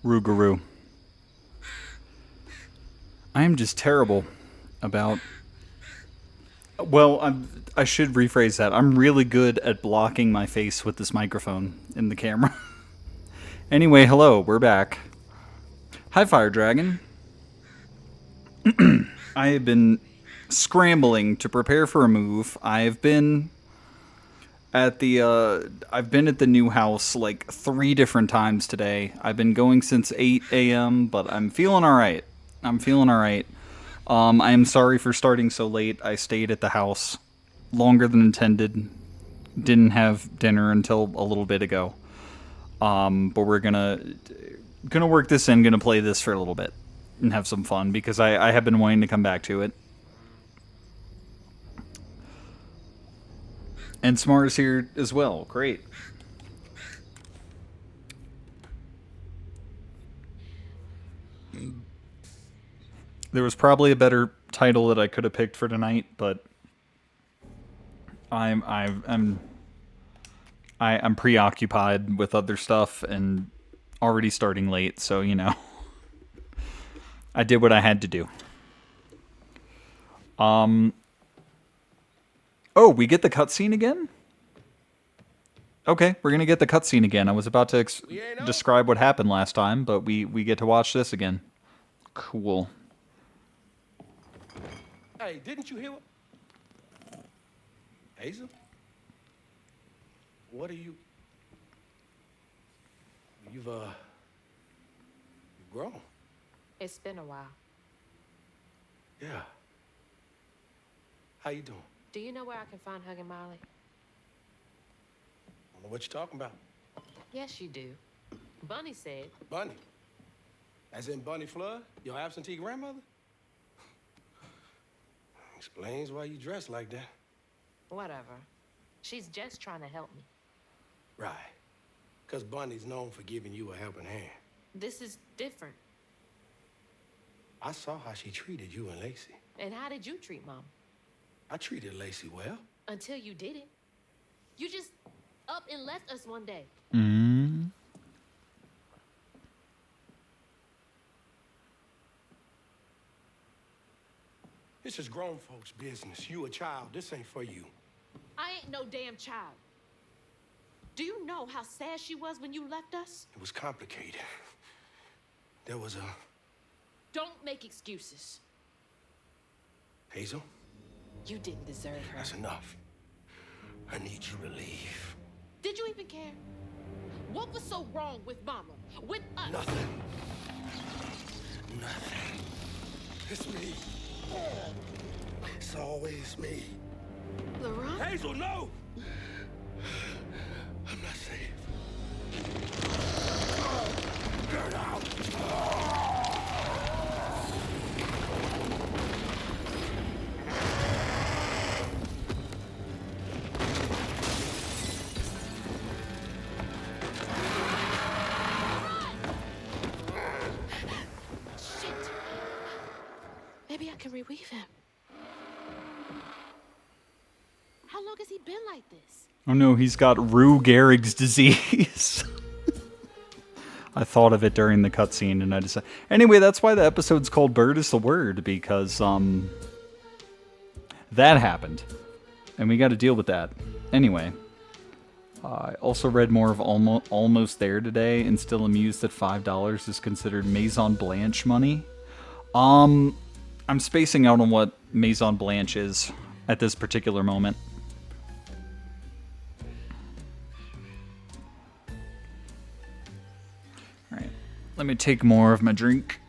Rougarou. I am just terrible about... Well, I should rephrase that. I'm really good at blocking my face with this microphone in the camera. Anyway, hello, we're back. Hi, Fire Dragon. I have been scrambling to prepare for a move. I've been at the new house like 3 different times today. I've been going since 8 a.m., but I'm feeling all right. I am sorry for starting so late. I stayed at the house longer than intended. Didn't have dinner until a little bit ago. But we're gonna work this in. Gonna play this for a little bit and have some fun because I have been wanting to come back to it. And Smart is here as well. Great. There was probably a better title that I could have picked for tonight, but I'm preoccupied with other stuff and already starting late, so you know. I did what I had to do. Oh, we get the cutscene again? Okay, we're gonna get the cutscene again. I was about to describe what happened last time, but we get to watch this again. Cool. Hey, didn't you hear what... Hazel? What are you... You've grown. It's been a while. Yeah. How you doing? Do you know where I can find Huggin' Molly? I don't know what you're talking about. Yes, you do. Bunny said. Bunny? As in Bunny Flood? Your absentee grandmother? Explains why you dress like that. Whatever. She's just trying to help me. Right. Because Bunny's known for giving you a helping hand. This is different. I saw how she treated you and Lacey. And how did you treat Mom? I treated Lacey well. Until you didn't. You just up and left us one day. This is grown folks' business. You a child. This ain't for you. I ain't no damn child. Do you know how sad she was when you left us? It was complicated. There was a... Don't make excuses. Hazel? You didn't deserve her. That's enough. I need you to leave. Did you even care? What was so wrong with Mama? With us? Nothing. Nothing. It's me. It's always me. LaRon? Hazel, no! I'm not safe. Get out! Shit. Maybe I can reweave him. How long has he been like this? Oh no, he's got Lou Gehrig's disease. I thought of it during the cutscene and I decided... Anyway, that's why the episode's called Bird is the Word, because, that happened. And we gotta deal with that. Anyway. I also read more of Almost There today and still amused that $5 is considered Maison Blanche money. I'm spacing out on what Maison Blanche is at this particular moment. Alright, let me take more of my drink.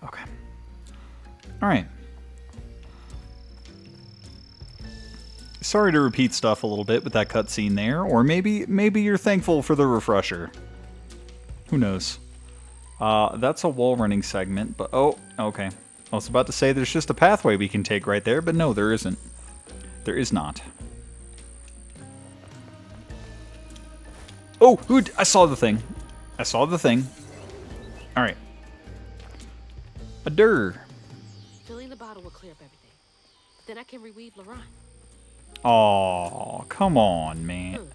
Okay. Alright. Sorry to repeat stuff a little bit with that cutscene there, or maybe you're thankful for the refresher. Who knows? That's a wall running segment, but oh, okay. I was about to say there's just a pathway we can take right there, but no, there isn't. There is not. Oh, I saw the thing. I saw the thing. Alright. A dir. Filling the bottle will clear up everything. Then I can reweave Laurent. Oh, come on, man.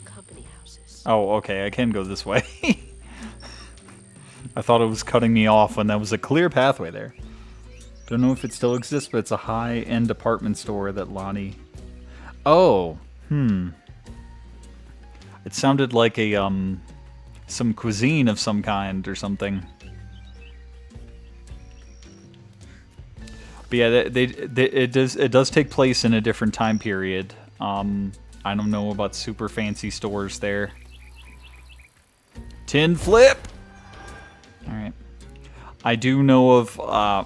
Company houses. Oh, okay, I can go this way. I thought it was cutting me off when that was a clear pathway there. Don't know if it still exists, but it's a high-end department store that Lonnie... Oh, It sounded like a, some cuisine of some kind or something. But yeah, it does take place in a different time period. I don't know about super fancy stores there. Tin flip! Alright. I do know of,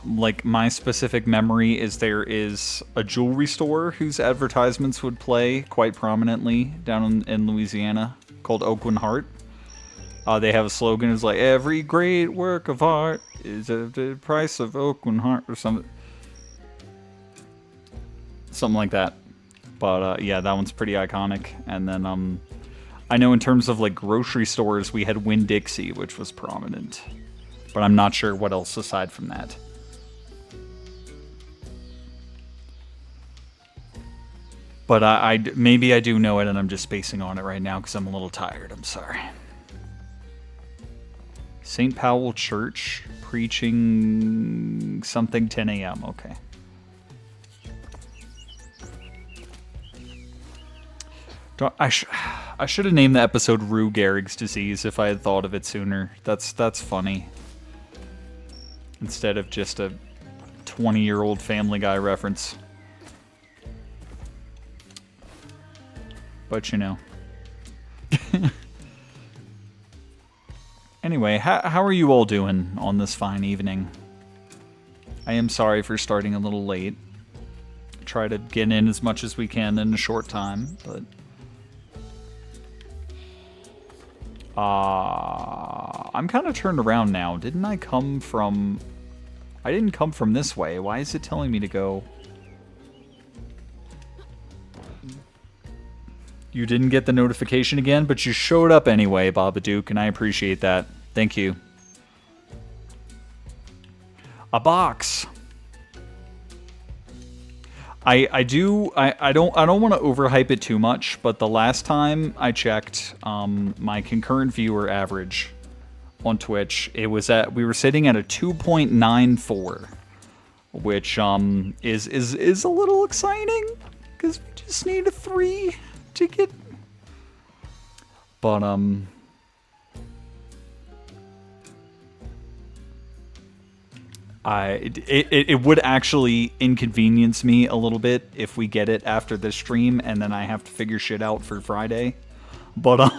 like, my specific memory is there is a jewelry store whose advertisements would play quite prominently down in Louisiana called Oakland Heart. They have a slogan, it's like, every great work of art is the price of Oakland Heart or something. Something like that. But, yeah, that one's pretty iconic. And then, I know in terms of, like, grocery stores, we had Winn-Dixie, which was prominent. But I'm not sure what else aside from that. But maybe I do know it and I'm just spacing on it right now because I'm a little tired. I'm sorry. St. Powell Church preaching something 10 a.m. Okay. I should have named the episode Rue Gehrig's Disease if I had thought of it sooner. That's funny. Instead of just a 20-year-old Family Guy reference. But you know. Anyway, how are you all doing on this fine evening? I am sorry for starting a little late. Try to get in as much as we can in a short time, but... I'm kind of turned around now. Didn't I come from... I didn't come from this way. Why is it telling me to go... You didn't get the notification again, but you showed up anyway, Babadook, and I appreciate that. Thank you. A box. I don't want to overhype it too much, but the last time I checked my concurrent viewer average on Twitch, we were sitting at a 2.94, which is a little exciting because we just need a 3 to get. But it would actually inconvenience me a little bit if we get it after this stream and then I have to figure shit out for Friday. But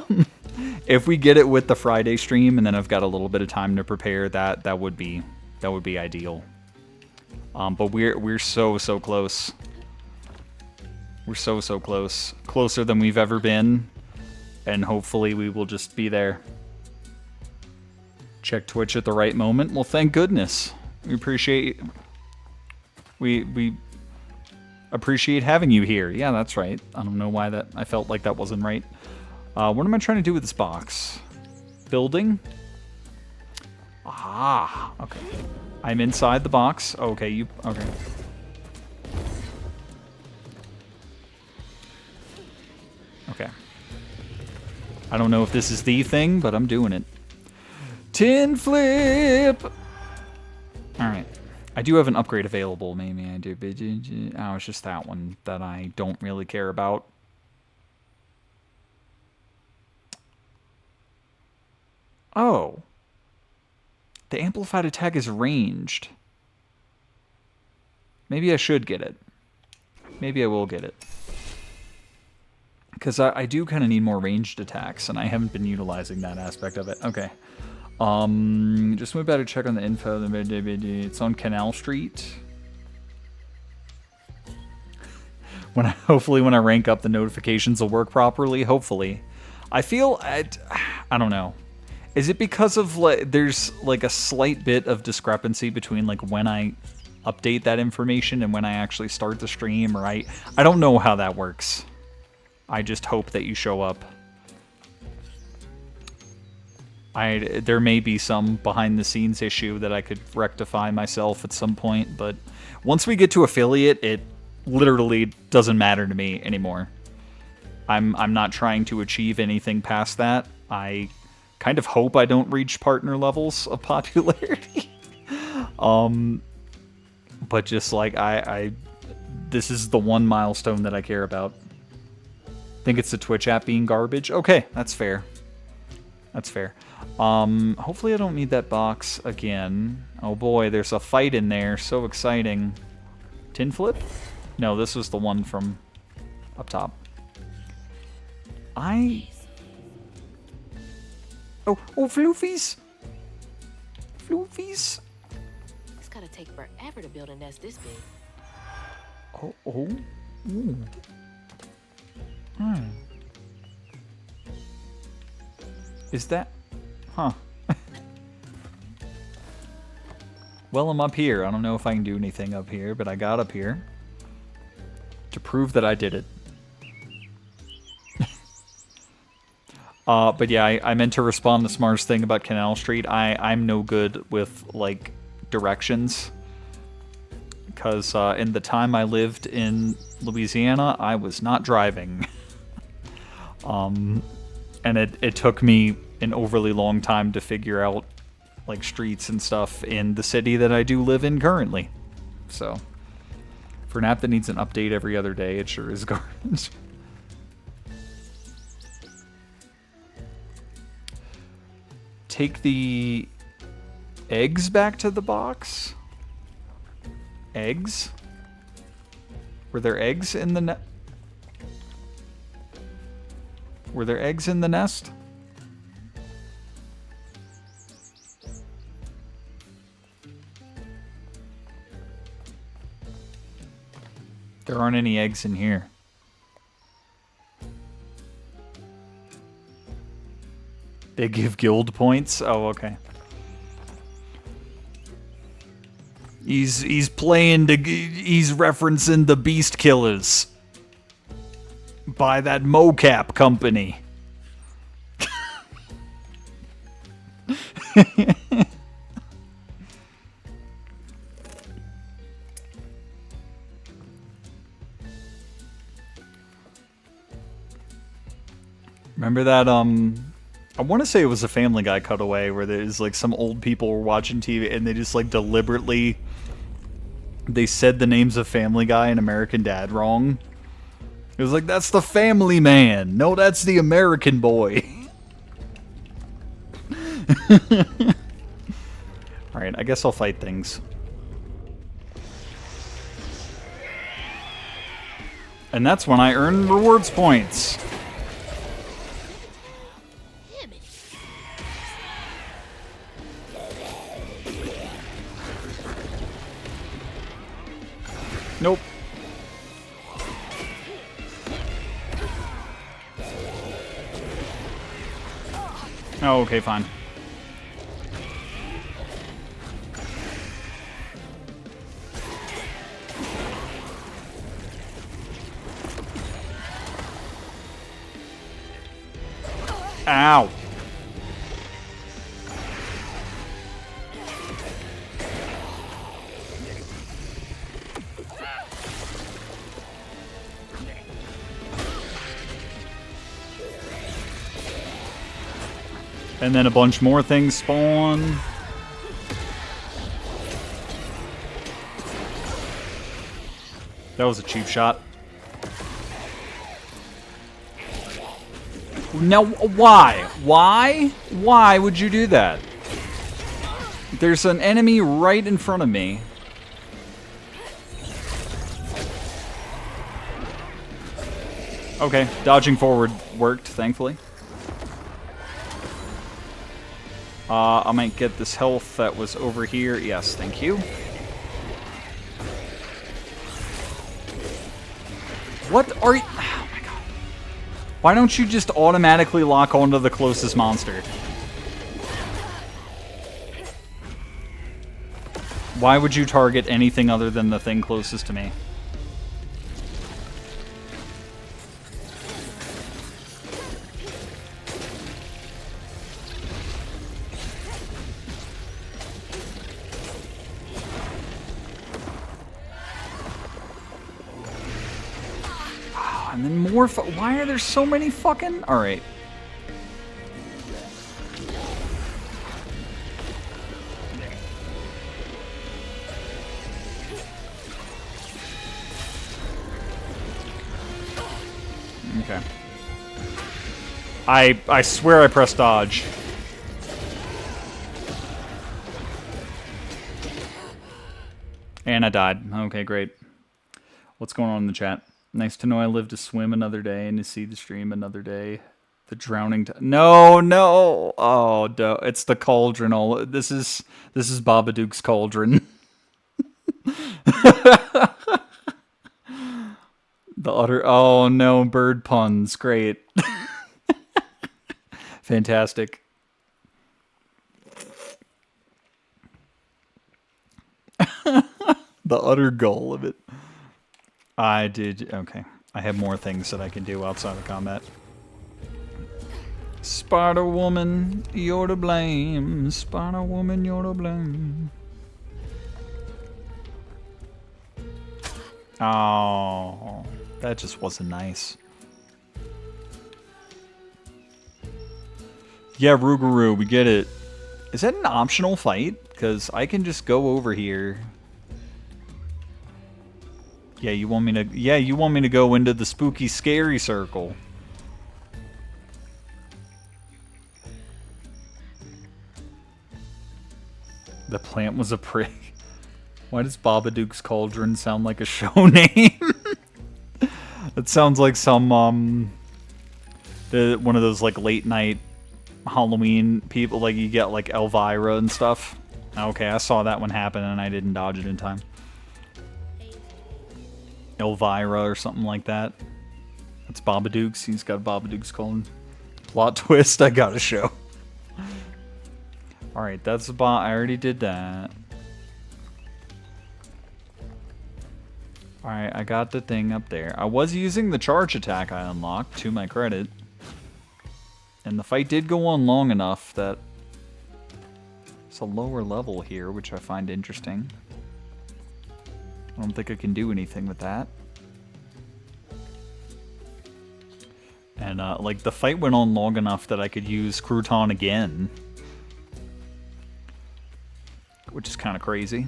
if we get it with the Friday stream and then I've got a little bit of time to prepare, that would be ideal. But we're so close. We're so close. Closer than we've ever been. And hopefully we will just be there. Check Twitch at the right moment. Well, thank goodness. We appreciate having you here. Yeah, that's right. I don't know why I felt like that wasn't right. What am I trying to do with this box? Building? Ah, okay. I'm inside the box. Okay, okay. Okay. I don't know if this is the thing, but I'm doing it. Tin flip! I do have an upgrade available, maybe I do. Oh, it's just that one that I don't really care about. Oh. The amplified attack is ranged. Maybe I should get it. Maybe I will get it. Because I do kind of need more ranged attacks, and I haven't been utilizing that aspect of it. Okay. Just went back to check on the info. It's on Canal Street. Hopefully when I rank up, the notifications will work properly. Hopefully. I feel... I don't know. Is it because of... there's like a slight bit of discrepancy between like when I update that information and when I actually start the stream, or I don't know how that works. I just hope that you show up. There may be some behind-the-scenes issue that I could rectify myself at some point, but once we get to affiliate, it literally doesn't matter to me anymore. I'm not trying to achieve anything past that. I kind of hope I don't reach partner levels of popularity. But just like this is the one milestone that I care about. I think it's the Twitch app being garbage. Okay, that's fair. That's fair. Hopefully I don't need that box again. Oh boy, there's a fight in there. So exciting. Tin flip? No, this was the one from up top. Oh, floofies! Floofies! It's gotta take forever to build a nest this big. Oh. Ooh. Is that... Huh. Well, I'm up here. I don't know if I can do anything up here, but I got up here to prove that I did it. But yeah, I meant to respond to Smar's thing about Canal Street. I'm no good with, like, directions. Because in the time I lived in Louisiana, I was not driving. And it took me an overly long time to figure out, like, streets and stuff in the city that I do live in currently. So, for an app that needs an update every other day, it sure is garbage. Take the eggs back to the box? Eggs? Were there eggs in the Were there eggs in the nest? There aren't any eggs in here. They give guild points? Oh, okay. He's referencing the Beast Killers by that mocap company. Remember that I want to say it was a Family Guy cutaway where there's like some old people were watching TV and they just like deliberately they said the names of Family Guy and American Dad wrong. It was like, that's the Family Man. No, that's the American Boy. Alright, I guess I'll fight things. And that's when I earn rewards points. Nope. Oh, okay, fine. Ow. And then a bunch more things spawn. That was a cheap shot. Now, why? Why? Why would you do that? There's an enemy right in front of me. Okay, dodging forward worked, thankfully. I might get this health that was over here. Yes, thank you. What are you... Oh my god. Why don't you just automatically lock onto the closest monster? Why would you target anything other than the thing closest to me? And then more. Why are there so many fucking? All right. Okay. I swear I pressed dodge. And I died. Okay, great. What's going on in the chat? Nice to know I live to swim another day and to see the stream another day. The drowning. No, no. Oh, no. It's the cauldron. All this is Babadook's cauldron. The utter. Oh no, bird puns. Great. Fantastic. The utter goal of it. I did. Okay. I have more things that I can do outside of combat. Spider Woman, you're to blame. Spider Woman, you're to blame. Oh, that just wasn't nice. Yeah, Rougarou, we get it. Is that an optional fight? Because I can just go over here. Yeah, you want me to? Yeah, you want me to go into the spooky, scary circle. The plant was a prick. Why does Babadook's Cauldron sound like a show name? It sounds like some one of those like late night Halloween people. Like you get like Elvira and stuff. Okay, I saw that one happen and I didn't dodge it in time. Elvira or something like that. That's Babadook's. He's got Babadook's Cauldron. Plot twist. I got a show. All right, that's the I already did that. Alright, I got the thing up there. I was using the charge attack I unlocked, to my credit. And the fight did go on long enough that it's a lower level here, which I find interesting. I don't think I can do anything with that. And, like, the fight went on long enough that I could use Crouton again. Which is kind of crazy.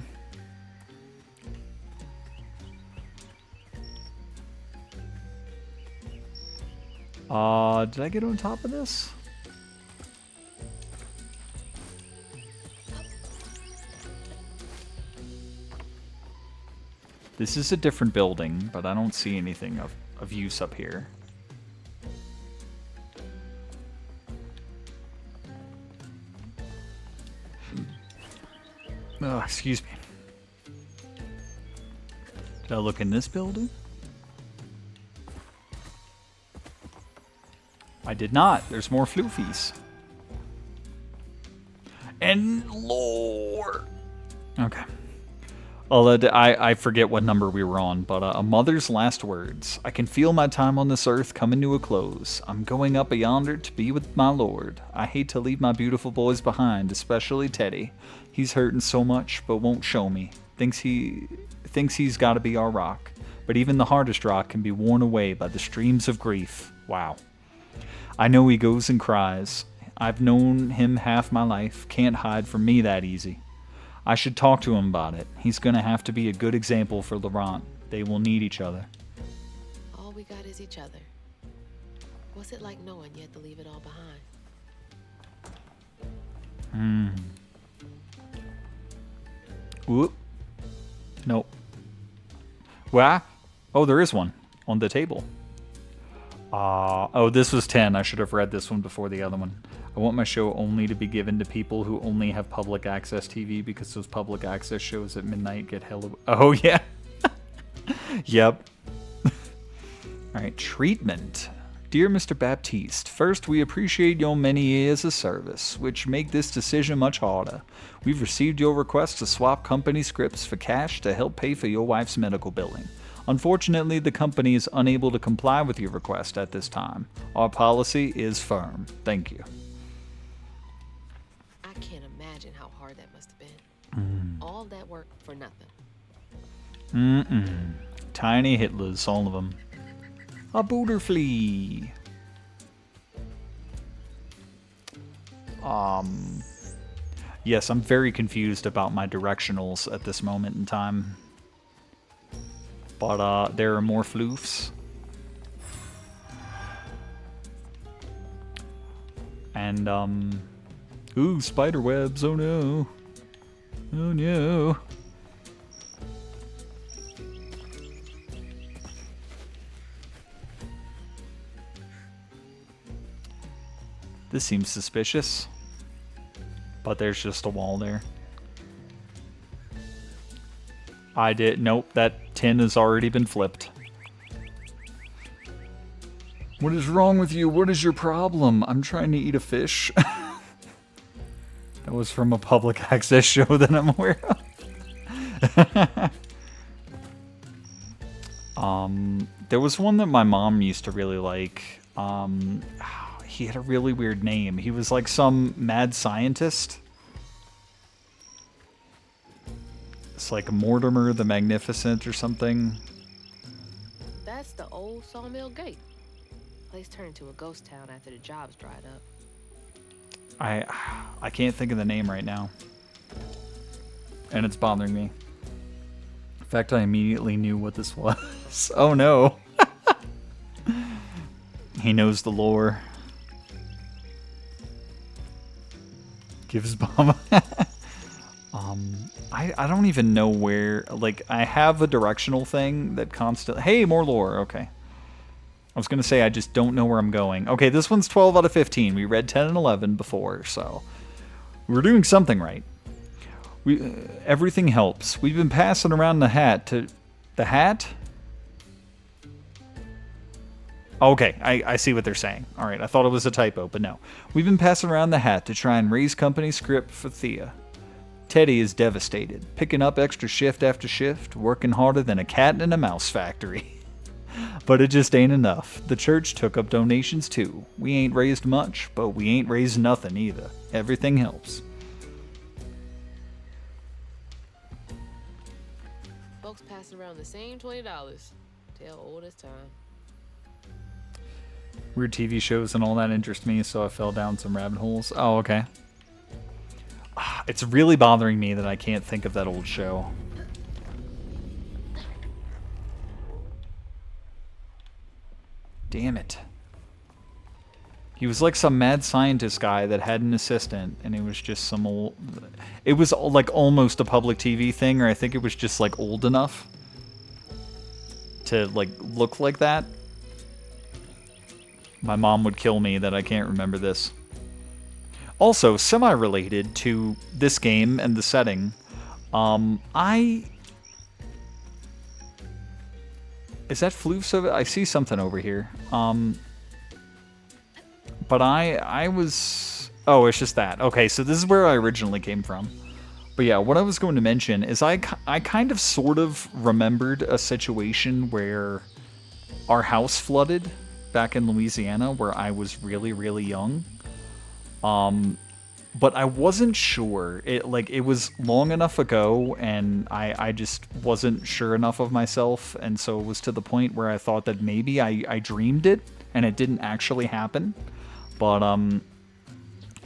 Did I get on top of this? This is a different building, but I don't see anything of use up here. Oh, excuse me. Did I look in this building? I did not. There's more floofies. And lore. Okay. I forget what number we were on, but a mother's last words. I can feel my time on this earth coming to a close. I'm going up yonder to be with my lord. I hate to leave my beautiful boys behind, especially Teddy. He's hurting so much, but won't show me. Thinks he's got to be our rock. But even the hardest rock can be worn away by the streams of grief. Wow. I know he goes and cries. I've known him half my life. Can't hide from me that easy. I should talk to him about it. He's going to have to be a good example for Laurent. They will need each other. All we got is each other. What's it like knowing you have to leave it all behind? Whoop. Nope. Well, oh, there is one on the table. Oh, this was 10. I should have read this one before the other one. I want my show only to be given to people who only have public access TV because those public access shows at midnight get hella... Oh, yeah. Yep. Alright, treatment. Dear Mr. Baptiste, first we appreciate your many years of service, which make this decision much harder. We've received your request to swap company scripts for cash to help pay for your wife's medical billing. Unfortunately, the company is unable to comply with your request at this time. Our policy is firm. Thank you. I can't imagine how hard that must have been. All that work for nothing. Tiny Hitlers, all of them. A booterflea. Yes, I'm very confused about my directionals at this moment in time. But there are more floofs. And ooh, spider webs, oh no. Oh no. This seems suspicious. But there's just a wall there. Nope, that tin has already been flipped. What is wrong with you? What is your problem? I'm trying to eat a fish. That was from a public access show that I'm aware of. There was one that my mom used to really like. He had a really weird name. He was like some mad scientist. It's like Mortimer the Magnificent or something. That's the old Sawmill Gate. Place turned into a ghost town after the jobs dried up. I can't think of the name right now. And it's bothering me. In fact, I immediately knew what this was. Oh no. He knows the lore. Gives bomb. I don't even know where, like, I have a directional thing that constantly... Hey, more lore, okay. I was going to say I just don't know where I'm going. Okay, this one's 12 out of 15. We read 10 and 11 before, so... We're doing something right. Everything helps. We've been passing around the hat to... The hat? Okay, I see what they're saying. Alright, I thought it was a typo, but no. We've been passing around the hat to try and raise company script for Thea. Teddy is devastated, picking up extra shift after shift, working harder than a cat in a mouse factory. But it just ain't enough. The church took up donations too. We ain't raised much, but we ain't raised nothing either. Everything helps. Folks passing around the same $20. Tale old as time. Weird TV shows and all that interest me, so I fell down some rabbit holes. Oh, okay. It's really bothering me that I can't think of that old show. Damn it. He was like some mad scientist guy that had an assistant, and it was just some old... It was like almost a public TV thing, or I think it was just like old enough to like look like that. My mom would kill me that I can't remember this. Also, semi-related to this game and the setting, Is that floofs over? I see something over here. But I was... Oh, it's just that. Okay, so this is where I originally came from. But yeah, what I was going to mention is I kind of sort of remembered a situation where our house flooded back in Louisiana where I was really, really young. But I wasn't sure. It was long enough ago, and I just wasn't sure enough of myself, and so it was to the point where I thought that maybe I dreamed it, and it didn't actually happen. But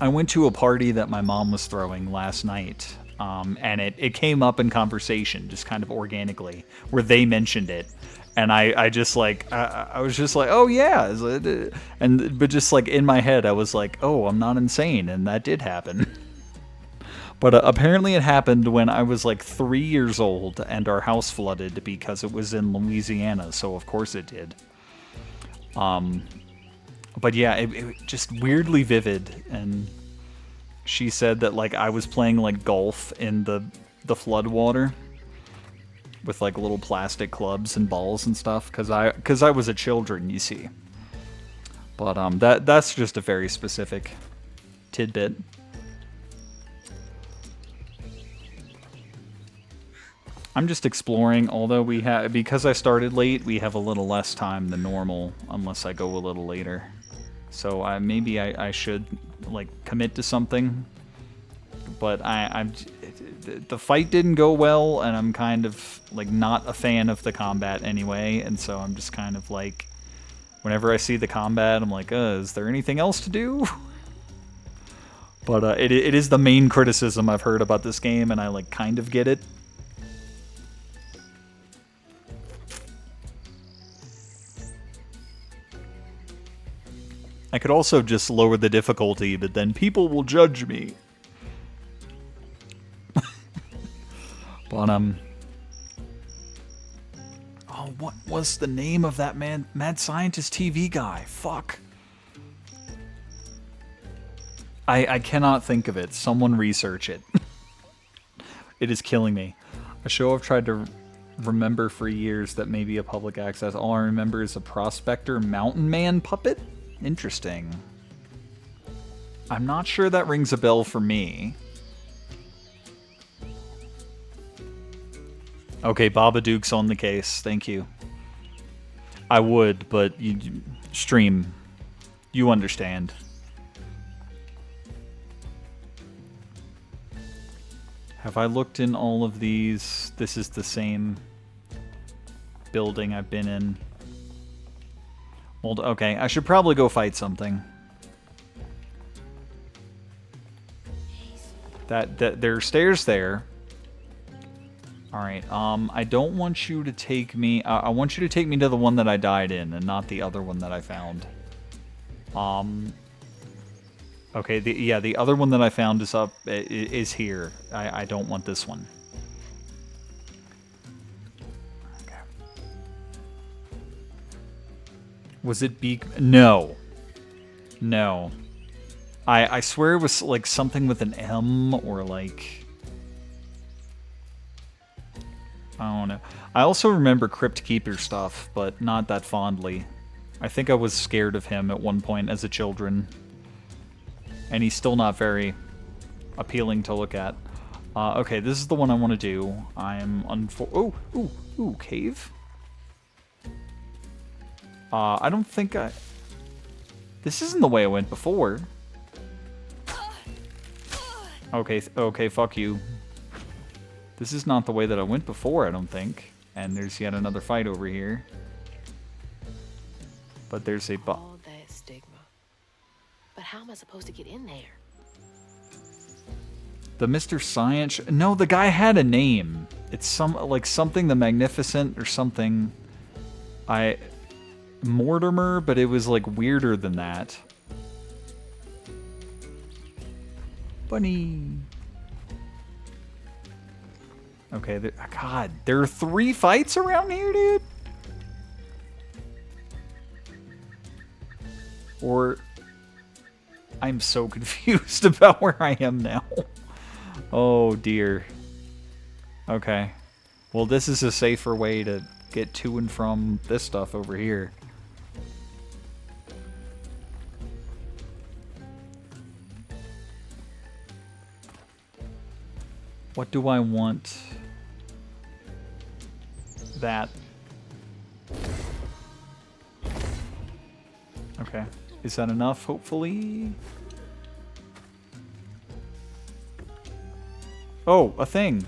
I went to a party that my mom was throwing last night, and it came up in conversation just kind of organically, where they mentioned it, and I just like I was just like, oh yeah, but just like in my head I was like, oh, I'm not insane, and that did happen. But apparently it happened when I was like 3 years old, and our house flooded because it was in Louisiana, so of course it did. But yeah, it just weirdly vivid, and she said that like I was playing like golf in the flood water with like little plastic clubs and balls and stuff, because I was a children, you see. But that's just a very specific tidbit. I'm just exploring, although because I started late, we have a little less time than normal, unless I go a little later. So maybe I should like commit to something, but the fight didn't go well, and I'm kind of like not a fan of the combat anyway, and so I'm just kind of like, whenever I see the combat, I'm like, is there anything else to do? But it is the main criticism I've heard about this game, and I like kind of get it. I could also just lower the difficulty, but then people will judge me. But oh, what was the name of that mad scientist TV guy? Fuck. I cannot think of it. Someone research it. It is killing me. A show I've tried to remember for years that may be a public access. All I remember is a Prospector Mountain Man puppet. Interesting. I'm not sure that rings a bell for me. Okay, Babadook's on the case. Thank you. I would, but stream. You understand. Have I looked in all of these? This is the same building I've been in. Well, okay, I should probably go fight something. There are stairs there. Alright, I don't want you to take me... I want you to take me to the one that I died in, and not the other one that I found. Okay, the other one that I found is here. I don't want this one. Okay. Was it No. No. I swear it was like something with an M, or like... I don't know. I also remember Crypt Keeper stuff, but not that fondly. I think I was scared of him at one point as a children. And he's still not very appealing to look at. Okay, this is the one I want to do. I'm ooh, cave? I don't think This isn't the way I went before. Okay, fuck you. This is not the way that I went before, I don't think. And there's yet another fight over here. But there's all that stigma. But how am I supposed to get in there? The Mr. Science... No, the guy had a name. It's something the Magnificent or something. Mortimer, but it was like weirder than that. Bunny. Okay, God, there are 3 fights around here, dude? Or... I'm so confused about where I am now. Oh, dear. Okay. Well, this is a safer way to get to and from this stuff over here. What do I want? That. Okay. Is that enough, hopefully? Oh, a thing.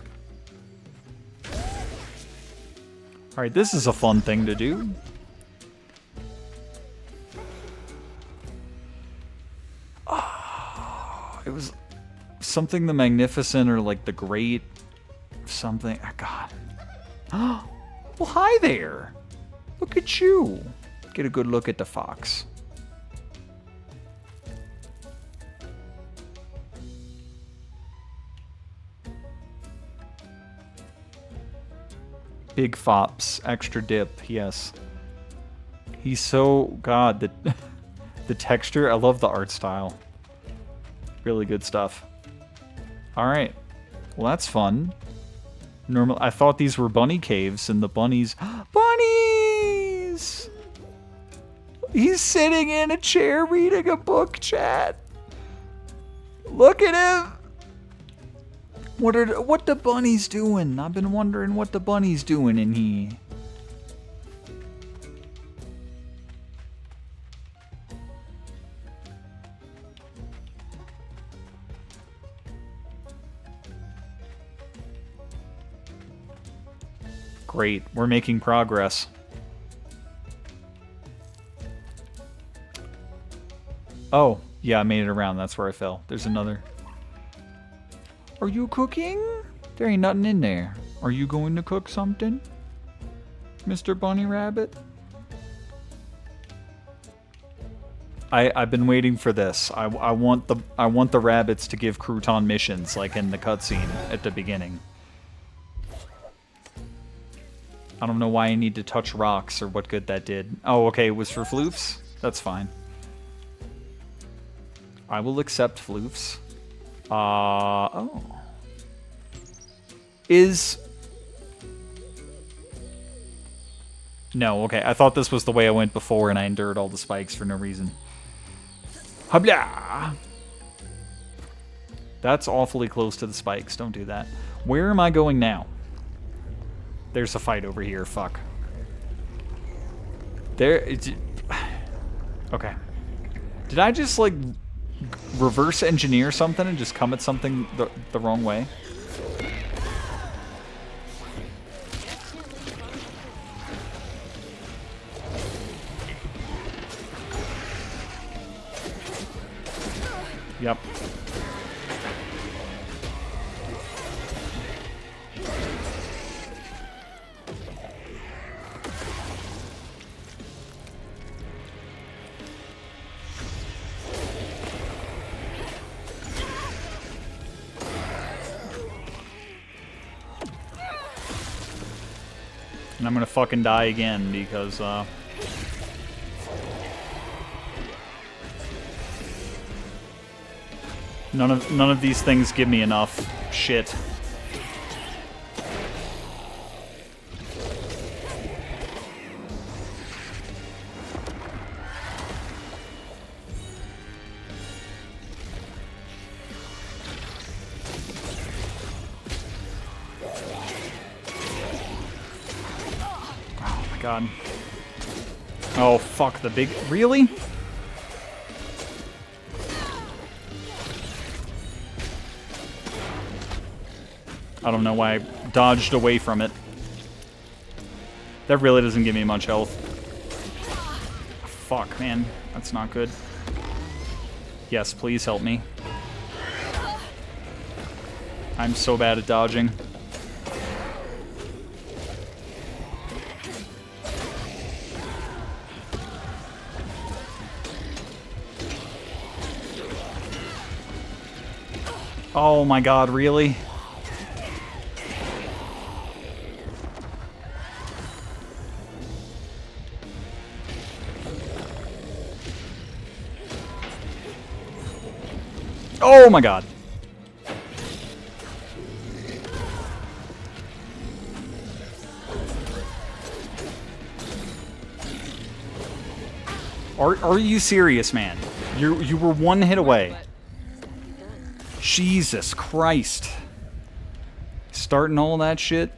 Alright, this is a fun thing to do. It was something the Magnificent or like the Great something. Oh, God. Well, hi there. Look at you. Get a good look at the fox. Big fops, extra dip, yes. He's so, God, the texture, I love the art style. Really good stuff. Alright, well that's fun. Normal, I thought these were bunny caves and the bunnies, bunnies! He's sitting in a chair reading a book, chat. Look at him! What the bunnies doing? I've been wondering what the bunnies doing in here. Great, we're making progress. Oh, yeah, I made it around. That's where I fell. There's another. Are you cooking? There ain't nothing in there. Are you going to cook something, Mr. Bunny Rabbit? I've been waiting for this. I want the rabbits to give crouton missions like in the cutscene at the beginning. I don't know why I need to touch rocks or what good that did. Oh, okay, it was for floofs? That's fine. I will accept floofs. Oh. No, okay. I thought this was the way I went before and I endured all the spikes for no reason. Habla! That's awfully close to the spikes. Don't do that. Where am I going now? There's a fight over here. Fuck. Okay. Did I just, like, reverse engineer something and just come at something the wrong way? Yep. And I'm gonna fucking die again because, none of these things give me enough shit. God. Oh, fuck, the big... Really? I don't know why I dodged away from it. That really doesn't give me much health. Fuck, man. That's not good. Yes, please help me. I'm so bad at dodging. Oh my god, really? Oh my god. Are you serious, man? You were one hit away. Jesus Christ. Starting all that shit.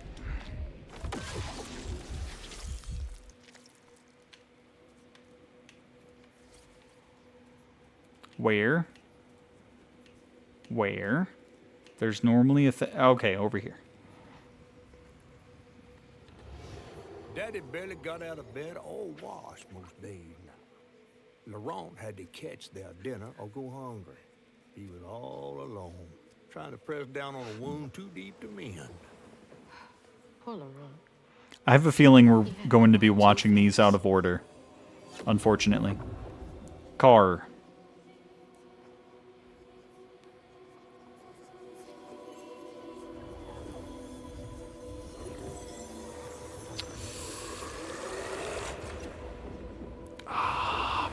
Where? Where? There's normally a okay, over here. Daddy barely got out of bed or washed most days. Laurent had to catch their dinner or go hungry. He was all alone. Trying to press down on a wound too deep to mend. Poor LaRon. I have a feeling we're going to be watching these out of order, unfortunately. Car.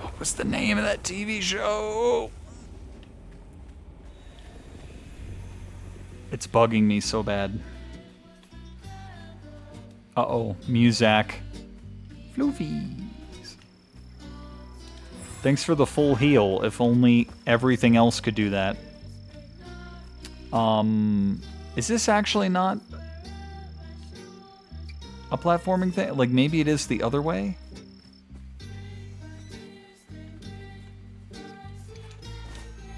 What was the name of that TV show? It's bugging me so bad. Uh-oh, Muzak. Floofies. Thanks for the full heal. If only everything else could do that. Is this actually not a platforming thing? Like, maybe it is the other way?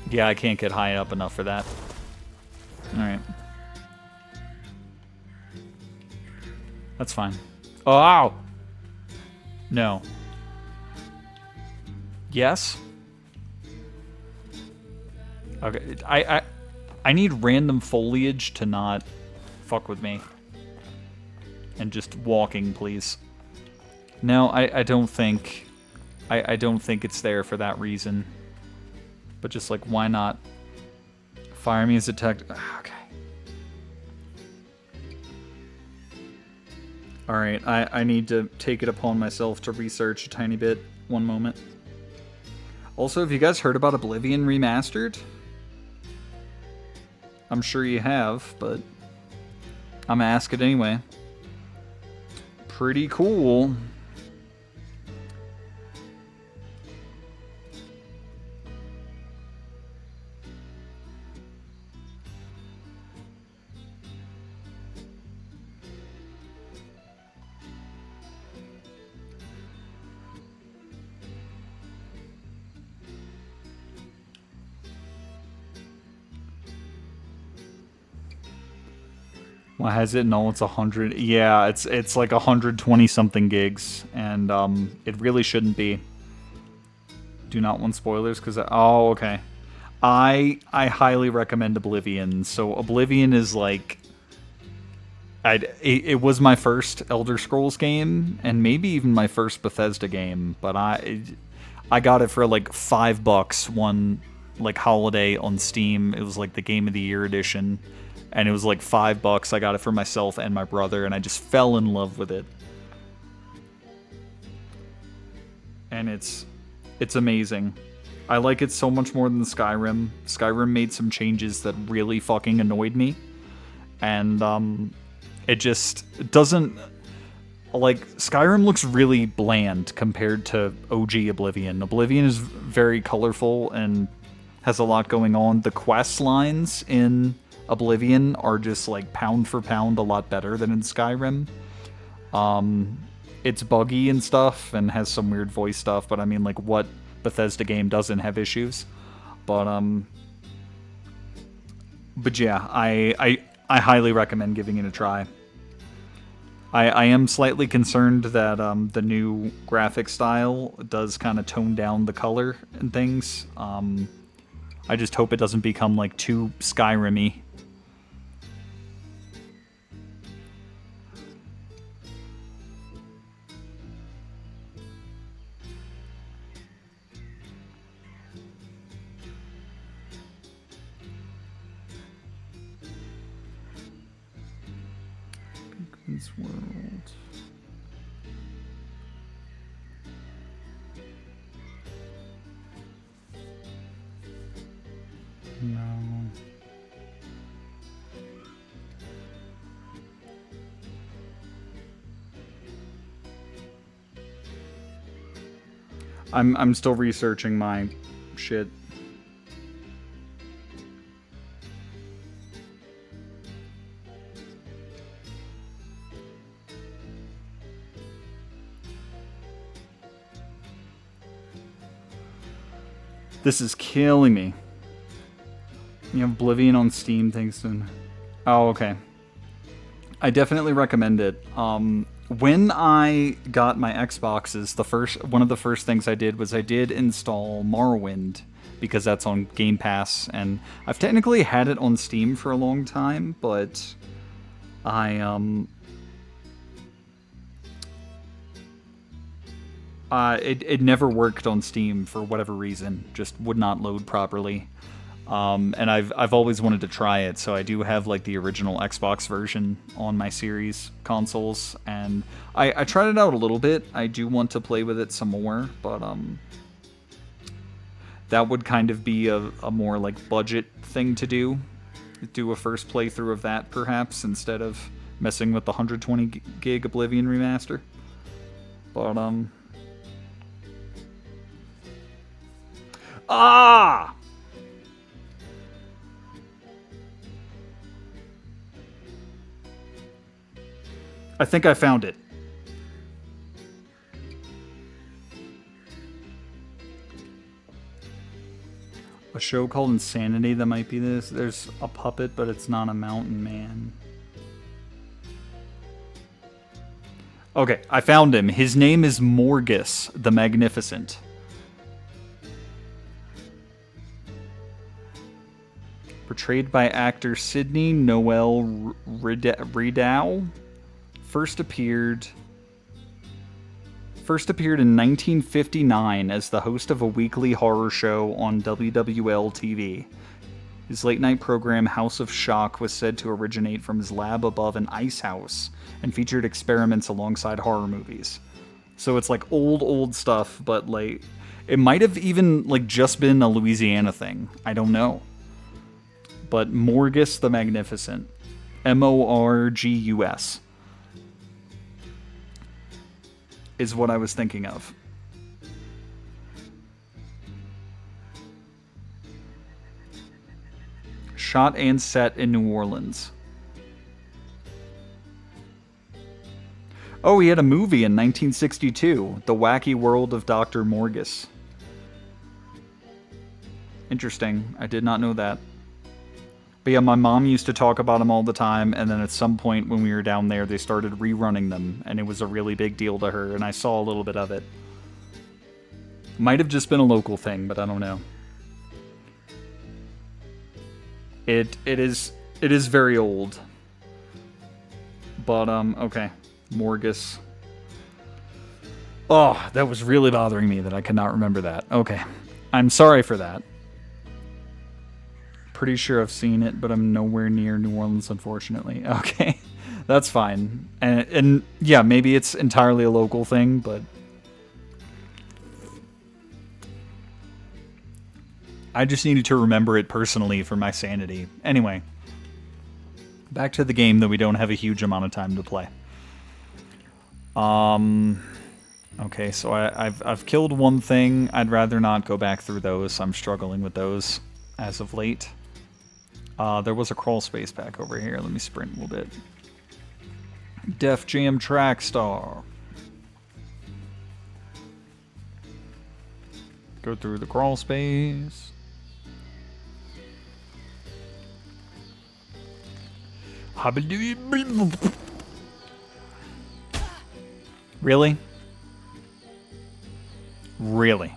Yeah, I can't get high up enough for that. Alright. That's fine. Oh, ow! No. Yes? Okay, I need random foliage to not fuck with me. And just walking, please. No, I don't think... I don't think it's there for that reason. But just like, why not? Fire me as a tech... Okay. Alright, I need to take it upon myself to research a tiny bit. One moment. Also, have you guys heard about Oblivion Remastered? I'm sure you have, but I'm gonna ask it anyway. Pretty cool. Why has it? No, it's 100. Yeah, it's like 120 something gigs, and it really shouldn't be. Do not want spoilers because oh, okay. I highly recommend Oblivion. So Oblivion is like, it was my first Elder Scrolls game, and maybe even my first Bethesda game. But I got it for like $5 one like holiday on Steam. It was like the Game of the Year edition. And it was like $5. I got it for myself and my brother, and I just fell in love with it. And it's amazing. I like it so much more than Skyrim. Skyrim made some changes that really fucking annoyed me. And it just doesn't... Like, Skyrim looks really bland compared to OG Oblivion. Oblivion is very colorful and has a lot going on. The quest lines in Oblivion are just like pound for pound a lot better than in Skyrim. It's buggy and stuff and has some weird voice stuff, but I mean, like, what Bethesda game doesn't have issues? But yeah, I highly recommend giving it a try. I am slightly concerned that the new graphic style does kind of tone down the color and things. I just hope it doesn't become like too Skyrim-y. Beacons World. No. I'm still researching my shit. This is killing me. You have Oblivion on Steam, thanks to... Oh, okay. I definitely recommend it. When I got my Xboxes, one of the first things I did was I did install Morrowind because that's on Game Pass, and I've technically had it on Steam for a long time, but it never worked on Steam for whatever reason, just would not load properly. And I've always wanted to try it, so I do have like the original Xbox version on my Series consoles, and I tried it out a little bit. I do want to play with it some more, but that would kind of be a more like budget thing to do. Do a first playthrough of that perhaps instead of messing with the 120 gig Oblivion remaster. But ah! I think I found it. A show called Insanity that might be this. There's a puppet, but it's not a mountain man. Okay, I found him. His name is Morgus the Magnificent. Portrayed by actor Sidney Noel Rideau. First appeared in 1959 as the host of a weekly horror show on WWL-TV. His late-night program, House of Shock, was said to originate from his lab above an ice house and featured experiments alongside horror movies. So it's like old stuff, but like it might have even like just been a Louisiana thing. I don't know. But Morgus the Magnificent. Morgus. Is what I was thinking of. Shot and set in New Orleans. Oh, he had a movie in 1962, The Wacky World of Dr. Morgus. Interesting. I did not know that. But yeah, my mom used to talk about them all the time, and then at some point when we were down there, they started rerunning them, and it was a really big deal to her, and I saw a little bit of it. Might have just been a local thing, but I don't know. It is very old. But okay. Morgus. Oh, that was really bothering me that I could not remember that. Okay. I'm sorry for that. Pretty sure I've seen it, but I'm nowhere near New Orleans, unfortunately. Okay, that's fine. And yeah, maybe it's entirely a local thing, but I just needed to remember it personally for my sanity. Anyway, back to the game that we don't have a huge amount of time to play. Okay, so I've killed one thing. I'd rather not go back through those. I'm struggling with those as of late. There was a crawl space pack over here. Let me sprint a little bit. Def Jam Track Star. Go through the crawl space. Really? Really?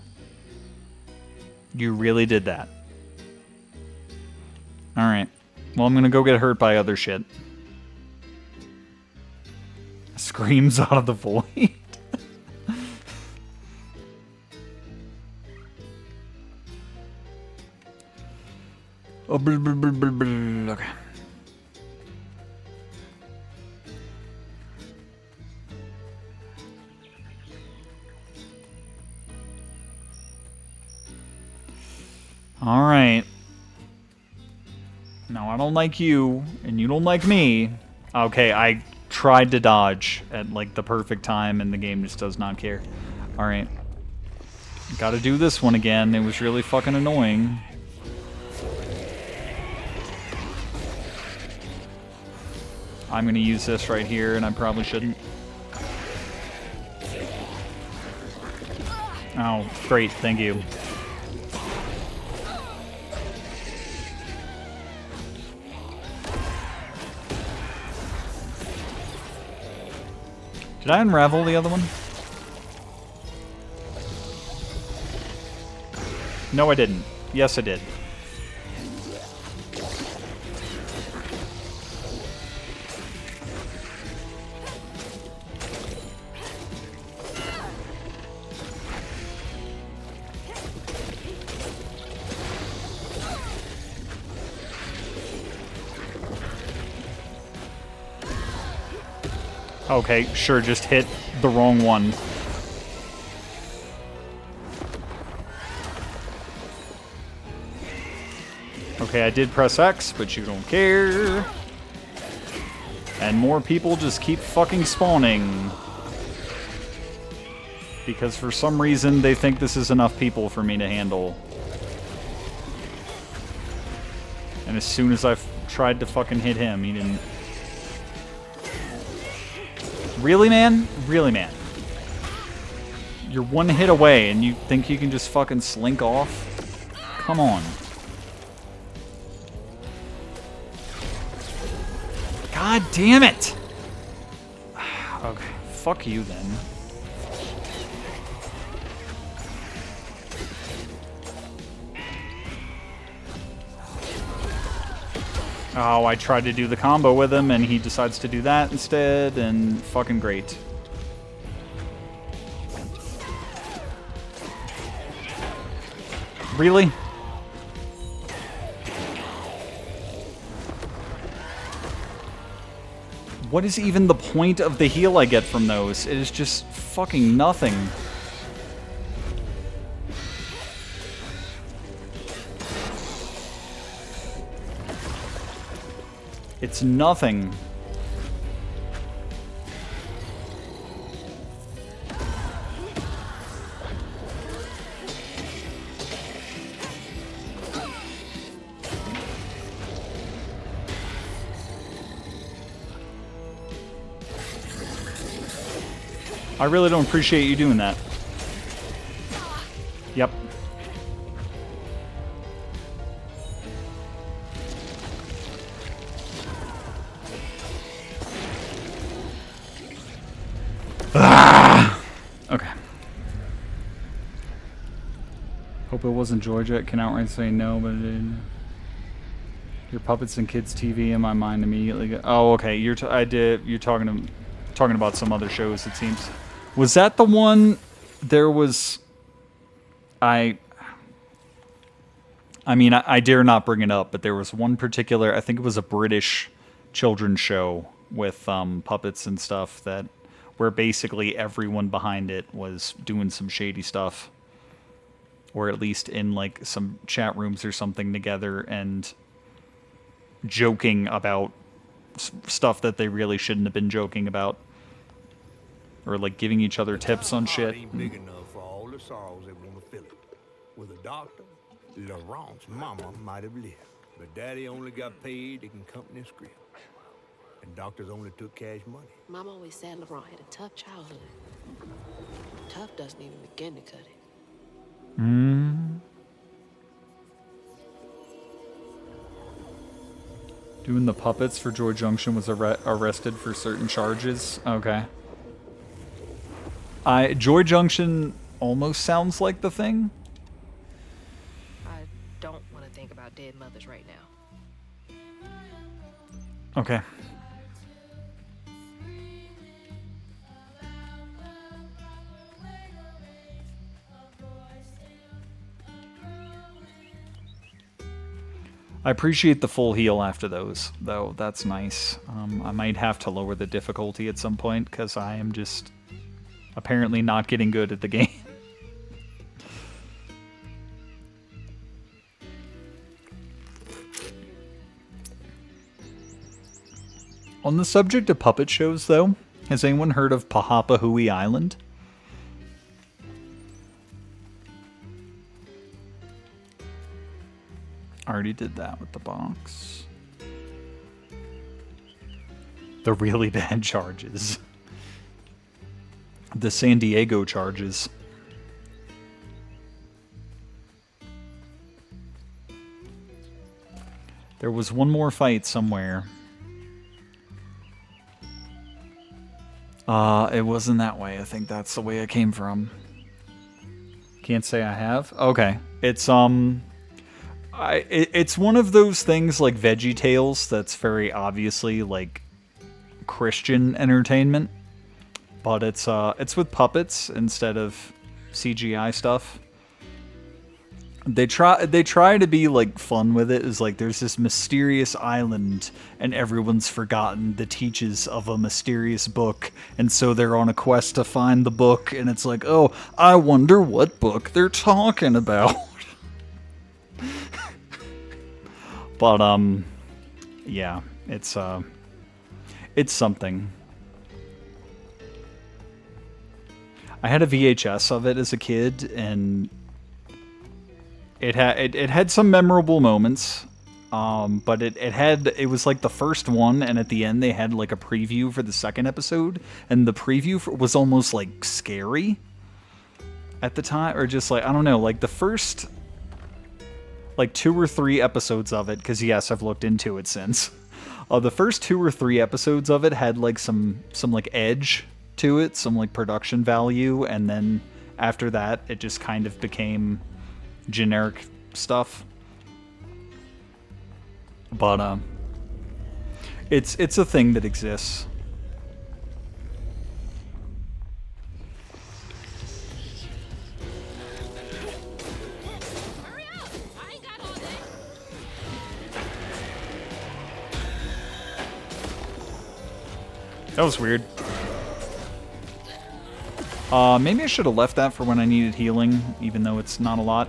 You really did that? Alright. Well, I'm gonna go get hurt by other shit. Screams out of the void. Oh, okay. Alright. No, I don't like you, and you don't like me. Okay, I tried to dodge at, like, the perfect time, and the game just does not care. Alright. Gotta do this one again. It was really fucking annoying. I'm gonna use this right here, and I probably shouldn't. Oh, great, thank you. Did I unravel the other one? No, I didn't. Yes, I did. Okay, sure, just hit the wrong one. Okay, I did press X, but you don't care. And more people just keep fucking spawning. Because for some reason, they think this is enough people for me to handle. And as soon as I've tried to fucking hit him, he didn't... Really, man? Really, man? You're one hit away, and you think you can just fucking slink off? Come on. God damn it! Okay, fuck you then. Oh, I tried to do the combo with him, and he decides to do that instead, and fucking great. Really? What is even the point of the heal I get from those? It is just fucking nothing. It's nothing. I really don't appreciate you doing that. Yep. Okay. Hope it wasn't Georgia. It can outright say no, but it did. Your puppets and kids TV in my mind immediately go, oh, okay. You're talking about some other shows, it seems. Was that the one? There was. I mean, I dare not bring it up, but there was one particular. I think it was a British children's show with puppets and stuff that. Where basically everyone behind it was doing some shady stuff. Or at least in like some chat rooms or something together and joking about stuff that they really shouldn't have been joking about. Or like giving each other tips on shit. Ain't big enough for all the sorrows that want to fill it. With a doctor, Laurent's mama might have lived. But Daddy only got paid to accompany a script. And doctors only took cash money. Mom always said LeBron had a tough childhood. Tough doesn't even begin to cut it. Doing the puppets for Joy Junction was arrested for certain charges. Okay. Joy Junction almost sounds like the thing. I don't want to think about dead mothers right now. Okay. I appreciate the full heal after those, though. That's nice. I might have to lower the difficulty at some point, because I am just apparently not getting good at the game. On the subject of puppet shows, though, has anyone heard of Pahapahui Island? Already did that with the box. The really bad charges. The San Diego charges. There was one more fight somewhere. It wasn't that way. I think that's the way I came from. Can't say I have. Okay. It's, It's one of those things like Veggie Tales that's very obviously like Christian entertainment, but it's with puppets instead of CGI stuff. They try to be like fun with it. Is like there's this mysterious island and everyone's forgotten the teaches of a mysterious book, and so they're on a quest to find the book, and it's like, oh, I wonder what book they're talking about. But yeah, it's something. I had a VHS of it as a kid, and it had some memorable moments, but it was like the first one, and at the end they had like a preview for the second episode, and the preview was almost like scary at the time, or just like, I don't know, like the first like 2 or 3 episodes of it, because yes, I've looked into it since. The first 2 or 3 episodes of it had like some like edge to it, some like production value, and then after that it just kind of became generic stuff. But it's a thing that exists. Hurry up! I ain't got all day. That was weird. Maybe I should have left that for when I needed healing, even though it's not a lot.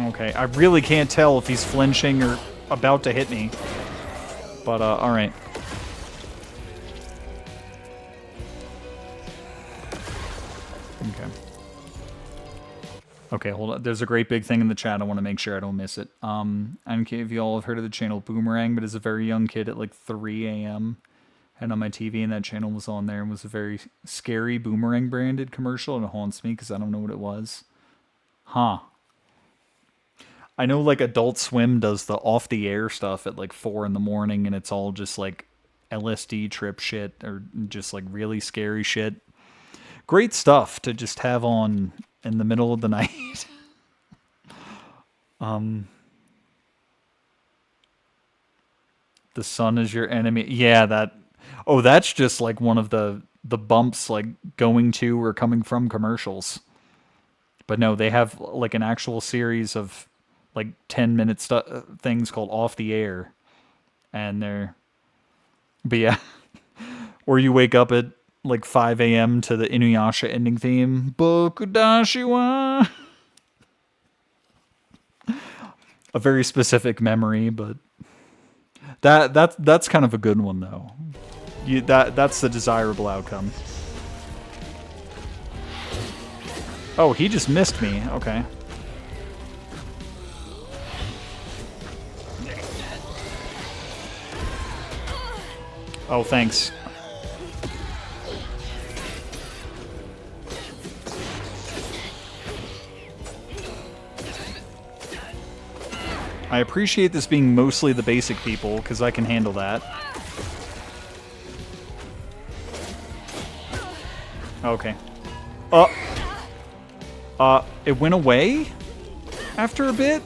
Okay, I really can't tell if he's flinching or about to hit me. But, alright. Okay. Okay, hold on. There's a great big thing in the chat. I want to make sure I don't miss it. I don't care if you all have heard of the channel Boomerang, but as a very young kid at like 3 a.m. had on my TV, and that channel was on there, and was a very scary Boomerang branded commercial, and it haunts me because I don't know what it was. Huh. I know like Adult Swim does the off the air stuff at like 4 in the morning, and it's all just like LSD trip shit or just like really scary shit. Great stuff to just have on in the middle of the night. The sun is your enemy. Yeah, that. Oh, that's just like one of the bumps like going to or coming from commercials. But no, they have like an actual series of like 10-minute things called Off the Air. And they're... But yeah. Or you wake up at like 5 a.m. to the Inuyasha ending theme. Bokudashi wa. A very specific memory, but that's kind of a good one though. That's the desirable outcome. Oh, he just missed me. Okay. Oh, thanks. I appreciate this being mostly the basic people, because I can handle that. Okay. It went away? After a bit?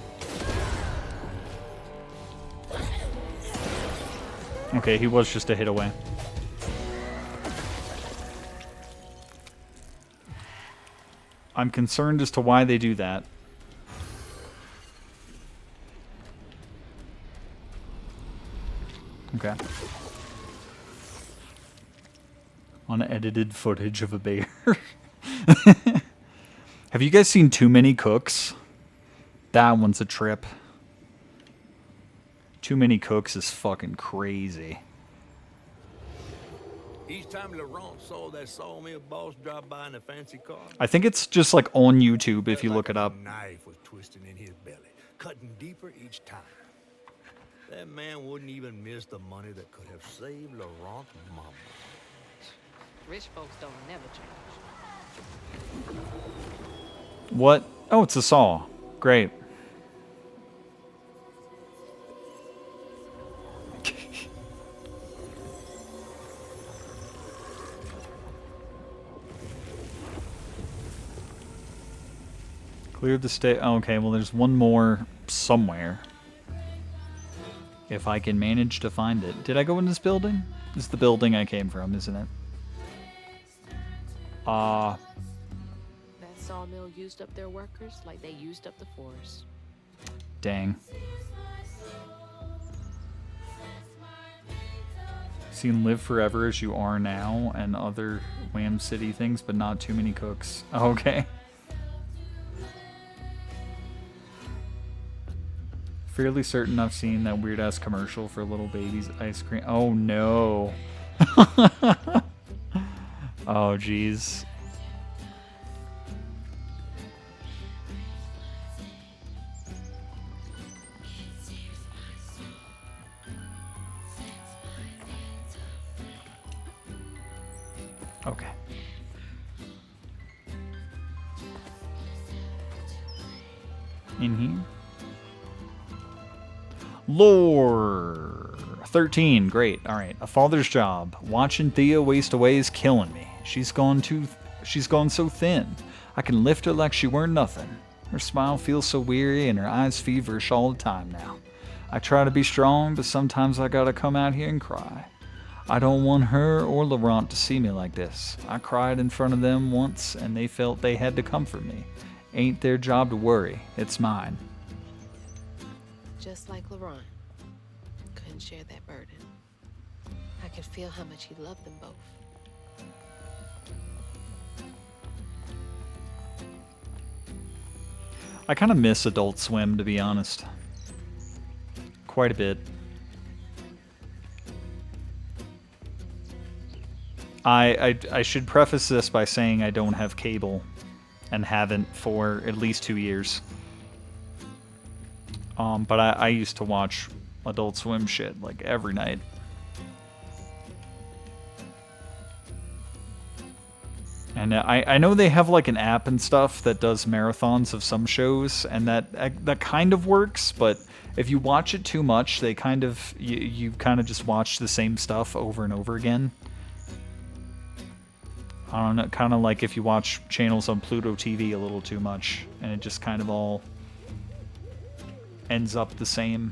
Okay, he was just a hit away. I'm concerned as to why they do that. Okay. Unedited footage of a bear. Have you guys seen Too Many Cooks? That one's a trip. Too Many Cooks is fucking crazy. Each time Laurent saw that sawmill boss drop by in a fancy car, I think it's just like on YouTube if you look it up. a knife was twisting in his belly, cutting deeper each time. That man wouldn't even miss the money that could have saved Laurent's mama. Rich folks don't never change. What? Oh, it's a saw. Great. Clear the state. Okay, well, there's one more somewhere. If I can manage to find it. Did I go in this building? This is the building I came from, isn't it? That sawmill used up their workers like they used up the forest. Dang. Seen Live Forever as You Are Now and other Wham City things, but not too many cooks. Okay. Fairly certain I've seen that weird ass commercial for little babies ice cream. Oh no. Oh jeez. Okay. In here. Lore 13, great. All right, a father's job. Watching Thea waste away is killing me. She's gone so thin. I can lift her like she weren't nothing. Her smile feels so weary and her eyes feverish all the time now. I try to be strong, but sometimes I gotta come out here and cry. I don't want her or Laurent to see me like this. I cried in front of them once and they felt they had to comfort me. Ain't their job to worry, it's mine. Just like Laurent. Couldn't share that burden. I could feel how much he loved them both. I kind of miss Adult Swim, to be honest. Quite a bit. I should preface this by saying I don't have cable and haven't for at least 2 years. But I used to watch Adult Swim shit like every night. And I know they have like an app and stuff that does marathons of some shows, and that kind of works. But if you watch it too much, they kind of you kind of just watch the same stuff over and over again. I don't know, kind of like if you watch channels on Pluto TV a little too much, and it just kind of all ends up the same.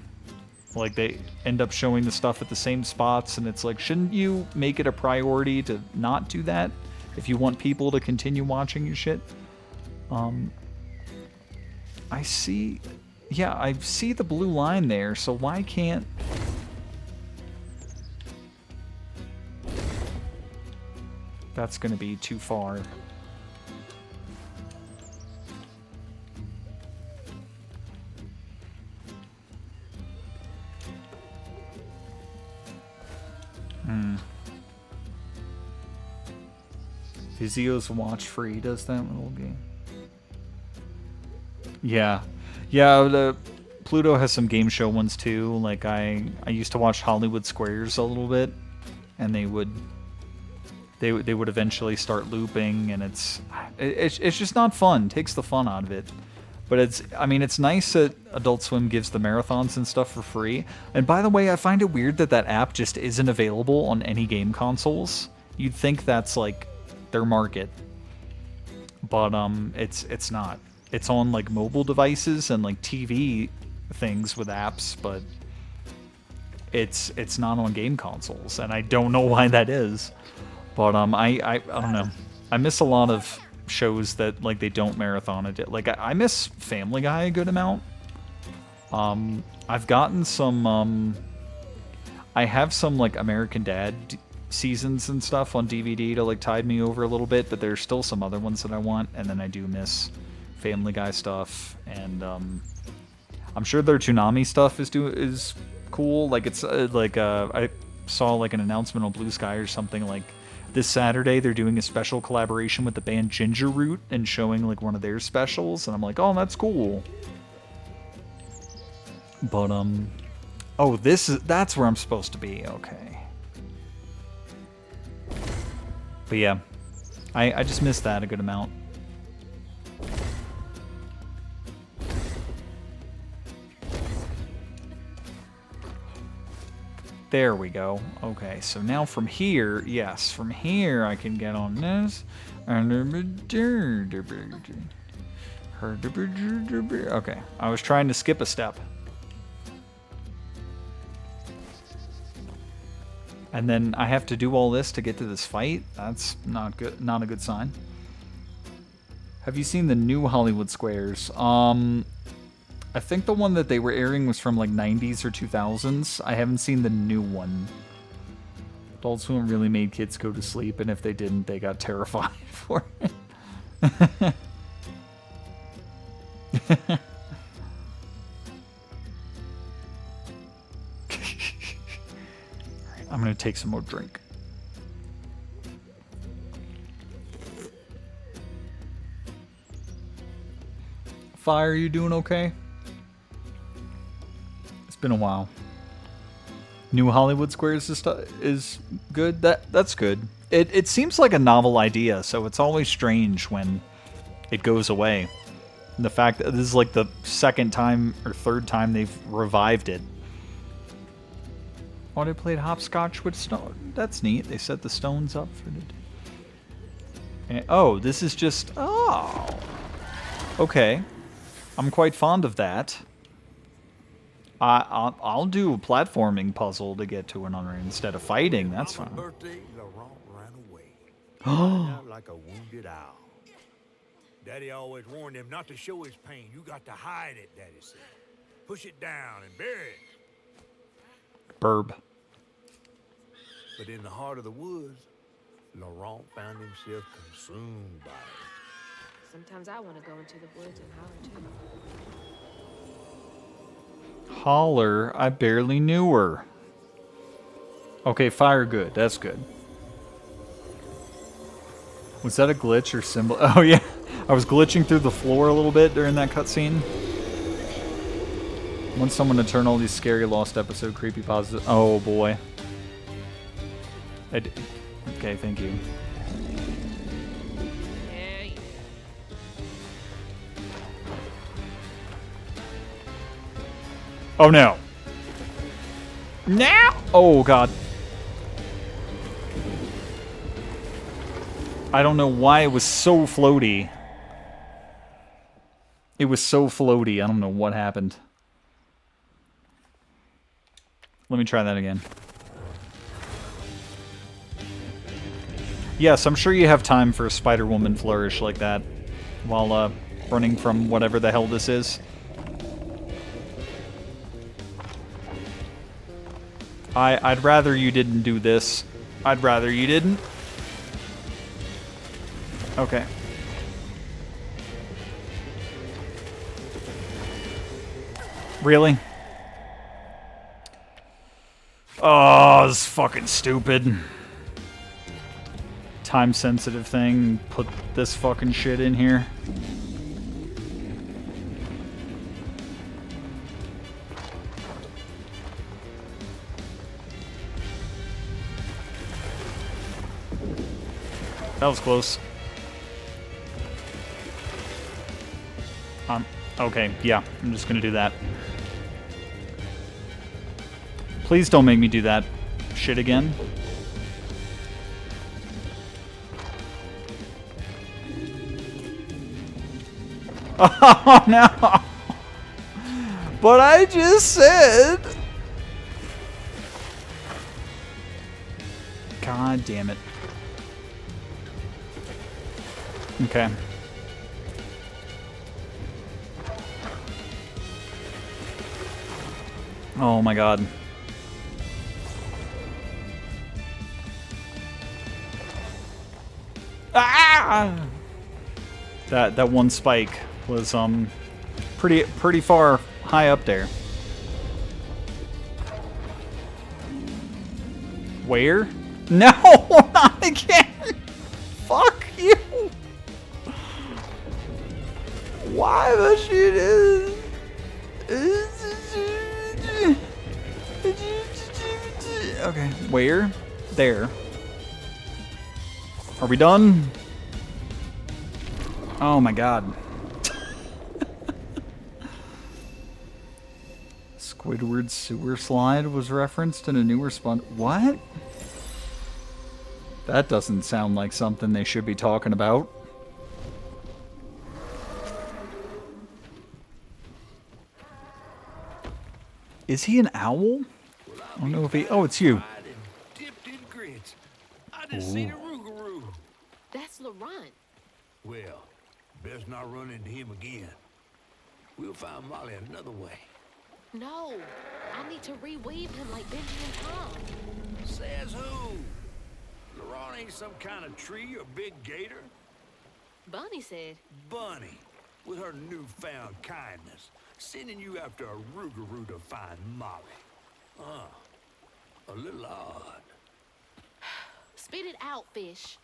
Like they end up showing the stuff at the same spots, and it's like, shouldn't you make it a priority to not do that if you want people to continue watching your shit? I see the blue line there, so why can't... That's gonna be too far. Vizio's watch free does that little game. Yeah, the Pluto has some game show ones too. Like I used to watch Hollywood Squares a little bit, and they would eventually start looping, and it's just not fun. It takes the fun out of it. But it's nice that Adult Swim gives the marathons and stuff for free. And by the way, I find it weird that app just isn't available on any game consoles. You'd think that's like their market, but it's not. It's on like mobile devices and like TV things with apps, but it's not on game consoles, and I don't know why that is. But I don't know. I miss a lot of shows that like they don't marathon it. Like I miss Family Guy a good amount. I've gotten some. I have some like American Dad seasons and stuff on DVD to like tide me over a little bit, but there's still some other ones that I want, and then I do miss Family Guy stuff, and I'm sure their Toonami stuff is cool. Like it's I saw like an announcement on Blue Sky or something like this Saturday they're doing a special collaboration with the band Ginger Root and showing like one of their specials, and I'm like, oh, that's cool. But oh, that's where I'm supposed to be. Okay. But yeah, I just missed that a good amount. There we go. Okay, so now from here, yes, from here I can get on this. Okay, I was trying to skip a step. And then I have to do all this to get to this fight? That's not good. Not a good sign. Have you seen the new Hollywood Squares? I think the one that they were airing was from like 90s or 2000s. I haven't seen the new one. Adult Swim really made kids go to sleep, and if they didn't, they got terrified for it. I'm gonna take some more drink. Fire, you doing okay? It's been a while. New Hollywood Squares is good. That's good. It seems like a novel idea, so it's always strange when it goes away. And the fact that this is like the second time or third time they've revived it. Oh, they played hopscotch with stone. That's neat. They set the stones up for the. And, oh, this is just. Oh. Okay. I'm quite fond of that. I'll do a platforming puzzle to get to another instead of fighting. That's fine. Birthday, Laurent ran away. Out like a wounded owl. Daddy always warned him not to show his pain. You got to hide it, Daddy said. Push it down and bury it. Burb. But in the heart of the woods, Laurent found himself consumed by it. Sometimes I want to go into the woods and holler too. Holler, I barely knew her. Okay, fire good. That's good. Was that a glitch or symbol? Oh, yeah. I was glitching through the floor a little bit during that cutscene. Want someone to turn all these scary lost episode creepypastas. Oh, boy. Okay, thank you. Oh no. Now! Oh god. I don't know why it was so floaty. It was so floaty. I don't know what happened. Let me try that again. Yes, I'm sure you have time for a Spider-Woman flourish like that while running from whatever the hell this is. I'd rather you didn't do this. I'd rather you didn't. Okay. Really? Oh, this is fucking stupid. Time-sensitive thing. Put this fucking shit in here. That was close. Okay, yeah, I'm just gonna do that. Please don't make me do that shit again. Oh no! But I just said... God damn it. Okay. Oh my god. Ah! That one spike was pretty far high up there. Where? No, not again. Fuck you. Why the shit is? Okay, where? There. Are we done? Oh my god. Squidward's sewer slide was referenced in a newer spawn. What? That doesn't sound like something they should be talking about. Is he an owl? I don't know if he... Oh, it's you. Fried and dipped in grits. I just seen a rougarou. That's Laurent. Well, best not run into him again. We'll find Molly another way. No, I need to reweave him like Benji and Tom. Says who? Laurent ain't some kind of tree or big gator. Bunny said, Bunny, with her newfound kindness, sending you after a rougarou to find Molly. A little odd. spit it out, fish.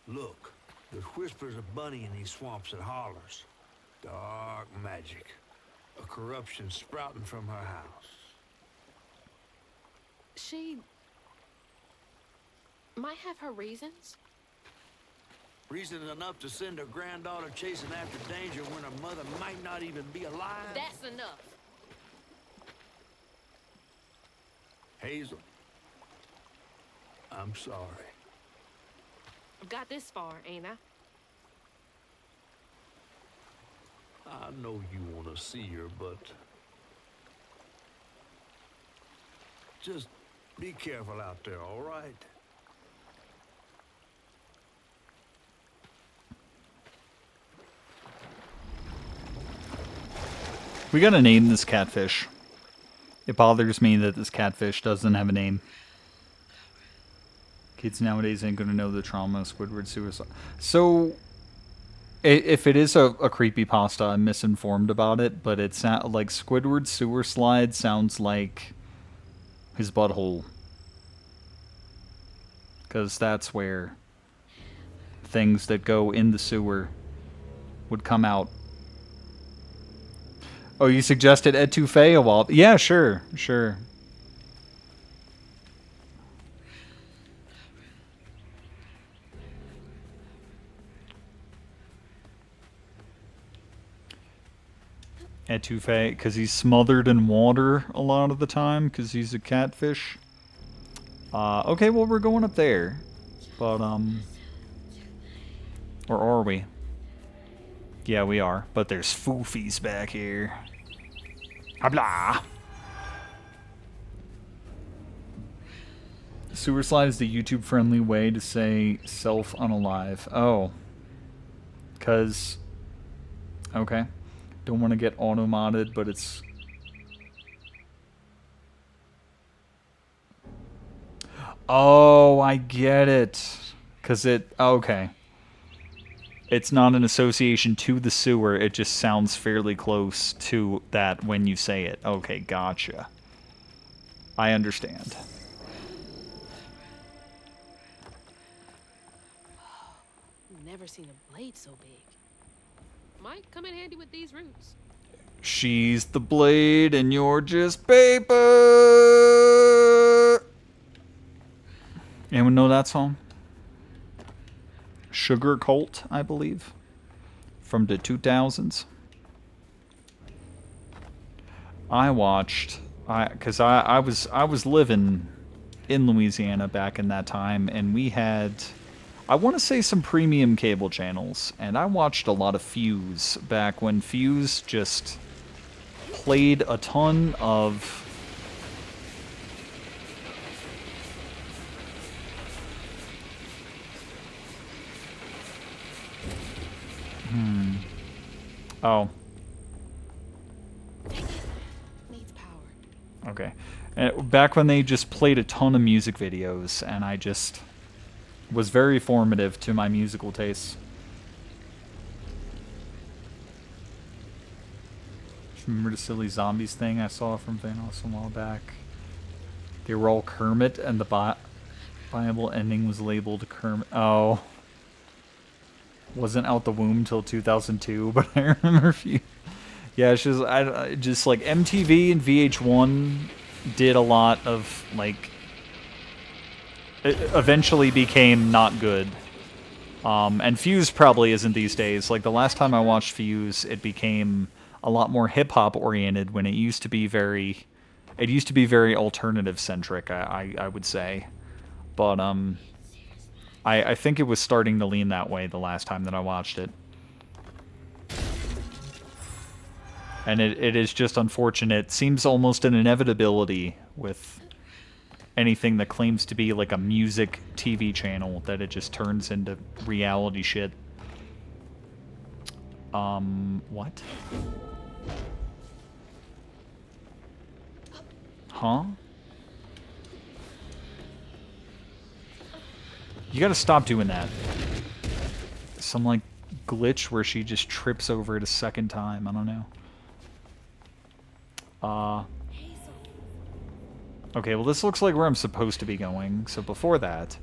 Look, there's whispers of Bunny in these swamps and hollers. Dark magic. A corruption sprouting from her house. She might have her reasons. Reason enough to send her granddaughter chasing after danger when her mother might not even be alive? That's enough. Hazel, I'm sorry. I've got this far, ain't I? I know you want to see her, but... just be careful out there, all right? We gotta name this catfish. It bothers me that this catfish doesn't have a name. Kids nowadays ain't gonna know the trauma of Squidward suicide. So, if it is a creepypasta, I'm misinformed about it, but it's not like Squidward sewer slide sounds like his butthole. Because that's where things that go in the sewer would come out. Oh, you suggested etouffee a while... Yeah, sure, sure. Etouffee, because he's smothered in water a lot of the time, because he's a catfish. Okay, well, we're going up there. But, or are we? Yeah, we are. But there's foofies back here. Habla! Sewer slide is the YouTube-friendly way to say self-unalive. Oh. Because... Okay. Don't want to get auto-modded, but it's... Oh, I get it. Because it... Okay. It's not an association to the sewer, it just sounds fairly close to that when you say it. Okay, gotcha. I understand. Never seen a blade so big. Might come in handy with these roots. She's the blade and you're just paper. Anyone know that song? Sugar Cult, I believe, from the 2000s. I watched, because I was living in Louisiana back in that time, and we had, I want to say, some premium cable channels, and I watched a lot of Fuse back when Fuse just played a ton of Oh. Needs power. Okay. Back when they just played a ton of music videos, and I just was very formative to my musical tastes. Remember the silly zombies thing I saw from Thanos a while back? They were all Kermit, and the Bible ending was labeled Kermit. Oh. Wasn't out the womb till 2002, but I remember a few. Yeah, it's just, just like MTV and VH1 did a lot of, like, it eventually became not good. And Fuse probably isn't these days. Like, the last time I watched Fuse, it became a lot more hip-hop oriented when it used to be very alternative centric, I would say. But, I think it was starting to lean that way the last time that I watched it. And it is just unfortunate. Seems almost an inevitability with anything that claims to be like a music TV channel that it just turns into reality shit. What? Huh? You gotta stop doing that. Some, like, glitch where she just trips over it a second time. I don't know. Okay, well, this looks like where I'm supposed to be going. So before that...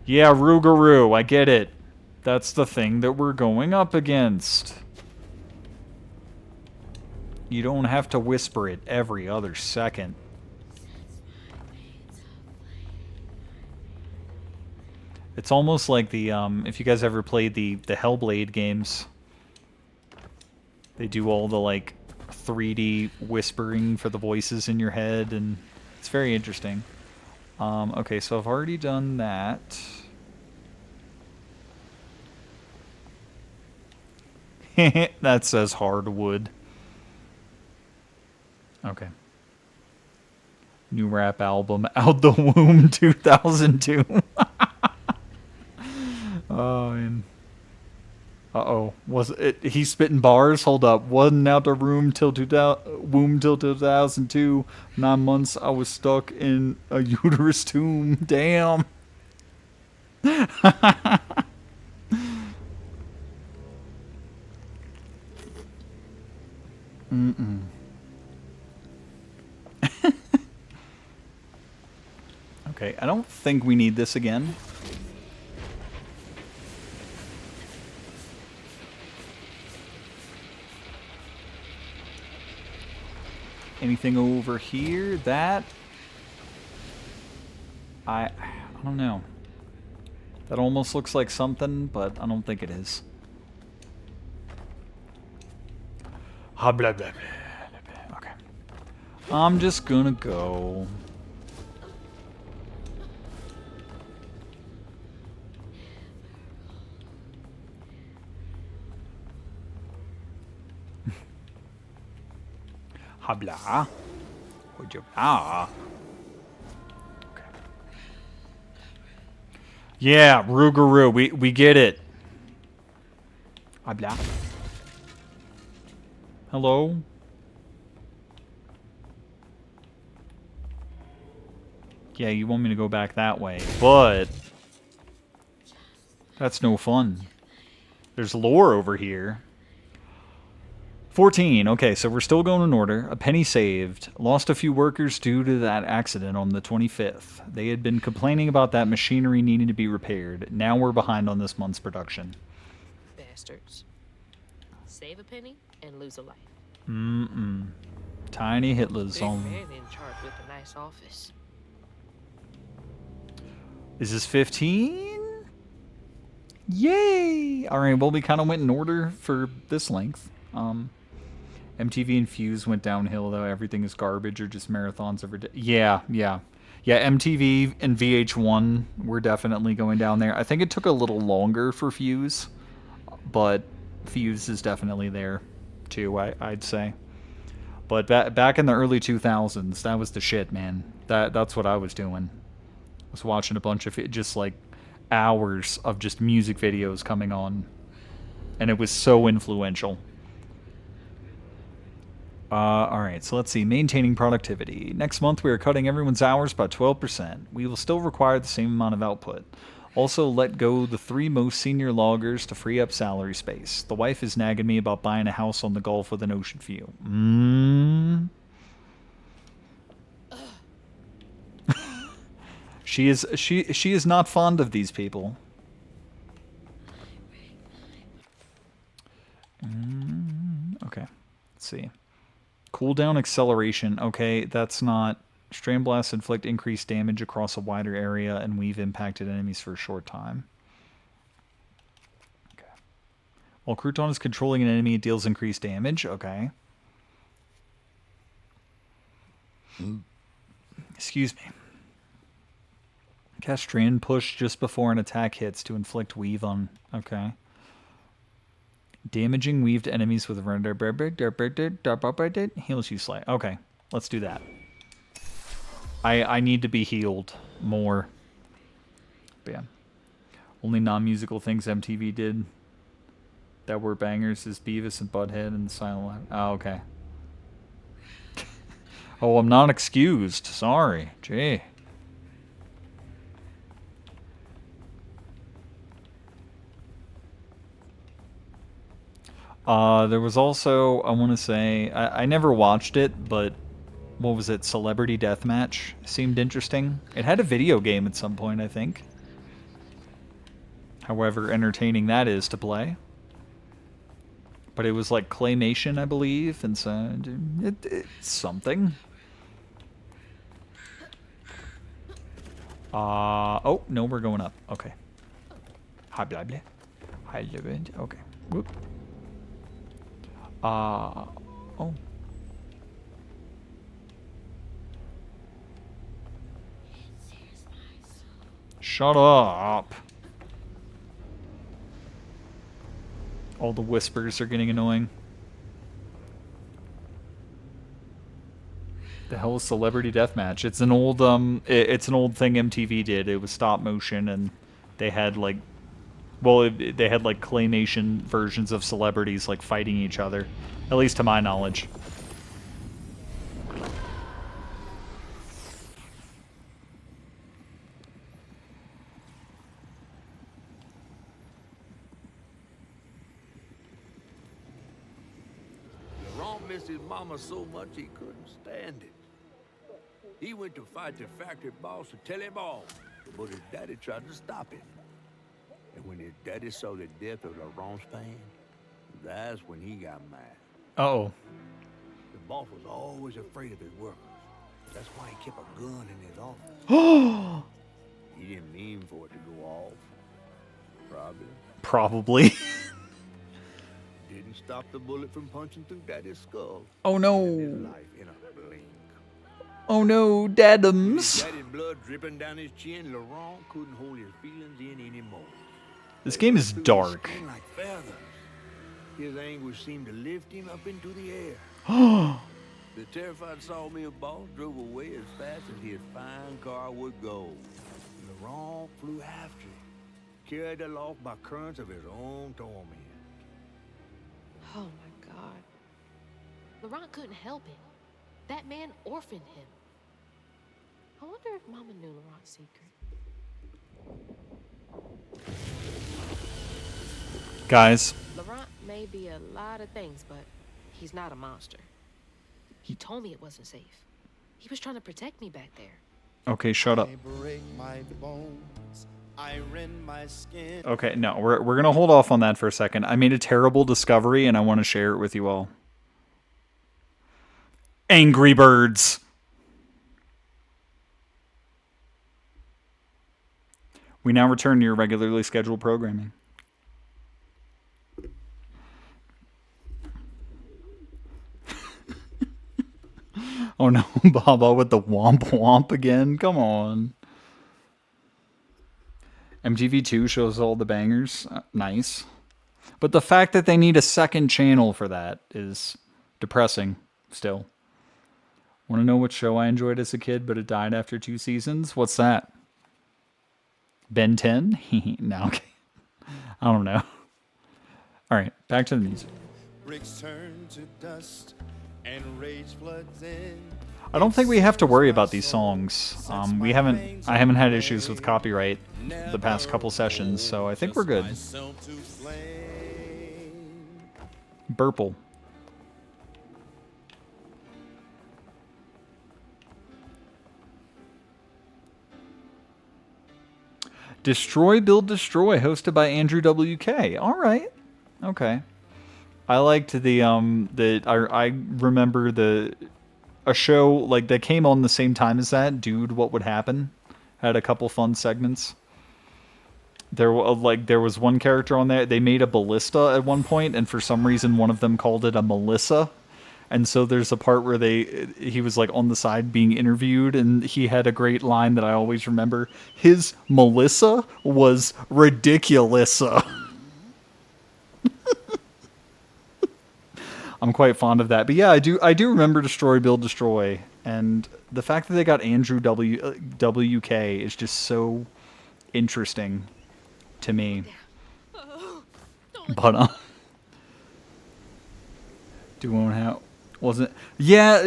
Yeah, Rougarou, I get it. That's the thing that we're going up against. You don't have to whisper it every other second. It's almost like the, if you guys ever played the Hellblade games, they do all the, like, 3D whispering for the voices in your head, and it's very interesting. Okay, so I've already done that. That says hardwood. Okay. New rap album, Out the Womb 2002. Oh, man. Uh-oh. Was it he's spitting bars? Hold up. Wasn't out the womb till 2002. 9 months I was stuck in a uterus tomb. Damn. Mm-mm. Okay, I don't think we need this again. Anything over here? That... I don't know. That almost looks like something, but I don't think it is. Blah, blah, blah, blah. Okay. I'm just gonna go. Habla. Would you? Ah. Okay. Yeah, Rougarou. We get it. Habla. Hello. Yeah, you want me to go back that way, but that's no fun. There's lore over here. 14. Okay, so we're still going in order. A penny saved. Lost a few workers due to that accident on the 25th. They had been complaining about that machinery needing to be repaired. Now we're behind on this month's production. Bastards. Save a penny and lose a life. Tiny Hitler's Big on. man in charge with a nice office. Is this 15? Yay! Alright, well, we kind of went in order for this length. MTV and Fuse went downhill, though. Everything is garbage or just marathons every day. Yeah. Yeah, MTV and VH1 were definitely going down there. I think it took a little longer for Fuse, but Fuse is definitely there, too, I'd say. But back in the early 2000s, that was the shit, man. That's what I was doing. I was watching a bunch of just, like, hours of just music videos coming on. And it was so influential. Alright, so let's see. Maintaining productivity. Next month, we are cutting everyone's hours by 12%. We will still require the same amount of output. Also, let go the 3 most senior loggers to free up salary space. The wife is nagging me about buying a house on the Gulf with an ocean view. She is not fond of these people. Okay, let's see. Cooldown acceleration. Okay, that's not... Strain blasts inflict increased damage across a wider area and weave impacted enemies for a short time. Okay. While Crouton is controlling an enemy, it deals increased damage. Okay. Excuse me. Cast Strain push just before an attack hits to inflict weave on... Okay. Damaging weaved enemies with heals you slightly. Okay, let's do that. I need to be healed more. But yeah. Only non-musical things MTV did that were bangers is Beavis and Butthead and Silent Live. Oh, okay. Oh, I'm not excused. Sorry. Gee. There was also, I want to say, I never watched it, but what was it? Celebrity Deathmatch seemed interesting. It had a video game at some point, I think. However entertaining that is to play. But it was like claymation, I believe, and so it's something. Oh, no, we're going up. Okay. Hi, blah, blah. Hi, blah, blah. Okay. Whoop. Oh. Shut up. All the whispers are getting annoying. The hell is Celebrity Deathmatch? It's an old it's an old thing MTV did. It was stop motion, and they had like, well, they had like claymation versions of celebrities like fighting each other, at least to my knowledge. Laurent missed his mama so much he couldn't stand it. He went to fight the factory boss to tell him all, but his daddy tried to stop him. And when his daddy saw the death of Laurent's pain, that's when he got mad. Uh-oh. The boss was always afraid of his workers. That's why he kept a gun in his office. He didn't mean for it to go off. Probably. Didn't stop the bullet from punching through Daddy's skull. Oh no. His life in a blink. Oh no, Dadums. Daddy's blood dripping down his chin, Laurent couldn't hold his feelings in anymore. This game is dark. Like feathers. His anguish seemed to lift him up into the air. The terrified sawmill boss drove away as fast as his fine car would go. Laurent flew after him, carried aloft by currents of his own torment. Oh my God. Laurent couldn't help it. That man orphaned him. I wonder if Mama knew Laurent's secret. Guys. Laurent may be a lot of things, but he's not a monster. He told me it wasn't safe. He was trying to protect me back there. Okay, shut up. I break my bones, I rend my skin. Okay, no, we're gonna hold off on that for a second. I made a terrible discovery, and I want to share it with you all. Angry Birds. We now return to your regularly scheduled programming. Oh no, Baba with the womp womp again. Come on. MTV2 shows all the bangers. Nice. But the fact that they need a second channel for that is depressing still. Want to know what show I enjoyed as a kid, but it died after 2 seasons? What's that? Ben 10? No, okay. I don't know. All right, back to the music. Bricks turn to dust and rage floods in. I don't think we have to worry about these songs. I haven't had issues with copyright the past couple sessions, so I think we're good. Burple. Destroy, Build, Destroy, hosted by Andrew WK. All right. Okay. I liked I remember a show like that came on the same time as that. Dude, What Would Happen? Had a couple fun segments. There was one character on there. They made a ballista at one point, and for some reason one of them called it a Melissa. And so there's a part where he was like on the side being interviewed, and he had a great line that I always remember. His Melissa was ridiculous. I'm quite fond of that. But yeah, I do remember Destroy Build Destroy, and the fact that they got Andrew WK is just so interesting to me. But Duone how wasn't? Yeah,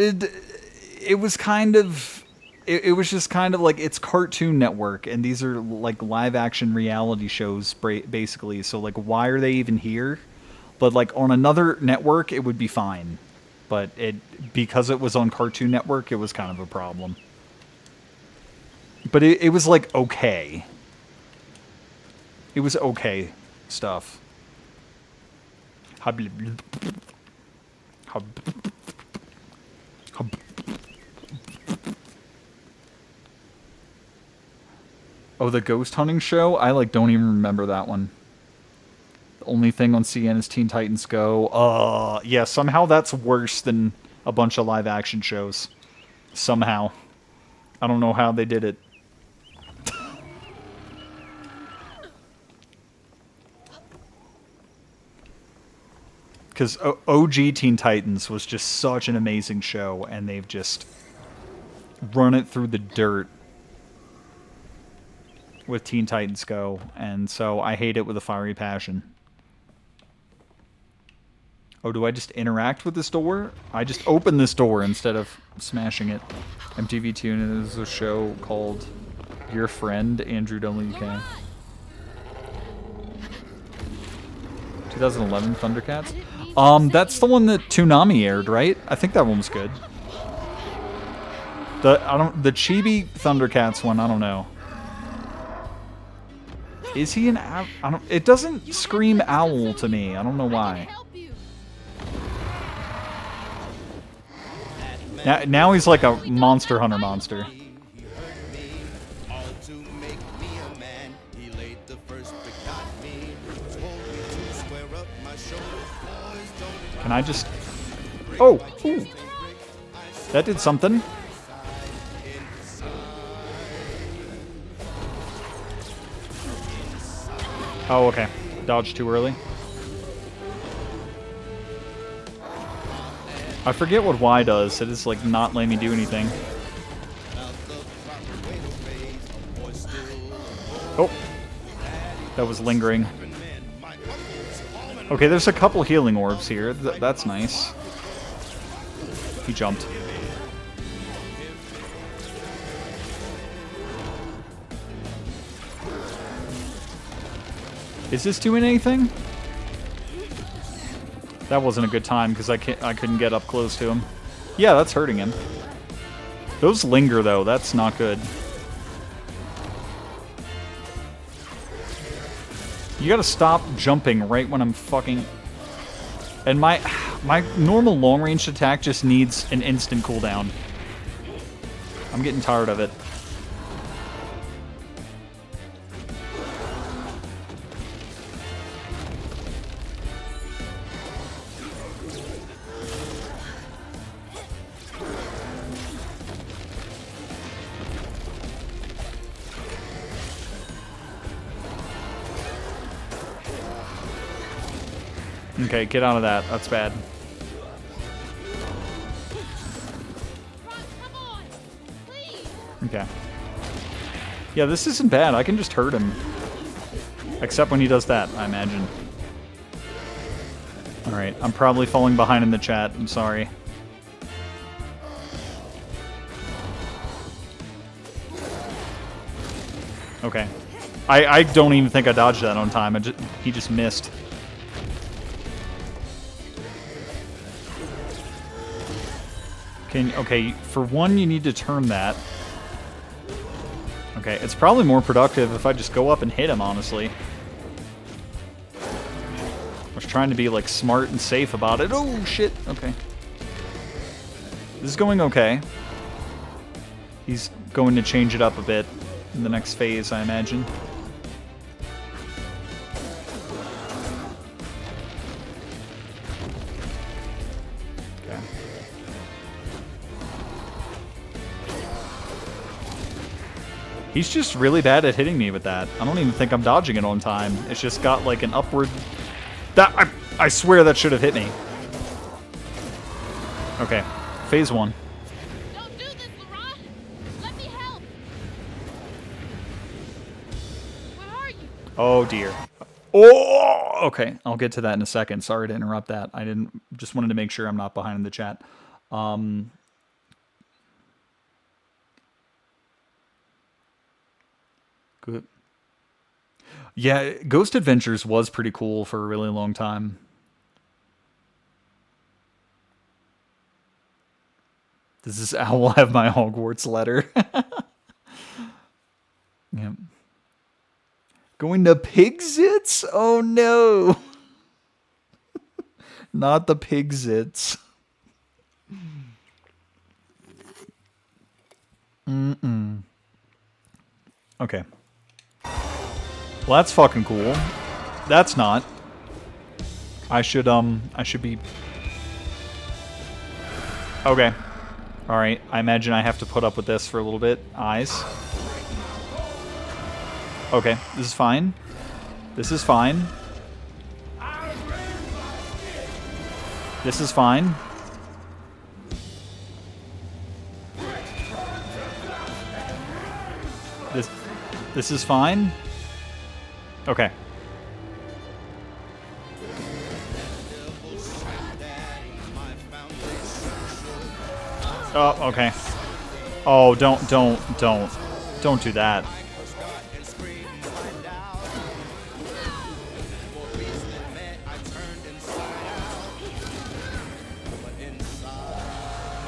it was kind of. It was just kind of like it's Cartoon Network, and these are like live action reality shows, basically. So like, why are they even here? But like on another network, it would be fine. But because it was on Cartoon Network, it was kind of a problem. But it was like okay. It was okay stuff. Oh, the ghost hunting show? I like don't even remember that one. The only thing on CN is Teen Titans Go. Yeah, somehow that's worse than a bunch of live action shows. Somehow. I don't know how they did it. Because OG Teen Titans was just such an amazing show, and they've just run it through the dirt with Teen Titans Go, and so I hate it with a fiery passion. Oh, do I just interact with this door? I just open this door instead of smashing it. MTV Tune is a show called Your Friend, Andrew WK. 2011 Thundercats? That's the one that Toonami aired, right? I think that one was good. The Chibi Thundercats one, I don't know. Is he an owl? It doesn't scream owl to me. I don't know why. Now he's like a Monster Hunter monster. Can I just... Oh! Ooh. That did something. Oh, okay. Dodged too early. I forget what Y does. It is like not letting me do anything. Oh. That was lingering. Okay, there's a couple healing orbs here. That's nice. He jumped. Is this doing anything? That wasn't a good time because I couldn't get up close to him. Yeah, that's hurting him. Those linger though. That's not good. You gotta stop jumping right when I'm fucking... And my normal long-range attack just needs an instant cooldown. I'm getting tired of it. Okay, get out of that. That's bad. Okay. Yeah, this isn't bad. I can just hurt him. Except when he does that, I imagine. Alright, I'm probably falling behind in the chat. I'm sorry. Okay. I don't even think I dodged that on time. He just missed. Okay, for one, you need to turn that. Okay, it's probably more productive if I just go up and hit him, honestly. I was trying to be, like, smart and safe about it. Oh, shit. Okay. This is going okay. He's going to change it up a bit in the next phase, I imagine. He's just really bad at hitting me with that. I don't even think I'm dodging it on time. It's just got like an upward... I swear that should have hit me. Okay. Phase 1. Don't do this, Laurent! Let me help! Where are you? Oh, dear. Oh! Okay, I'll get to that in a second. Sorry to interrupt that. I didn't... Just wanted to make sure I'm not behind in the chat. Good. Yeah, Ghost Adventures was pretty cool for a really long time. This is how we'll have my Hogwarts letter. Yep. Going to Pigzits? Oh no. Not the Pigzits. Okay. Well, that's fucking cool. That's not. I should be... Okay. Alright, I imagine I have to put up with this for a little bit. Eyes. Okay, this is fine. This is fine. This is fine. This is fine. Okay. Oh, okay. Oh, don't do that.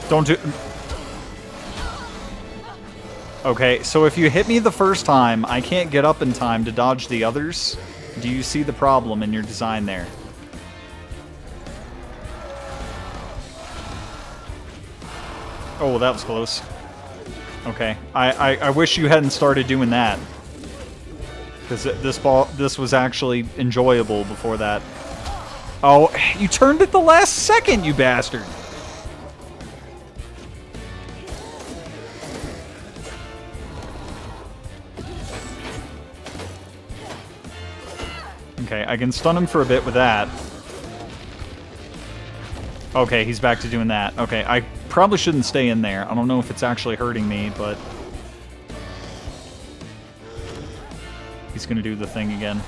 Don't do... Okay, so if you hit me the first time, I can't get up in time to dodge the others. Do you see the problem in your design there? Oh, that was close. Okay, I wish you hadn't started doing that. Because this was actually enjoyable before that. Oh, you turned at the last second, you bastard! Okay, I can stun him for a bit with that. Okay, he's back to doing that. Okay, I probably shouldn't stay in there. I don't know if it's actually hurting me, but... He's gonna do the thing again.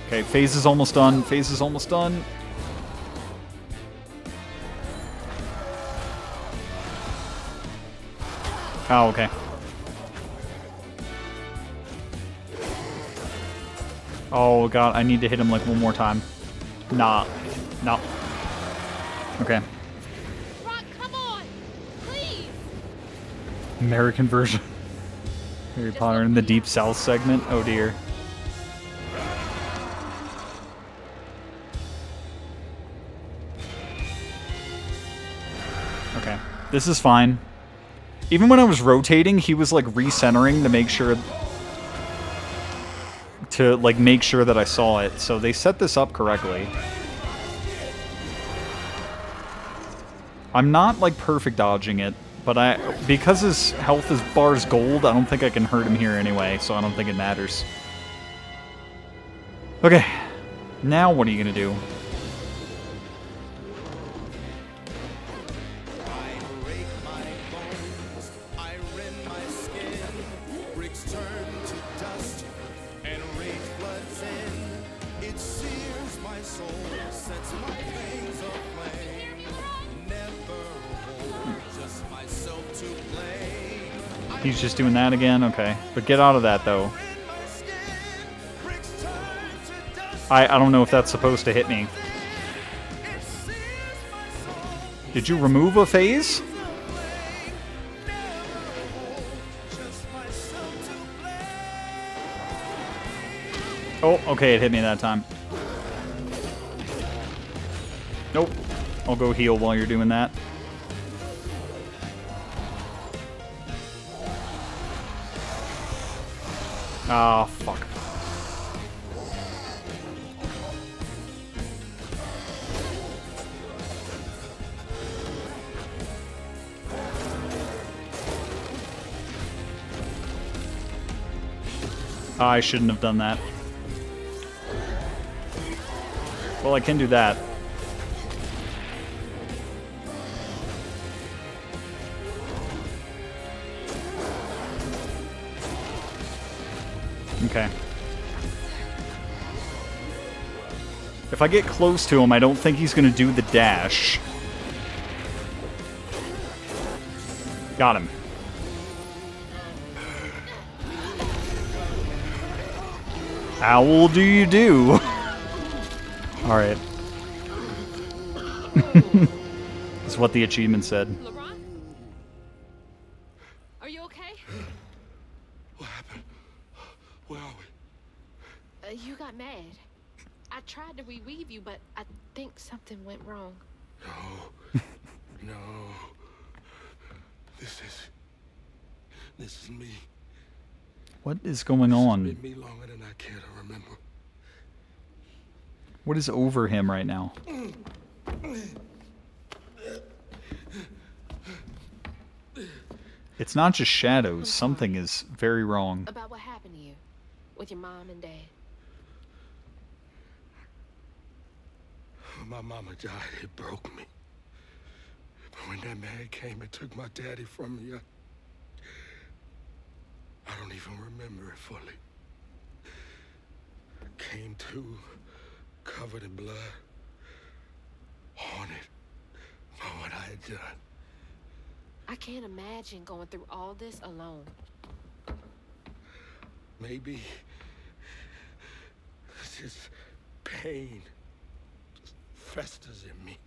Okay, phase is almost done. Phase is almost done. Oh, okay. Oh, God, I need to hit him, like, one more time. Nah. No. Okay. Rock, come on! Please! American version. Harry Potter in the Deep South segment. Oh, dear. Okay. This is fine. Even when I was rotating, he was, like, recentering to make sure... make sure that I saw it. So they set this up correctly. I'm not, like, perfect dodging it, but because his health is bars gold, I don't think I can hurt him here anyway, so I don't think it matters. Okay. Now what are you gonna do? He's just doing that again? Okay. But get out of that, though. I don't know if that's supposed to hit me. Did you remove a phase? Oh, okay, it hit me that time. Nope. I'll go heal while you're doing that. Oh, fuck. I shouldn't have done that. Well, I can do that. Okay. If I get close to him, I don't think he's going to do the dash. Got him. How do you do? Alright. That's what the achievement said. Laurent? Are you okay? What happened? Where are we? You got mad. I tried to reweave you, but I think something went wrong. No. No. This is me. What is going on? It's been me longer than I care to remember. What is over him right now? It's not just shadows. Something is very wrong. About what happened to you with your mom and dad. My mama died. It broke me. But when that man came and took my daddy from me, I don't even remember it fully. Came to, covered in blood, haunted by what I had done. I can't imagine going through all this alone. Maybe this pain just festers in me.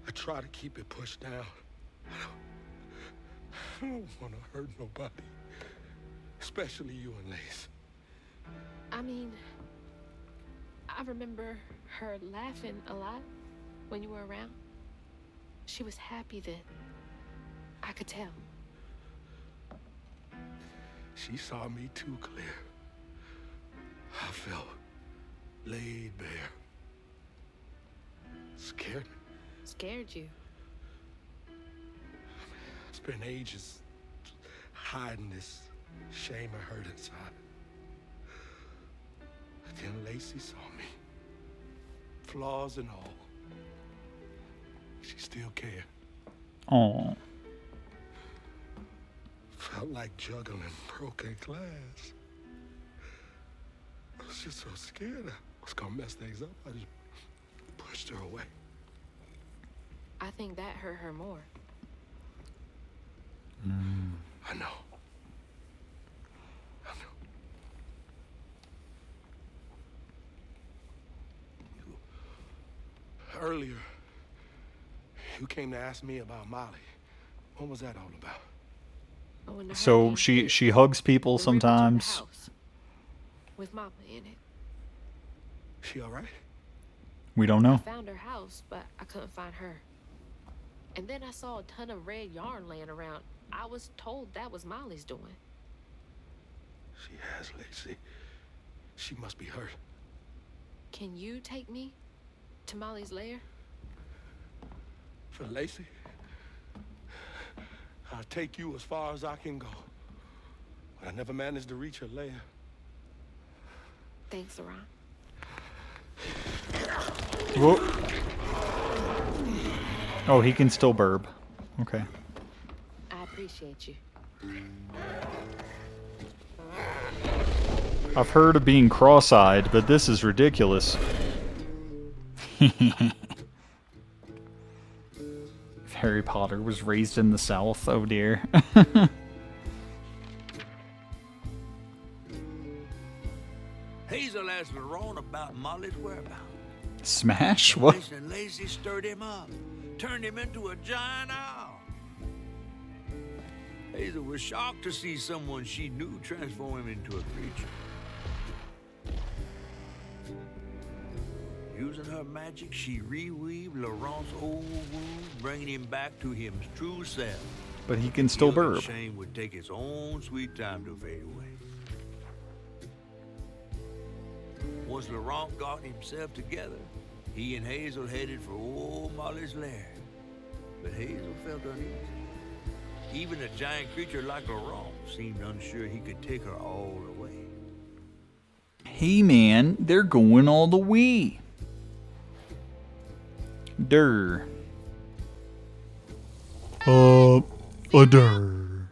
I try to keep it pushed down. I don't want to hurt nobody, especially you and Lace. I mean, I remember her laughing a lot when you were around. She was happy then. I could tell. She saw me too clear. I felt laid bare. Scared me. Scared you. I spent ages hiding this shame and hurt inside. But then Lacey saw me. Flaws and all. She still cared. Oh. Felt like juggling broken glass. I was just so scared I was gonna mess things up. I just pushed her away. I think that hurt her more. I know. I know. Earlier, you came to ask me about Molly. What was that all about? But when the So hurricane hit, she hugs people we ripped into the sometimes. house with Mama in it. She all right? We don't know. Found her house, but I couldn't find her. And then I saw a ton of red yarn laying around. I was told that was Molly's doing. She has, Lacey. She must be hurt. Can you take me to Molly's lair? For Lacey, I'll take you as far as I can go. But I never managed to reach her lair. Thanks, Laurent. Whoa. Oh, he can still burb. Okay. I appreciate you. I've heard of being cross-eyed, but this is ridiculous. If Harry Potter was raised in the South, oh dear. Hazel asked Laurent about Molly's whereabouts. Smash? What? Lacey stirred him up, turned him into a giant owl. Hazel was shocked to see someone she knew transform him into a creature. Using her magic, she reweaved Laurent's old wound, bringing him back to his true self. But he can still Guilt and burb. shame would take its own sweet time to fade away. Once Laurent got himself together, he and Hazel headed for old Molly's lair. But Hazel felt uneasy. Even a giant creature like Laurent seemed unsure he could take her all away. Hey man, they're going all the way. Durr. A durr.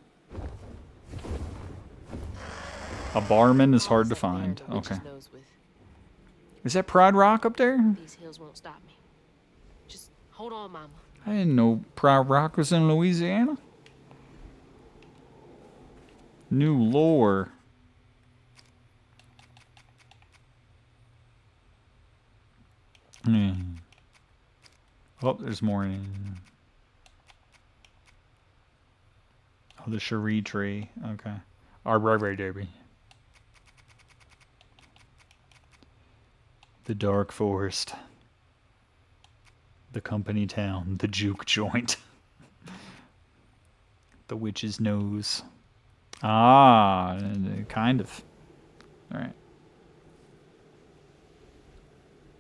A barman is hard to find. Okay. Is that Pride Rock up there? These hills won't stop me. Just hold on, Mama. I didn't know Pride Rock was in Louisiana. New lore. Oh, there's more in. Oh, the Cherie tree. Okay. Right, Derby. The Dark Forest. The Company Town. The Juke Joint. The Witch's Nose. Ah, kind of. Alright.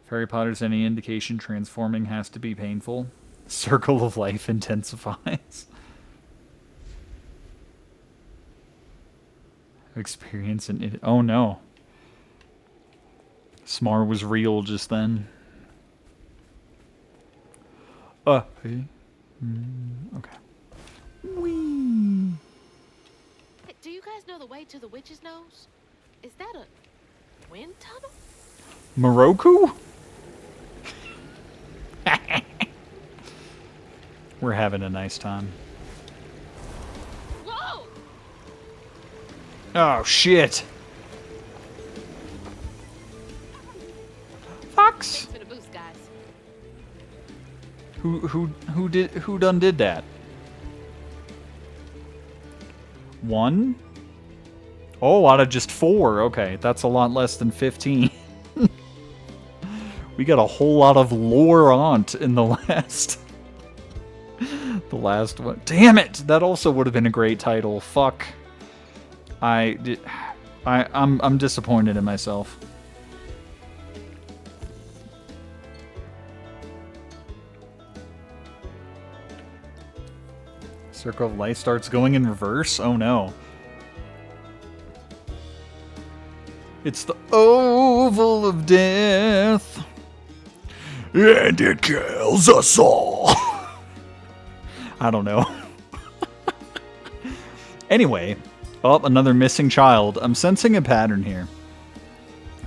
If Harry Potter's any indication, transforming has to be painful. Circle of life intensifies. Experience and oh no. Smar was real just then. Okay. Whee. Hey, do you guys know the way to the Witch's Nose? Is that a wind tunnel? Morocco? We're having a nice time. Whoa! Oh shit. Fox. Thanks for the boost, guys. Who done did that? One? Oh, out of just 4. Okay, that's a lot less than 15. We got a whole lot of lore aunt in the last the last one. Damn it! That also would have been a great title. Fuck. I'm disappointed in myself. Circle of Life starts going in reverse? Oh no. It's the Oval of Death. And it kills us all. I don't know. Anyway. Oh, another missing child. I'm sensing a pattern here.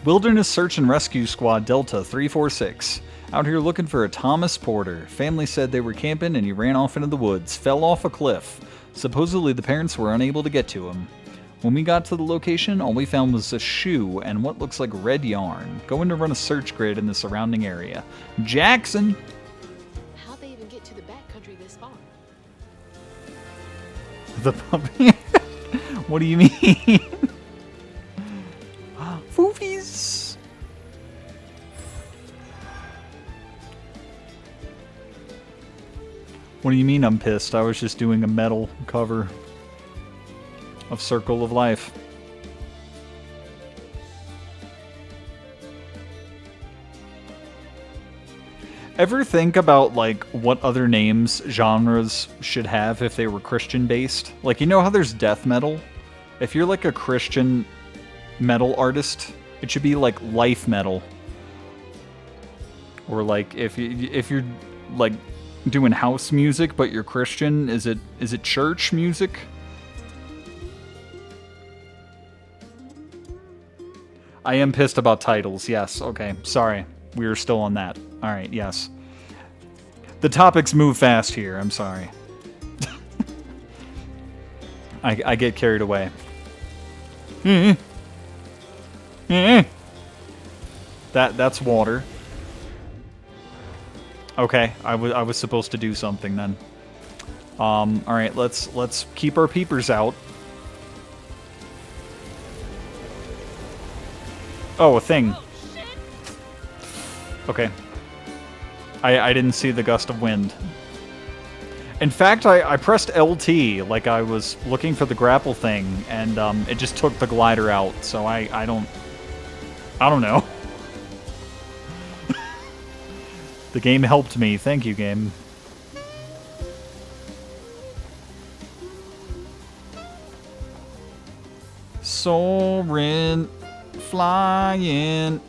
Wilderness Search and Rescue Squad Delta 346. Out here looking for a Thomas Porter. Family said they were camping and he ran off into the woods. Fell off a cliff. Supposedly the parents were unable to get to him. When we got to the location, all we found was a shoe and what looks like red yarn. Going to run a search grid in the surrounding area. Jackson! How'd they even get to the backcountry this far? The puppy? What do you mean? Foofies! What do you mean I'm pissed? I was just doing a metal cover of Circle of Life. Ever think about, like, what other names genres should have if they were Christian-based? Like, you know how there's death metal? If you're, like, a Christian metal artist, it should be, like, life metal. Or, like, if you're, like, doing house music, but you're Christian, is it church music? I am pissed about titles, yes, okay, sorry. We are still on that. Alright, yes. The topics move fast here, I'm sorry. I get carried away. That's water. Okay, I was supposed to do something then. Alright, let's keep our peepers out. Oh, a thing. Okay. I didn't see the gust of wind. In fact, I pressed LT like I was looking for the grapple thing, and it just took the glider out, so I don't know. The game helped me. Thank you, game. Soren flying.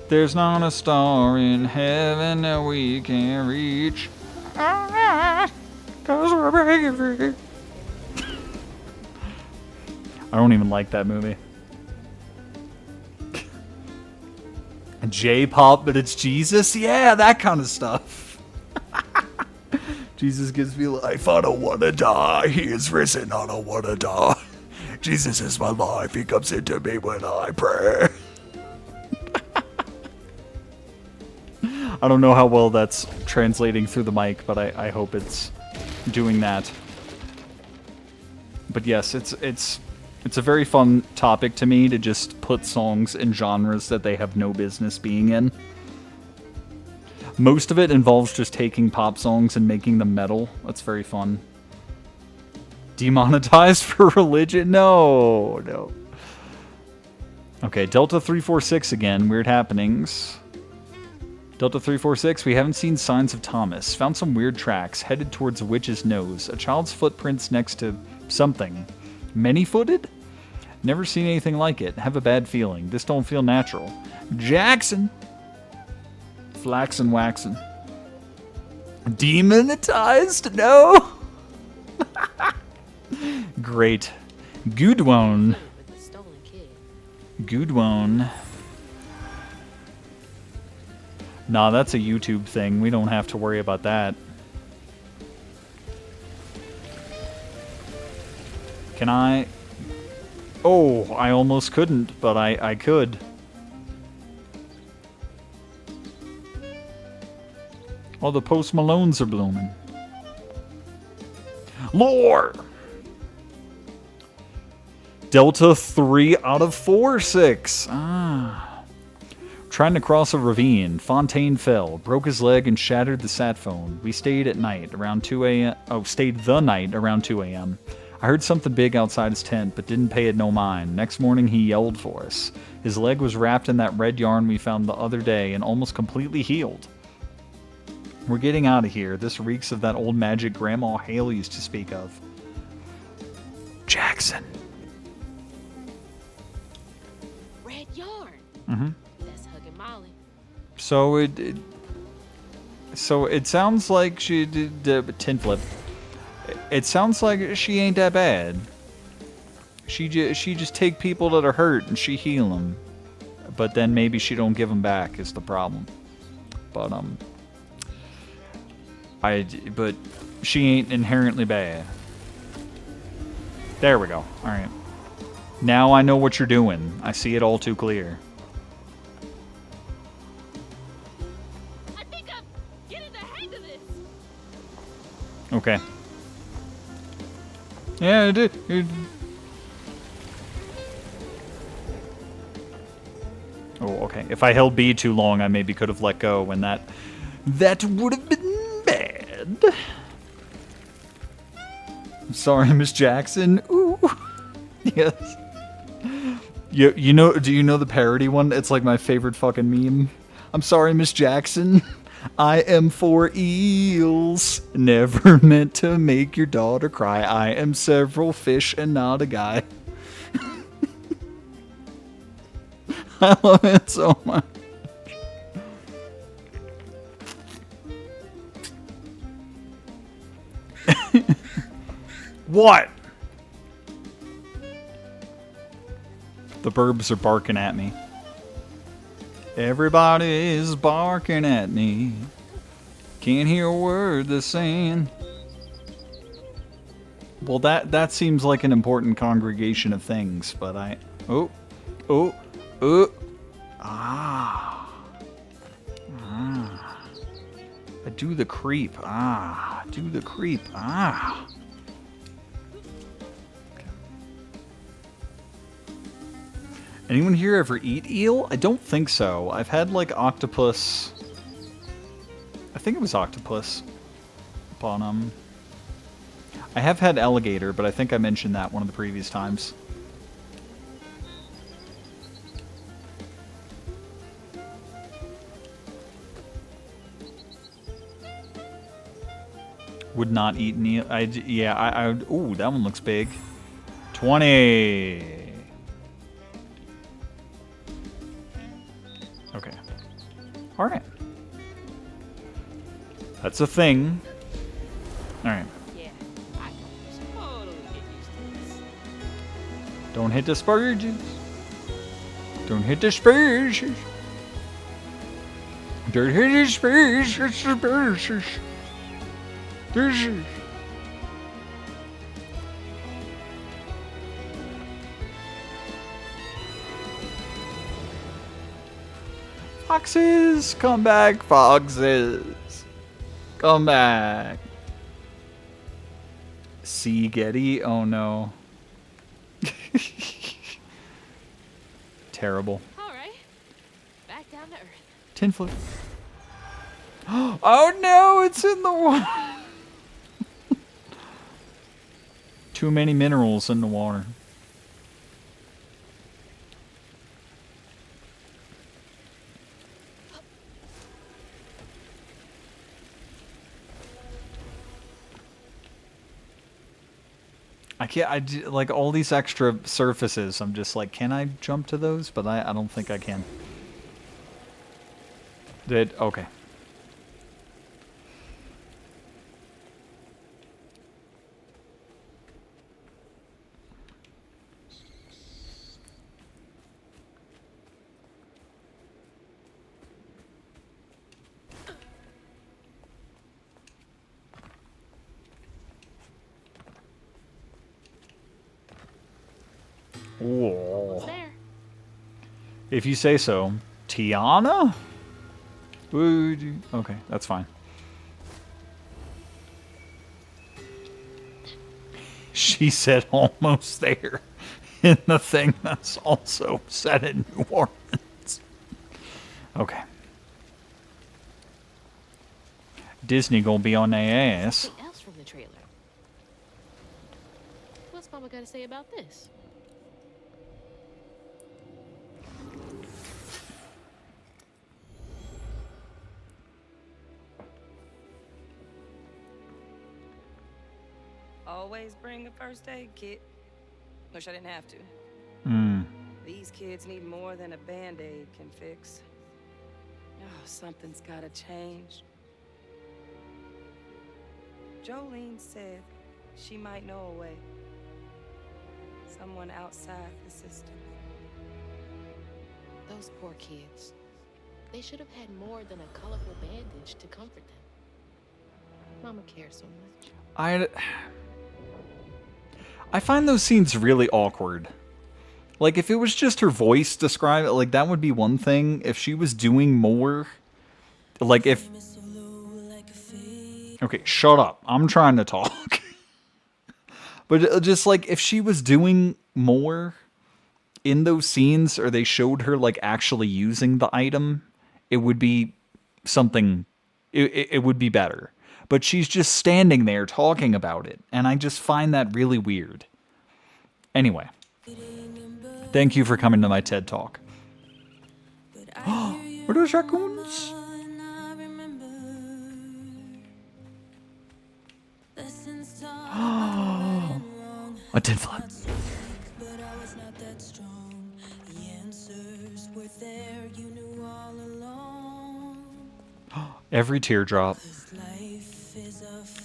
There's not a star in heaven that we can reach. 'Cause we're breaking free. I don't even like that movie. J-pop, but it's Jesus? Yeah, that kind of stuff. Jesus gives me life. I don't want to die. He is risen. I don't want to die. Jesus is my life. He comes into me when I pray. I don't know how well that's translating through the mic, but I hope it's doing that. But yes, it's a very fun topic to me to just put songs in genres that they have no business being in. Most of it involves just taking pop songs and making them metal. That's very fun. Demonetized for religion? No, no. Okay, Delta 346 again. Weird happenings. Delta 346, we haven't seen signs of Thomas. Found some weird tracks. Headed towards a witch's nose. A child's footprints next to something. Many-footed? Never seen anything like it. Have a bad feeling. This don't feel natural. Jackson! Flaxen waxen. Demonetized? No! Great. Good one. With the stolen kid. Good one. Nah, that's a YouTube thing. We don't have to worry about that. Can I? Oh, I almost couldn't, but I could. Oh, the Post Malones are blooming. Lore! Delta 3 out of 4, 6. Ah. Trying to cross a ravine. Fontaine fell, broke his leg, and shattered the sat phone. We stayed at night around 2 a.m. Oh, stayed the night around 2 a.m. I heard something big outside his tent, but didn't pay it no mind. Next morning, he yelled for us. His leg was wrapped in that red yarn we found the other day and almost completely healed. We're getting out of here. This reeks of that old magic Grandma Hale used to speak of. Jackson. Red yarn. Mm-hmm. That's hugging Molly. So it sounds like she did tin flip. It sounds like she ain't that bad. She just take people that are hurt and she heal them, but then maybe she don't give them back is the problem. But but she ain't inherently bad. There we go. All right. Now I know what you're doing. I see it all too clear. I think I'm getting the hang of this. Okay. Yeah, it did. Oh, okay. If I held B too long, I maybe could have let go, and that would have been bad. I'm sorry, Miss Jackson. Ooh. Yes. You know? Do you know the parody one? It's like my favorite fucking meme. I'm sorry, Miss Jackson. I am 4 eels. Never meant to make your daughter cry. I am several fish and not a guy. I love it so much. What? The burbs are barking at me. Everybody is barking at me. Can't hear a word they're saying. Well, that seems like an important congregation of things, but I do the creep. Do the creep. Anyone here ever eat eel? I don't think so. I've had like octopus. I think it was octopus. But I have had alligator, but I think I mentioned that one of the previous times. Would not eat an eel. Ooh, that one looks big. 20. Okay. Alright. That's a thing. Alright. Yeah, I can totally get used to this. Don't hit the spurges. Don't hit the spurges. Don't hit the spurges. This is... Foxes! Come back, foxes! Come back! See Getty? Oh no. Terrible. Alright, back down to earth. 10 foot. Oh no, it's in the water! Too many minerals in the water. I can't, like all these extra surfaces, I'm just like, can I jump to those? But I don't think I can. Okay. Whoa. There. If you say so. Tiana? Would you? Okay, that's fine. She said almost there in the thing that's also set in New Orleans. Okay. Disney gonna be on their ass. Something else from the trailer. What's Mama got to say about this? Always bring a first aid kit. Wish I didn't have to. Hmm. These kids need more than a band-aid can fix. Oh, something's gotta change. Jolene said she might know a way. Someone outside the system. Those poor kids. They should have had more than a colorful bandage to comfort them. Mama cares so much. I find those scenes really awkward. Like, if it was just her voice describing, like, that would be one thing. If she was doing more, like, if... Okay, shut up. I'm trying to talk. But just, like, if she was doing more in those scenes, or they showed her, like, actually using the item, it would be something... It would be better. But she's just standing there talking about it, and I just find that really weird. Anyway. Thank you for coming to my TED Talk. Are those raccoons? A tin flip. Every teardrop.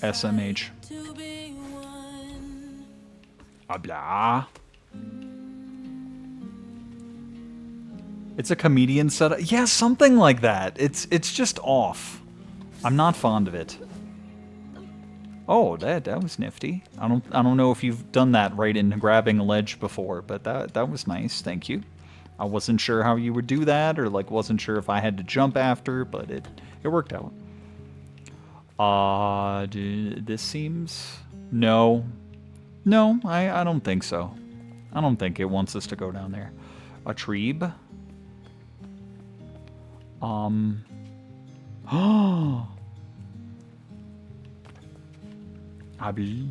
SMH. Blah. It's a comedian setup. Yeah, something like that. It's just off. I'm not fond of it. Oh, that was nifty. I don't know if you've done that right in grabbing a ledge before, but that was nice. Thank you. I wasn't sure how you would do that, or like wasn't sure if I had to jump after, but it worked out. This seems... No. No, I don't think so. I don't think it wants us to go down there. A Treeb? Abi.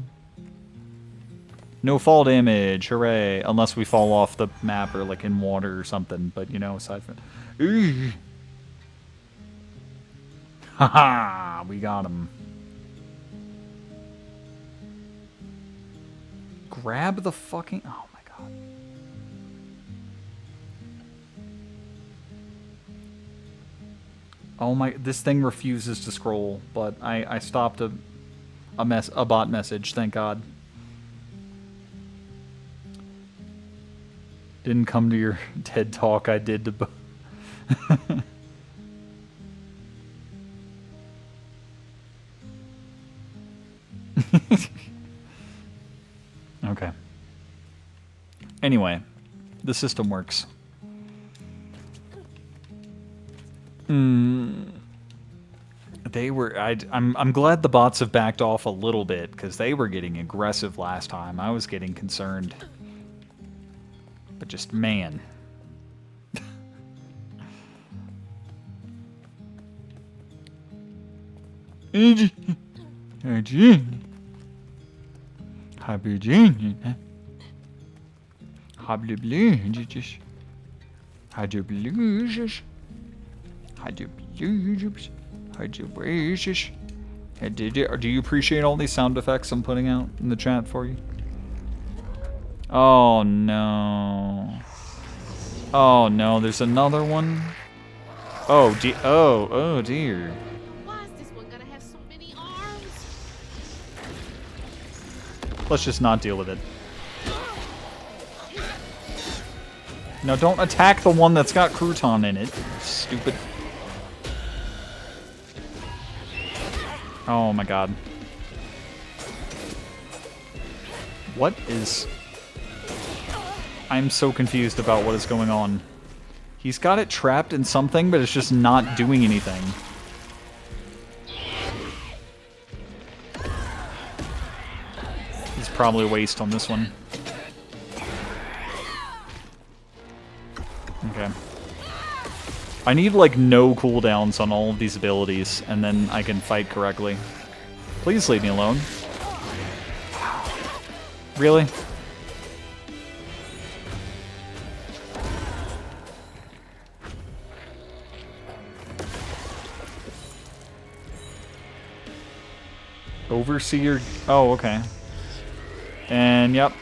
No fall damage, hooray. Unless we fall off the map or like in water or something, but you know, aside from... Haha, we got him. Grab the fucking... Oh my god. Oh my, this thing refuses to scroll, but I stopped a bot message, thank God. Didn't come to your TED talk, I did to Okay. Anyway, the system works. They were. I'm glad the bots have backed off a little bit because they were getting aggressive last time. I was getting concerned. But just man. Do you appreciate all these sound effects I'm putting out in the chat for you? Oh no. Oh no, there's another one. Oh dear. Why is this one gonna have so many arms? Let's just not deal with it. No, don't attack the one that's got crouton in it. Stupid. Oh my god. What is... I'm so confused about what is going on. He's got it trapped in something, but it's just not doing anything. He's probably a waste on this one. Okay. I need, like, no cooldowns on all of these abilities, and then I can fight correctly. Please leave me alone. Really? Overseer... Oh, okay. And, yep.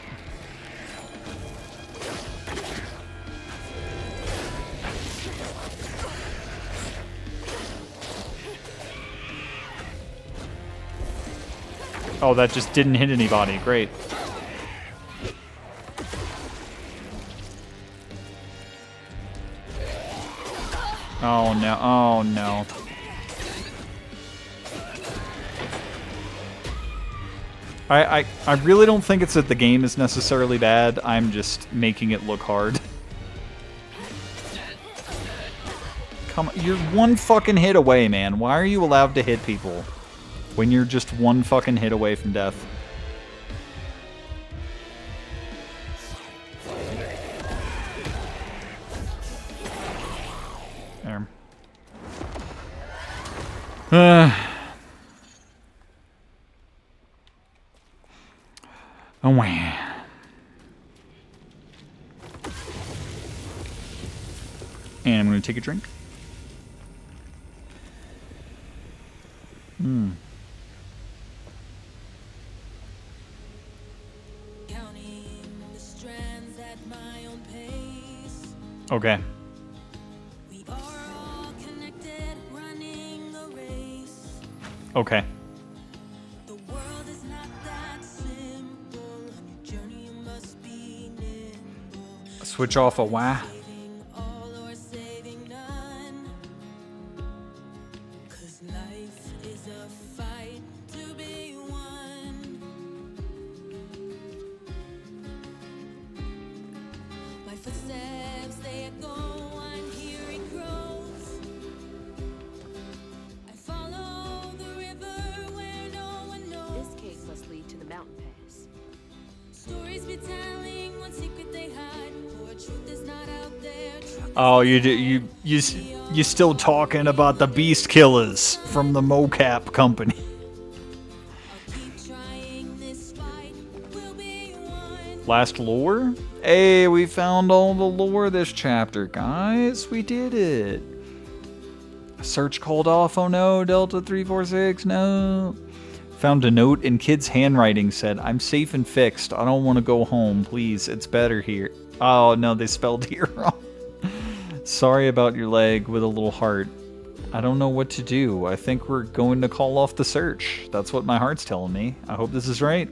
Oh, that just didn't hit anybody. Great. Oh, no. Oh, no. I really don't think it's that the game is necessarily bad. I'm just making it look hard. Come on. You're one fucking hit away, man. Why are you allowed to hit people when you're just one fucking hit away from death? There. Oh, wow. And I'm going to take a drink. Okay. Okay. Switch off a wah. Oh, you still talking about the beast killers from the mocap company? Last lore? Hey, we found all the lore this chapter, guys. We did it. Search called off. Oh no, Delta 346. No. Found a note in kid's handwriting. Said, "I'm safe and fixed. I don't want to go home. Please, it's better here." Oh no, they spelled here wrong. Sorry about your leg with a little heart. I don't know what to do. I think we're going to call off the search. That's what my heart's telling me. I hope this is right.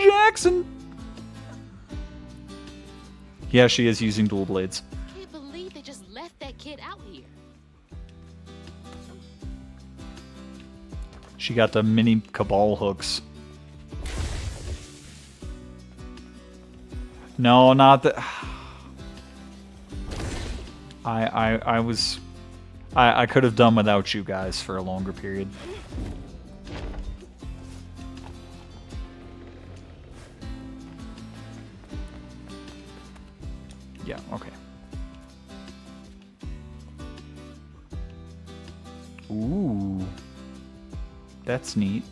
Jackson! Yeah, she is using dual blades. Can't believe they just left that kid out here. She got the mini cabal hooks. No, not that. I could have done without you guys for a longer period. Yeah, okay. Ooh. That's neat.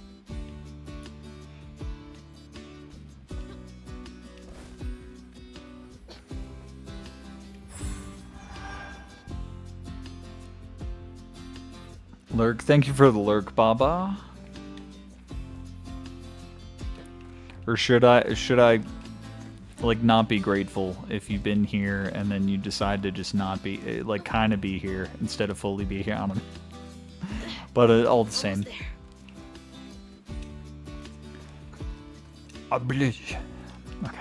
Lurk, thank you for the lurk, Baba. Or should I like not be grateful if you've been here and then you decide to just not be like kind of be here instead of fully be here? I don't know. But all the same. I believe. Okay.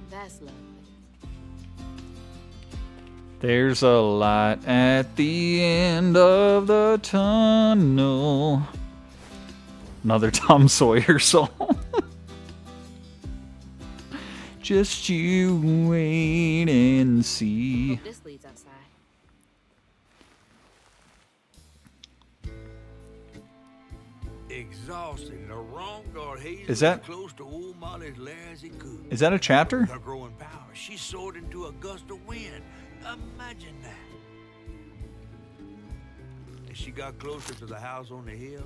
That's lovely. There's a light at the end of the tunnel. Another Tom Sawyer song. Just you wait and see. Hope this leads outside. Exhausted, Laurent got Hazel Is that- as close to old Molly's lair as he could. Is that a chapter? Her growing power, she soared into a gust of wind. Imagine that. As she got closer to the house on the hill,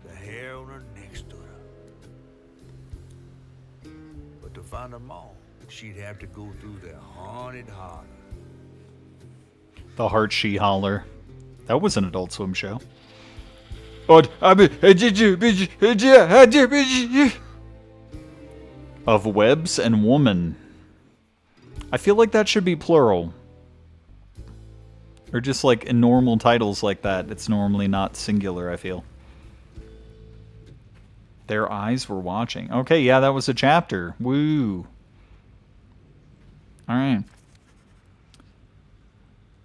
the hair on her neck stood up. But to find them all, she'd have to go through the haunted holler. The Heart She Holler. That was an Adult Swim show. Of webs and woman. I feel like that should be plural. Or just like in normal titles like that, it's normally not singular, I feel. Their eyes were watching. Okay, yeah, that was a chapter. Woo. Alright.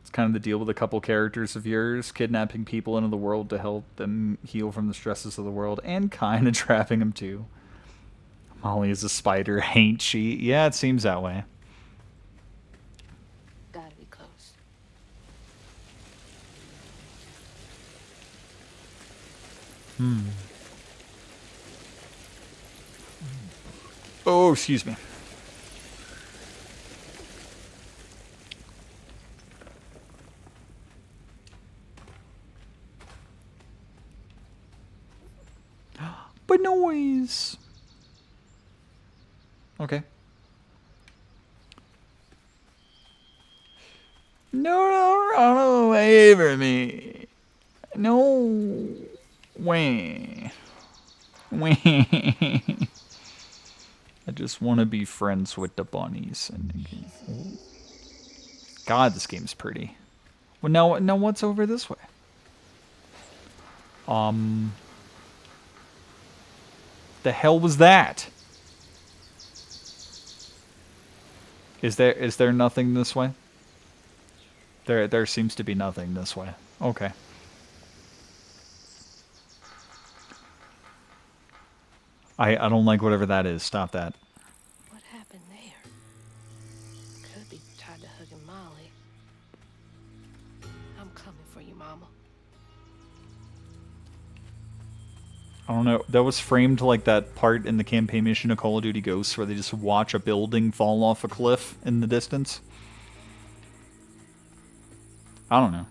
It's kind of the deal with a couple characters of yours, kidnapping people into the world to help them heal from the stresses of the world, and kind of trapping them too. Molly is a spider, ain't she? Yeah, it seems that way. Gotta be close. Oh, excuse me. But noise. Okay. No, run away from me. No way. Way. I just want to be friends with the bunnies. God, this game's pretty. Well, now what's over this way? The hell was that? Is there nothing this way? There seems to be nothing this way. Okay. I don't like whatever that is. Stop that. What happened there? Could be tied to hugging Molly. I'm coming for you, Mama. I don't know. That was framed like that part in the campaign mission of Call of Duty Ghosts where they just watch a building fall off a cliff in the distance. I don't know.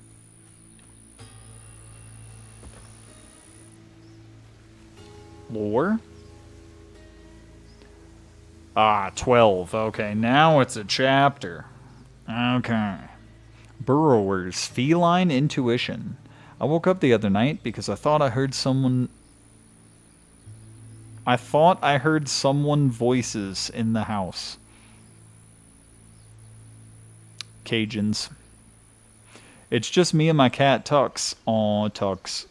Lore? Ah, 12. Okay, now it's a chapter. Okay. Burrower's feline intuition. I woke up the other night because I thought I heard someone... I thought I heard someone voices in the house. Cajuns. It's just me and my cat, Tux. Aw, Tux.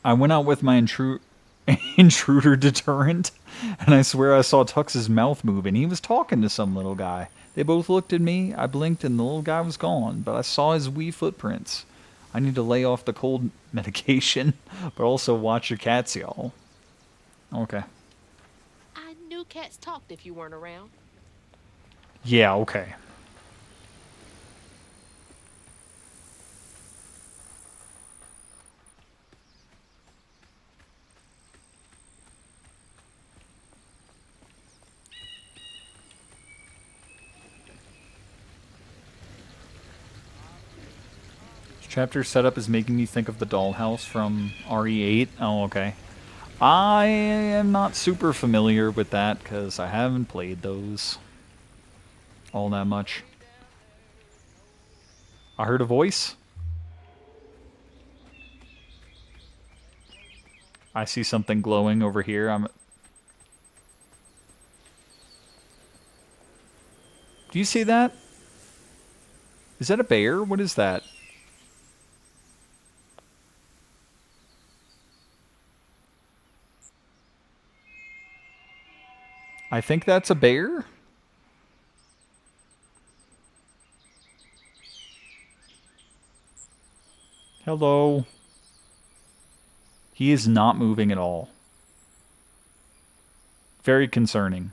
I went out with my intruder deterrent, and I swear I saw Tux's mouth move, and he was talking to some little guy. They both looked at me, I blinked, and the little guy was gone, but I saw his wee footprints. I need to lay off the cold medication, but also watch your cats, y'all. Okay. I knew cats talked if you weren't around. Yeah, okay. Chapter setup is making me think of the dollhouse from RE8. Oh, okay. I am not super familiar with that because I haven't played those all that much. I heard a voice. I see something glowing over here. Do you see that? Is that a bear? What is that? I think that's a bear. Hello. He is not moving at all. Very concerning.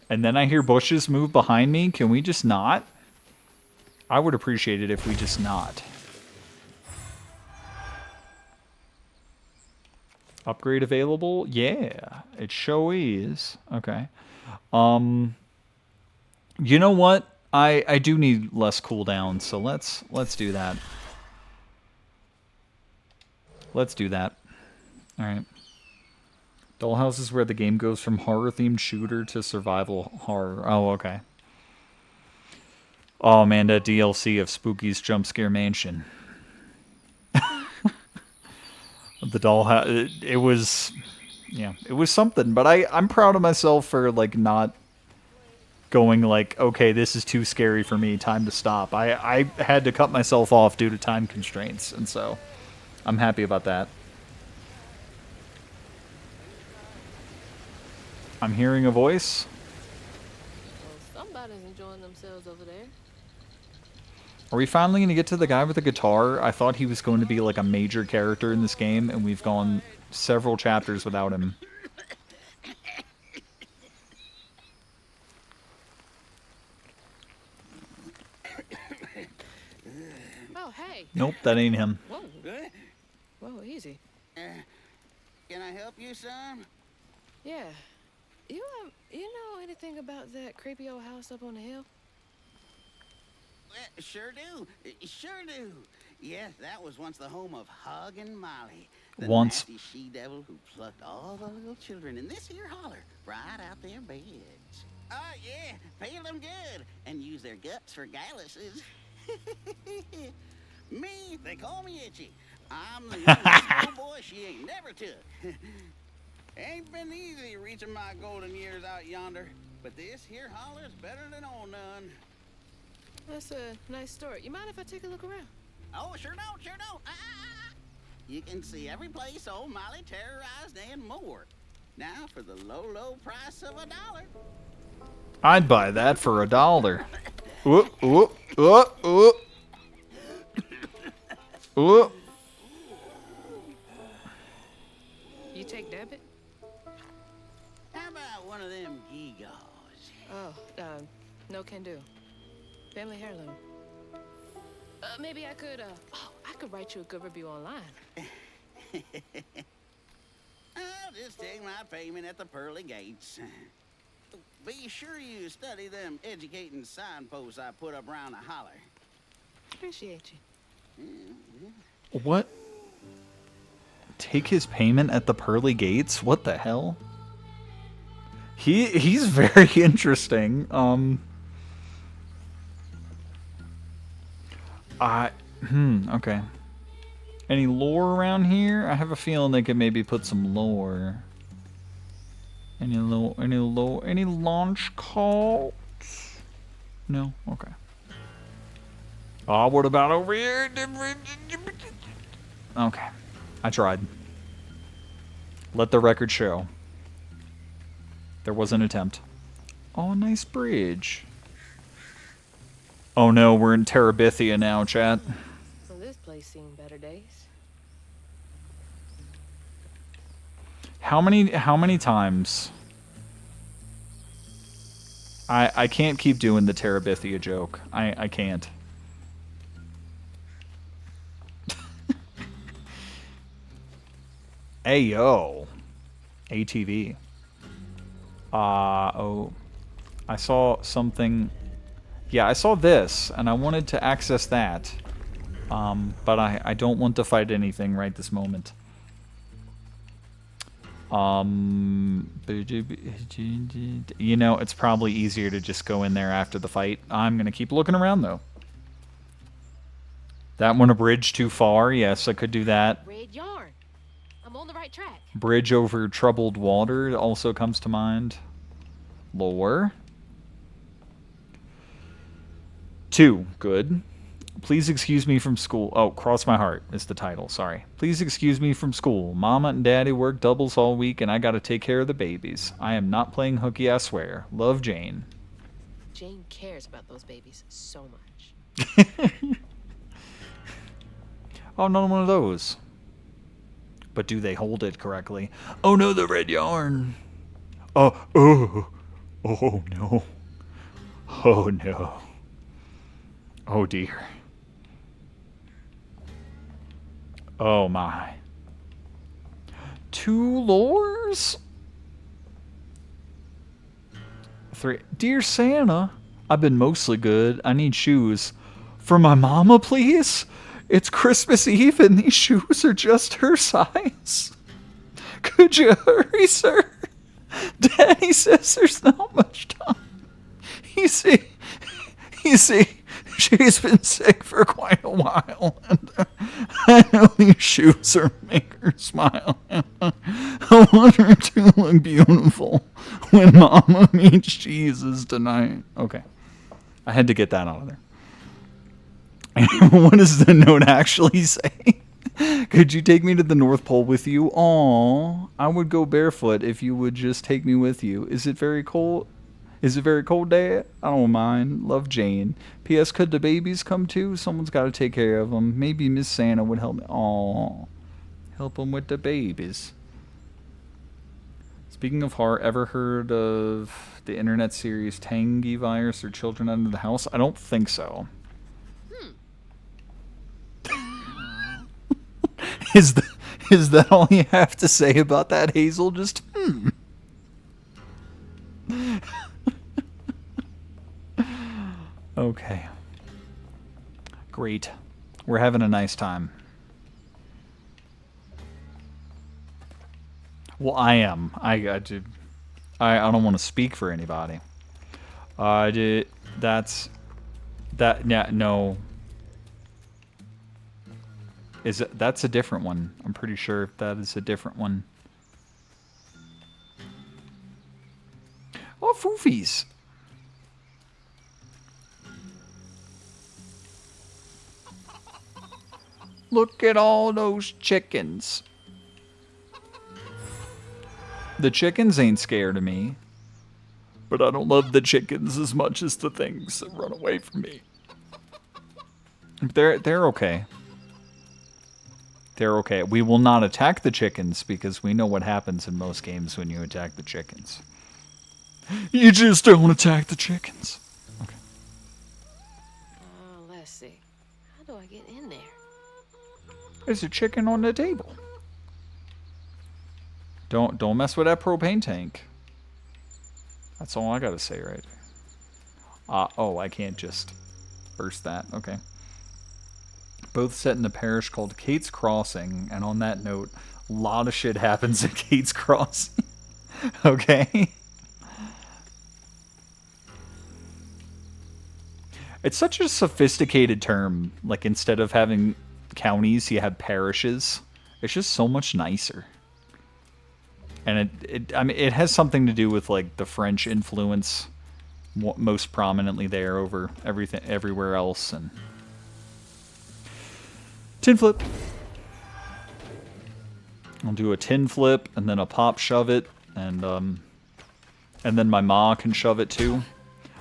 And then I hear bushes move behind me. Can we just not? I would appreciate it if we just not. Upgrade available? Yeah, it sure is. Okay. You know what? I do need less cooldown, so let's do that. Let's do that. All right. Dollhouse is where the game goes from horror-themed shooter to survival horror. Oh, okay. Oh man, that DLC of Spooky's Jump Scare Mansion. The dollhouse, it was, yeah, it was something. But I'm proud of myself for like not going like, okay, this is too scary for me, time to stop. I had to cut myself off due to time constraints, and so I'm happy about that. I'm hearing a voice. Well, somebody's enjoying themselves over there. Are we finally going to get to the guy with the guitar? I thought he was going to be like a major character in this game, and we've gone several chapters without him. Oh, hey. Nope, that ain't him. Whoa. Whoa, easy. Can I help you, son? Yeah. You know anything about that creepy old house up on the hill? Sure do. Sure do. Yes, that was once the home of Hug and Molly, the Once. nasty she-devil who plucked all the little children in this here holler right out their beds. Oh, yeah, pay them good and use their guts for galluses. Me, they call me Itchy. I'm the youngest boy she ain't never took. Ain't been easy reaching my golden years out yonder, but this here holler's better than all none. That's a nice story. You mind if I take a look around? Oh, sure don't, sure don't. You can see every place old Molly terrorized and more. Now for the low, low price of $1. I'd buy that for $1. Ooh, ooh, ooh, ooh. Ooh. You take debit? How about one of them gewgaws? Oh, no can do. Family heirloom. Maybe I could, I could write you a good review online. I'll just take my payment at the pearly gates. Be sure you study them educating signposts I put up around the holler. Appreciate you. What? Take his payment at the pearly gates? What the hell? He's very interesting. Okay. Any lore around here? I have a feeling they could maybe put some lore. Any launch calls? No? Okay. What about over here? Okay. I tried. Let the record show. There was an attempt. Oh, a nice bridge. Oh no, we're in Terabithia now, chat. Well, this place seen better days. How many times? I can't keep doing the Terabithia joke. I can't. Ayo. ATV. Oh. I saw something. Yeah, I saw this, and I wanted to access that. But I don't want to fight anything right this moment. You know, it's probably easier to just go in there after the fight. I'm gonna keep looking around, though. That one a bridge too far? Yes, I could do that. Red yarn. I'm on the right track. Bridge over troubled water also comes to mind. Lore. 2. Good. Please excuse me from school. Oh, Cross My Heart is the title. Sorry. Please excuse me from school. Mama and Daddy work doubles all week, and I gotta take care of the babies. I am not playing hooky, I swear. Love, Jane. Jane cares about those babies so much. Oh, not one of those. But do they hold it correctly? Oh no, the red yarn. Oh no. Oh no. Oh dear. Oh my. 2 lores? 3. Dear Santa, I've been mostly good. I need shoes. For my mama, please? It's Christmas Eve and these shoes are just her size. Could you hurry, sir? Daddy says there's not much time. You see, she's been sick for quite a while, and I know these shoes are make her smile. I want her to look beautiful when Mama meets Jesus tonight. Okay, I had to get that out of there. What does the note actually say? Could you take me to the North Pole with you? Aw, I would go barefoot if you would just take me with you. Is it very cold? Is it very cold, Dad? I don't mind. Love, Jane. P.S. Could the babies come too? Someone's got to take care of them. Maybe Miss Santa would help me. Aw, help them with the babies. Speaking of heart, ever heard of the internet series Tangy Virus or Children Under the House? I don't think so. Is that all you have to say about that, Hazel? Just Okay. Great. We're having a nice time. Well, I am. I don't want to speak for anybody. That's that. Yeah, no. That's a different one. I'm pretty sure that is a different one. Oh, foofies. Look at all those chickens. The chickens ain't scared of me. But I don't love the chickens as much as the things that run away from me. They're okay. They're okay. We will not attack the chickens because we know what happens in most games when you attack the chickens. You just don't attack the chickens. Okay. Let's see. How do I get in there? There's a chicken on the table. Don't mess with that propane tank. That's all I gotta say right there. Oh, I can't just burst that. Okay. Both set in a parish called Kate's Crossing, and on that note, a lot of shit happens at Kate's Crossing. Okay? It's such a sophisticated term. Like, instead of having counties, you have parishes. It's just so much nicer. And I mean, it has something to do with, like, the French influence most prominently there over everything everywhere else. And tin flip. I'll do a tin flip and then a pop shove it, and then my ma can shove it too.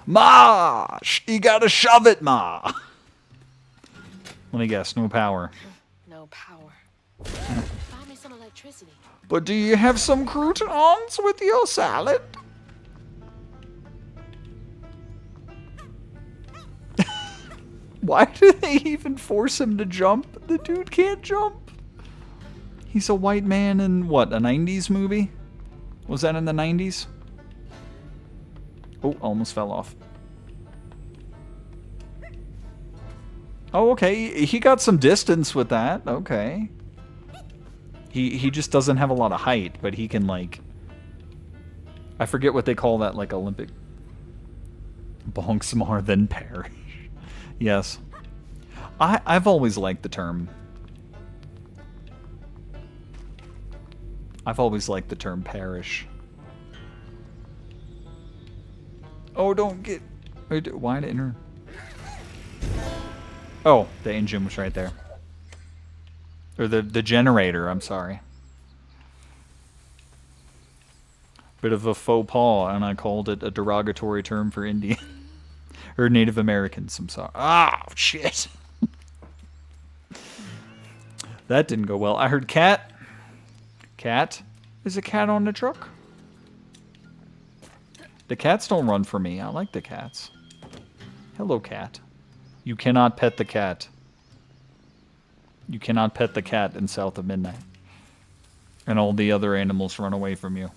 Ma, you gotta shove it, ma. Let me guess, no power. No power. Find me some electricity. But do you have some croutons with your salad? Why do they even force him to jump? The dude can't jump. He's a white man in, what, a 90s movie? Was that in the 90s? Oh, almost fell off. Oh, okay. He got some distance with that. Okay. He just doesn't have a lot of height, but he can, like... I forget what they call that, like, Olympic... Bonks more than perish. Yes. I've always liked the term. I've always liked the term parish. Oh, don't get... Why did enter? Oh, the engine was right there. Or the generator, I'm sorry. Bit of a faux pas, and I called it a derogatory term for Indian. Or Native Americans, I'm sorry. Ah, shit. That didn't go well. I heard cat. Cat? Is a cat on the truck? The cats don't run for me. I like the cats. Hello, cat. You cannot pet the cat. You cannot pet the cat in South of Midnight. And all the other animals run away from you.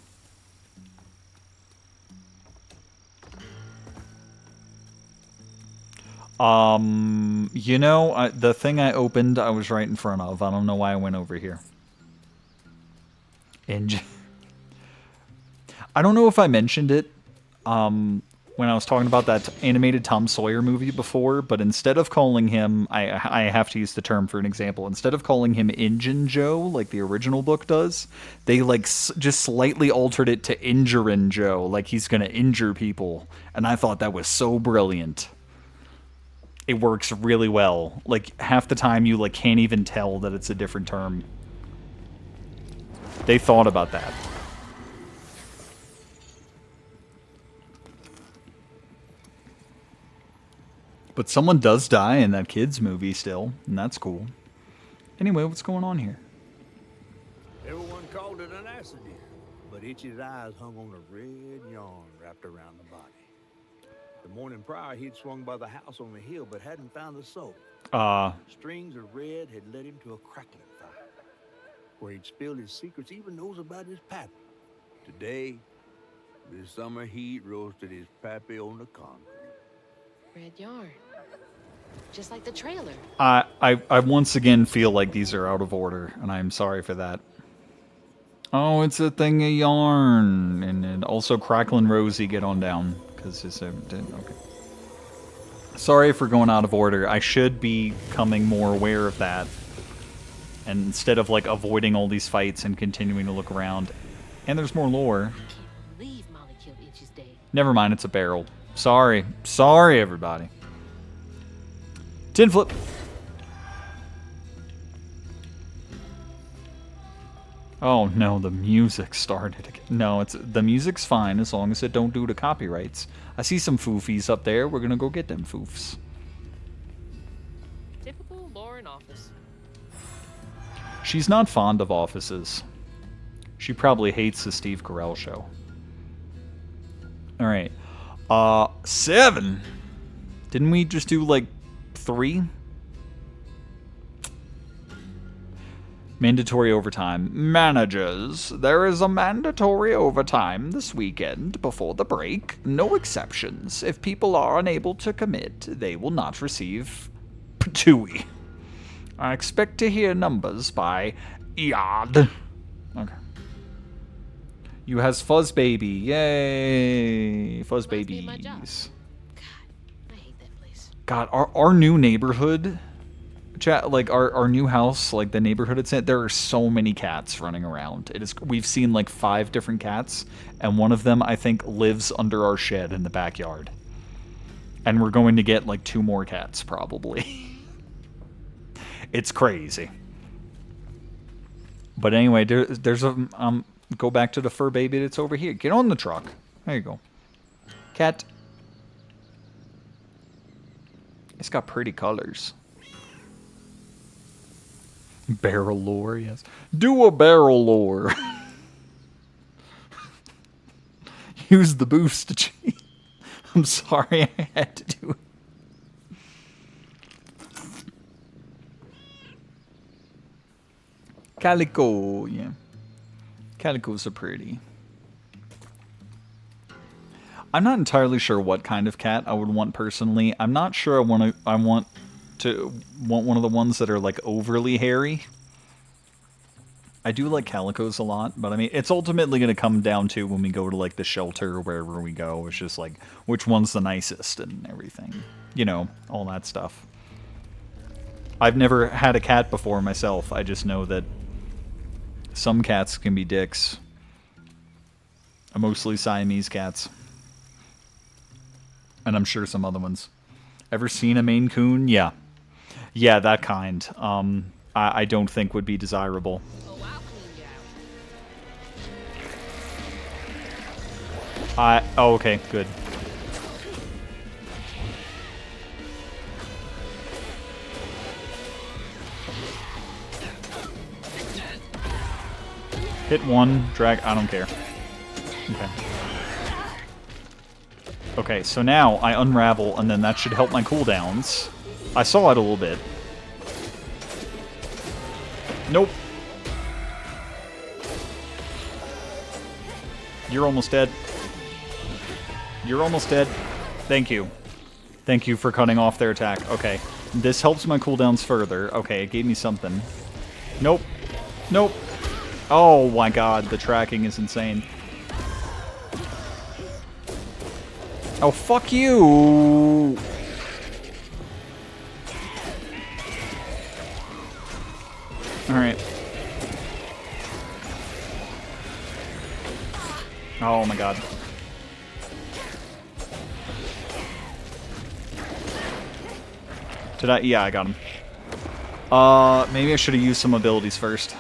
You know, the thing I opened, I was right in front of. I don't know why I went over here. I don't know if I mentioned it when I was talking about that animated Tom Sawyer movie before, but instead of calling him, I have to use the term for an example, instead of calling him Injun Joe, like the original book does, they like just slightly altered it to Injurin Joe, like he's gonna injure people, and I thought that was so brilliant. It works really well. Like, half the time you like can't even tell that it's a different term. They thought about that. But someone does die in that kid's movie still, and that's cool. Anyway, what's going on here? Everyone called it an accident, but Itchy's eyes hung on a red yarn wrapped around the body. The morning prior, he'd swung by the house on the hill, but hadn't found the soul. Strings of red had led him to a crackling fire, where he'd spilled his secrets, even knows about his pappy. Today, the summer heat roasted his pappy on the concrete. Red yarn. Just like the trailer. I once again feel like these are out of order, and I'm sorry for that. Oh, it's a thing of yarn. And also Cracklin' Rosie, get on down. Because it's okay. Sorry for going out of order. I should be becoming more aware of that. And instead of like avoiding all these fights and continuing to look around. And there's more lore. I can't believe Molly killed Itchy's dad. Never mind, it's a barrel. Sorry. Sorry, everybody. Tin flip. Oh no, the music started again. No, the music's fine as long as it don't do the copyrights. I see some foofies up there. We're gonna go get them foofs. Typical boring office. She's not fond of offices. She probably hates the Steve Carell show. Alright. 7. Didn't we just do like 3? Mandatory overtime. Managers, there is a mandatory overtime this weekend before the break. No exceptions. If people are unable to commit, they will not receive patooey. I expect to hear numbers by yard. Okay. You has Fuzz Baby. Yay. Fuzz Must be my job. Babies. God, I hate that place. God, our new neighborhood, chat, like our new house, like the neighborhood it's in, there are so many cats running around. We've seen like 5 different cats, and one of them I think lives under our shed in the backyard. And we're going to get like 2 more cats probably. It's crazy. But anyway, there's a go back to the fur baby that's over here. Get on the truck. There you go. Cat. It's got pretty colors. Barrel lore, yes. Do a barrel lore. Use the boost. I'm sorry I had to do it. Calico, yeah. Calicos are pretty. I'm not entirely sure what kind of cat I would want personally. I'm not sure I want one of the ones that are like overly hairy. I do like calicos a lot, but I mean, it's ultimately going to come down to when we go to like the shelter or wherever we go. It's just like which one's the nicest and everything. You know, all that stuff. I've never had a cat before myself. I just know that some cats can be dicks. Mostly Siamese cats. And I'm sure some other ones. Ever seen a Maine Coon? Yeah. Yeah, that kind. I don't think would be desirable. Oh, okay, good. Hit one, drag, I don't care. Okay. Okay, so now I unravel, and then that should help my cooldowns. I saw it a little bit. Nope. You're almost dead. You're almost dead. Thank you. Thank you for cutting off their attack. Okay. This helps my cooldowns further. Okay, it gave me something. Nope. Nope. Oh my god, the tracking is insane. Oh, fuck you! Alright. Oh my god. Did I? Yeah, I got him. Maybe I should have used some abilities first.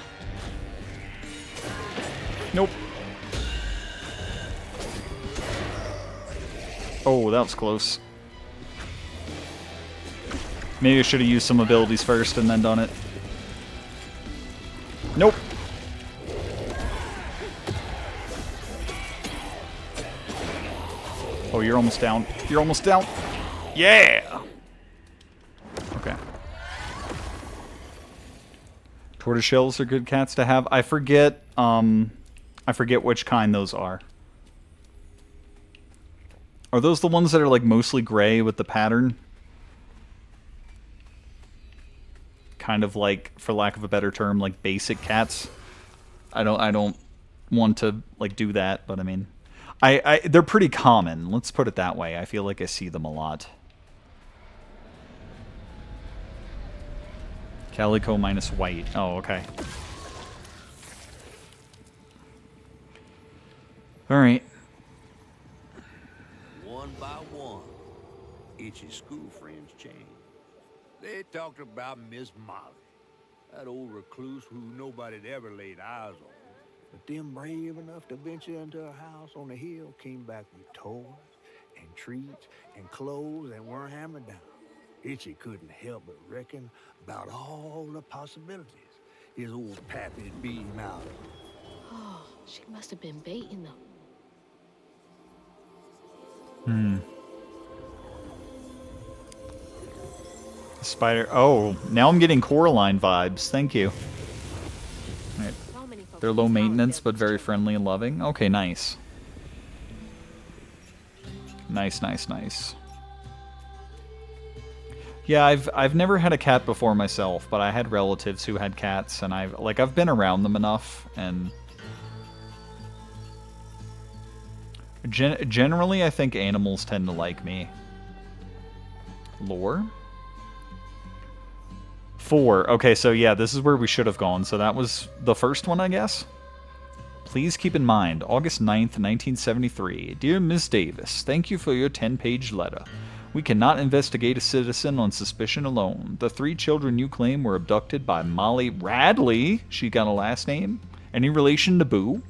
Nope. Oh, that was close. Maybe I should have used some abilities first and then done it. Nope. Oh, you're almost down. You're almost down. Yeah! Okay. Tortoiseshells are good cats to have. I forget which kind those are. Are those the ones that are like mostly gray with the pattern? Kind of like, for lack of a better term, like basic cats. I don't want to like do that, but I mean, they're pretty common. Let's put it that way. I feel like I see them a lot. Calico minus white. Oh, okay. All right. One by one, Itchy's school friends changed. They talked about Miss Molly, that old recluse who nobody'd ever laid eyes on. But them brave enough to venture into a house on the hill came back with toys and treats and clothes that weren't hammered down. Itchy couldn't help but reckon about all the possibilities his old pappy'd beat him out of. Oh, she must have been baiting them. Spider. Oh, now I'm getting Coraline vibes. Thank you. Right. They're low maintenance, but very friendly and loving. Okay, nice. Nice, nice, nice. Yeah, I've never had a cat before myself, but I had relatives who had cats, and I've been around them enough, and generally I think animals tend to like me. Lore? 4. Okay, so yeah, this is where we should have gone. So that was the first one, I guess? Please keep in mind, August 9th, 1973. Dear Ms. Davis, thank you for your 10-page letter. We cannot investigate a citizen on suspicion alone. The 3 children you claim were abducted by Molly Radley. She got a last name? Any relation to Boo?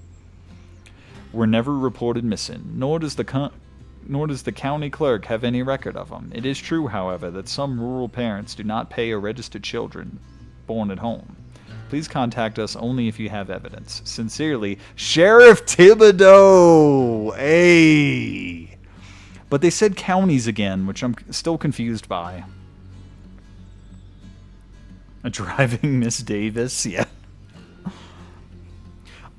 Were never reported missing, nor does the county clerk have any record of them. It is true, however, that some rural parents do not pay or register children born at home. Please contact us only if you have evidence. Sincerely, Sheriff Thibodeau! Hey! But they said counties again, which I'm still confused by. A driving Miss Davis? Yeah.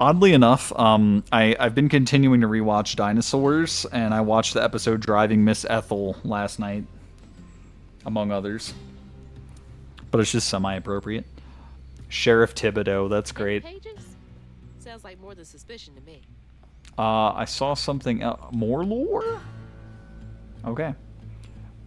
Oddly enough, I've been continuing to rewatch Dinosaurs, and I watched the episode Driving Miss Ethel last night, among others. But it's just semi-appropriate. Sheriff Thibodeau, that's great. Pages? Sounds like more than suspicion to me. I saw something else. More lore? Okay.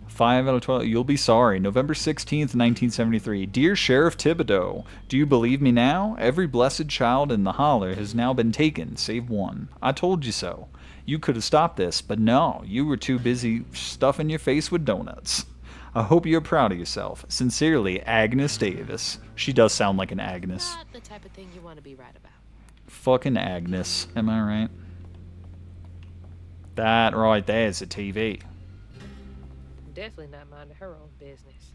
5 out of 12. You'll be sorry. November 16th, 1973. Dear Sheriff Thibodeau, do you believe me now? Every blessed child in the holler has now been taken, save one. I told you so. You could have stopped this, but no, you were too busy stuffing your face with donuts. I hope you're proud of yourself. Sincerely, Agnes Davis. She does sound like an Agnes. Not the type of thing you want to be right about. Fucking Agnes. Am I right? That right there is a TV. Definitely not minding her own business.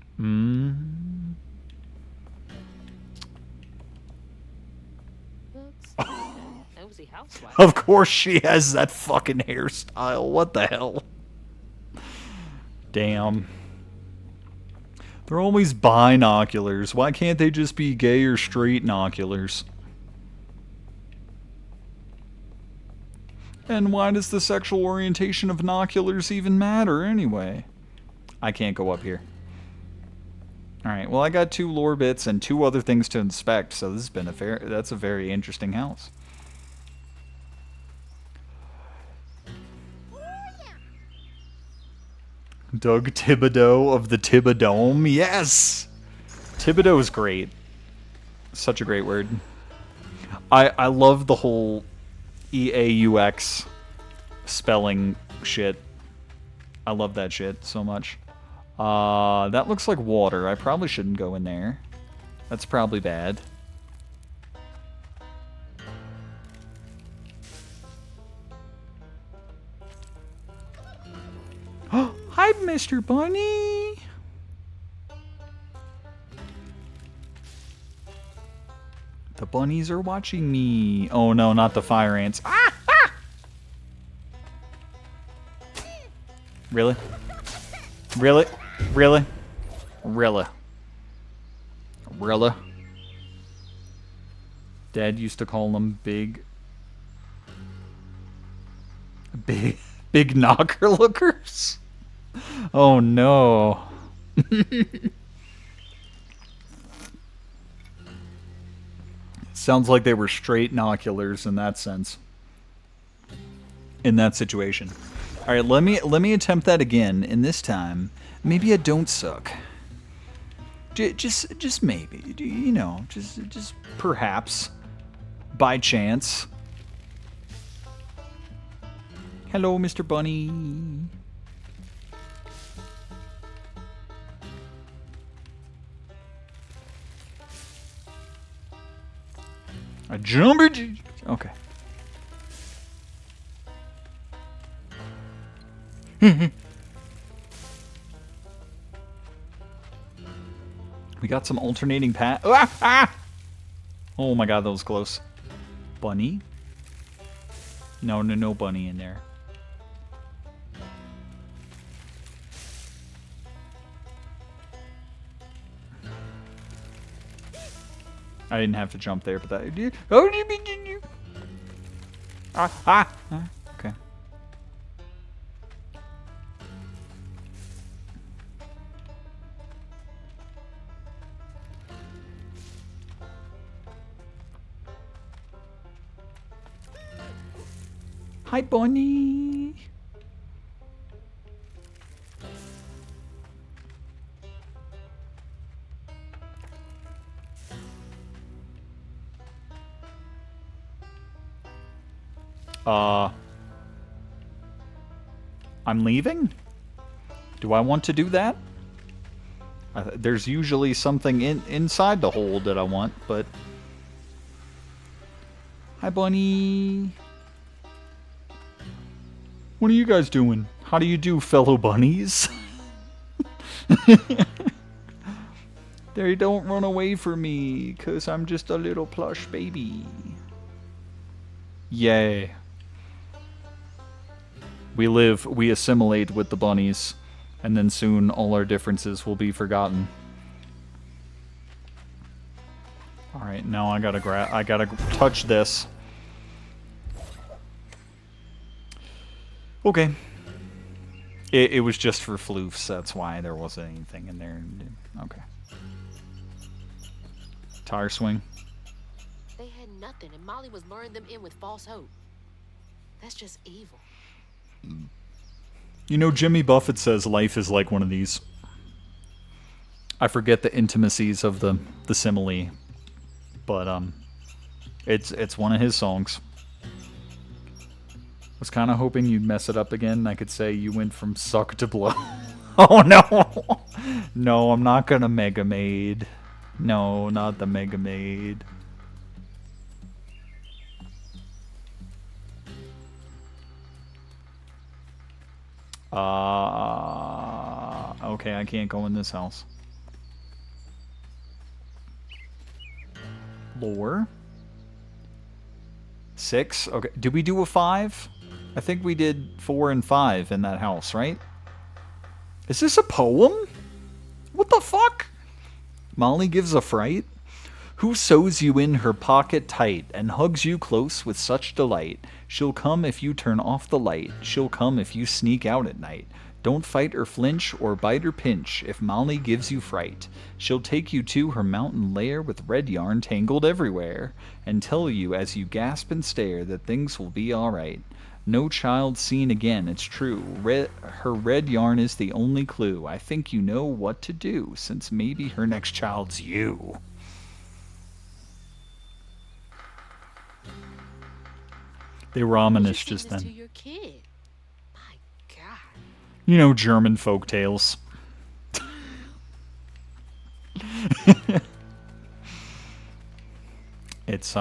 Looks like a nosy housewife. Of course she has that fucking hairstyle. What the hell? Damn. They're always binoculars. Why can't they just be gay or straight noculars? And why does the sexual orientation of noculars even matter anyway? I can't go up here. Alright, well I got 2 lore bits and 2 other things to inspect, so this has been that's a very interesting house. Doug Thibodeau of the Thibodome, yes! Thibodeau is great. Such a great word. I love the whole EAUX spelling shit. I love that shit so much. That looks like water. I probably shouldn't go in there. That's probably bad. Hi, Mr. Bunny! The bunnies are watching me. Oh no, not the fire ants. Ah! Ah! Really? Really? Really? Really? Really? Dad used to call them big knocker lookers? Oh no. Sounds like they were straight noculars in that sense. In that situation. Alright, let me attempt that again, and this time, maybe I don't suck. Just maybe, you know, just perhaps, by chance. Hello, Mr. Bunny. A jumper. Okay. We got some alternating path. Ah! Ah! Oh my god, that was close. Bunny? No bunny in there. I didn't have to jump there, but that. Okay. Hi, Bunny. I'm leaving? Do I want to do that? There's usually something inside the hole that I want, but... Hi, bunny. What are you guys doing? How do you do, fellow bunnies? They don't run away from me, because I'm just a little plush baby. Yay. We assimilate with the bunnies, and then soon all our differences will be forgotten. Alright, now I gotta touch this. Okay. It was just for floofs, that's why there wasn't anything in there. Okay. Tire swing. They had nothing, and Molly was luring them in with false hope. That's just evil. You know, Jimmy Buffett says life is like one of these. I forget the intimacies of the simile, but it's one of his songs. Was kind of hoping you'd mess it up again. I could say you went from suck to blow. Oh no, no, I'm not gonna Mega Maid. No, not the Mega Maid. Okay, I can't go in this house. Lore. 6? Okay, did we do a 5? I think we did 4 and 5 in that house, right? Is this a poem? What the fuck? Molly gives a fright? Who sews you in her pocket tight and hugs you close with such delight? She'll come if you turn off the light. She'll come if you sneak out at night. Don't fight or flinch or bite or pinch if Molly gives you fright. She'll take you to her mountain lair with red yarn tangled everywhere and tell you as you gasp and stare that things will be alright. No child seen again, it's true. Her red yarn is the only clue. I think you know what to do, since maybe her next child's you. They were ominous just then. To your kid. My God. You know, German folk tales. It's,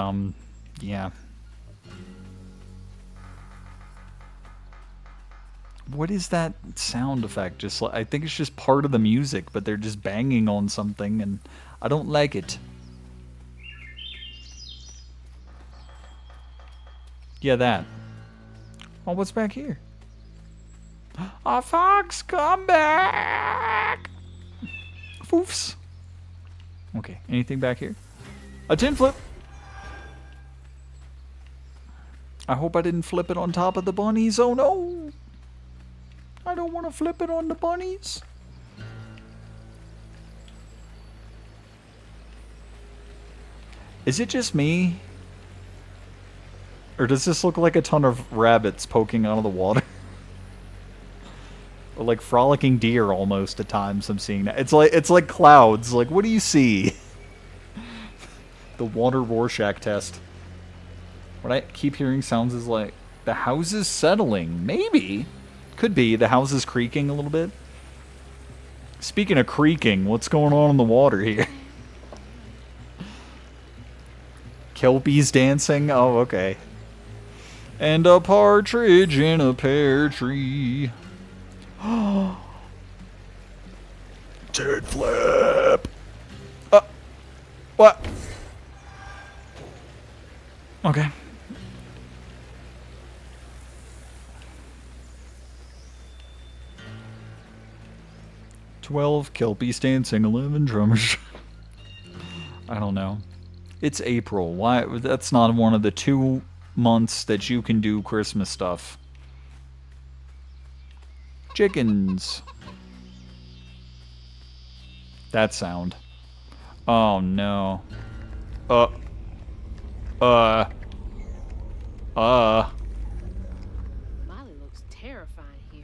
yeah. What is that sound effect? Just I think it's just part of the music, but they're just banging on something, and I don't like it. Yeah, that. Oh, what's back here? A fox, come back! Foofs. Okay, anything back here? A tin flip! I hope I didn't flip it on top of the bunnies. Oh no! I don't want to flip it on the bunnies. Is it just me? Or does this look like a ton of rabbits poking out of the water? Or like frolicking deer almost at times I'm seeing that. It's like clouds. Like, what do you see? The water Rorschach test. What I keep hearing sounds is like the house is settling. Maybe. Could be. The house is creaking a little bit. Speaking of creaking, what's going on in the water here? Kelpies dancing? Oh, okay. And a partridge in a pear tree. Turd flip. What? Okay. "12 Kelpies dancing, 11 drummers." I don't know. It's April. Why? That's not one of the 2 months that you can do Christmas stuff. Chickens. That sound. Oh no. Molly looks terrifying here.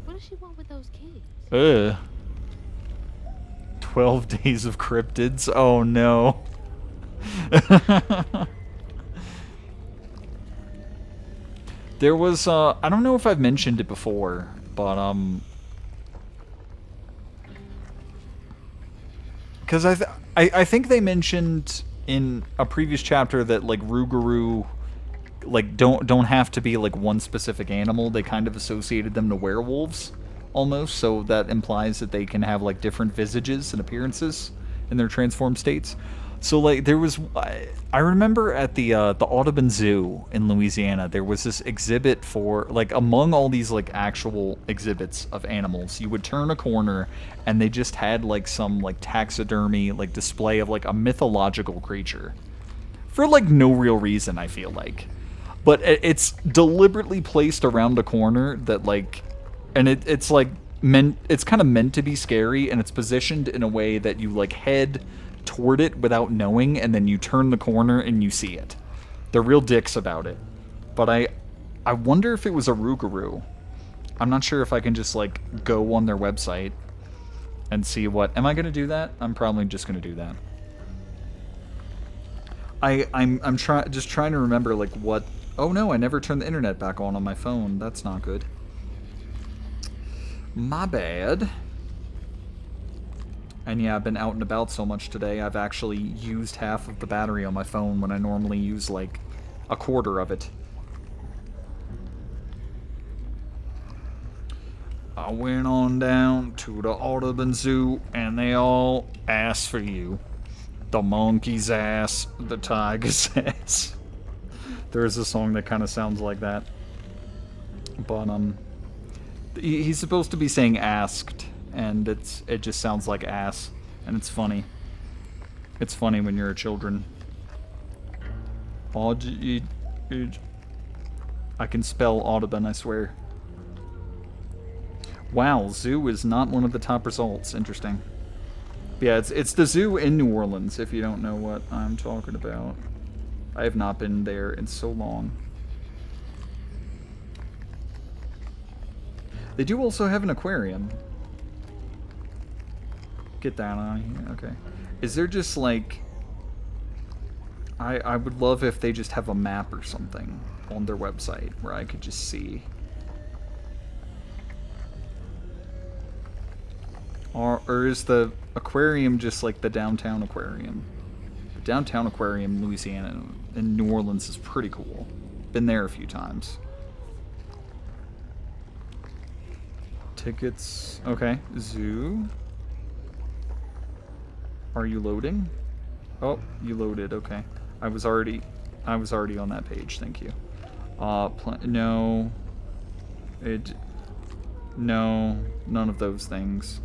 What does she want with those kids? 12 days of cryptids. Oh no. There was, I don't know if I've mentioned it before, but, because I think they mentioned in a previous chapter that, like, Rougarou, like, don't have to be, like, one specific animal. They kind of associated them to werewolves, almost, so that implies that they can have, like, different visages and appearances in their transformed states. So, like, there was... I remember at the Audubon Zoo in Louisiana, there was this exhibit for... Like, among all these, like, actual exhibits of animals, you would turn a corner, and they just had, like, some, like, taxidermy, like, display of, like, a mythological creature. For, like, no real reason, I feel like. But it's deliberately placed around a corner that, like... And it's, like, it's kind of meant to be scary, and it's positioned in a way that you, like, head toward it without knowing, and then you turn the corner and you see it. They're real dicks about it. But I wonder if it was a Rougarou. I'm not sure if I can just, like, go on their website and see what... Am I going to do that? I'm probably just going to do that. I'm just trying to remember, like, what... Oh no, I never turned the internet back on my phone. That's not good. My bad. And yeah, I've been out and about so much today, I've actually used half of the battery on my phone when I normally use, like, a quarter of it. I went on down to the Audubon Zoo, and they all asked for you. The monkey's ass, the tiger's ass. There is a song that kind of sounds like that. But, he's supposed to be saying asked, and it just sounds like ass, and it's funny. It's funny when you're a children. I can spell Audubon, I swear. Wow, zoo is not one of the top results. Interesting. But yeah, it's the zoo in New Orleans, if you don't know what I'm talking about. I have not been there in so long. They do also have an aquarium. Get that on here, okay. Is there just, like... I would love if they just have a map or something on their website where I could just see. Or is the aquarium just like the downtown aquarium? The downtown aquarium in Louisiana, in New Orleans, is pretty cool. Been there a few times. Tickets. Okay. Zoo. Are you loading? Oh, you loaded. Okay. I was already on that page. Thank you. No. No. None of those things.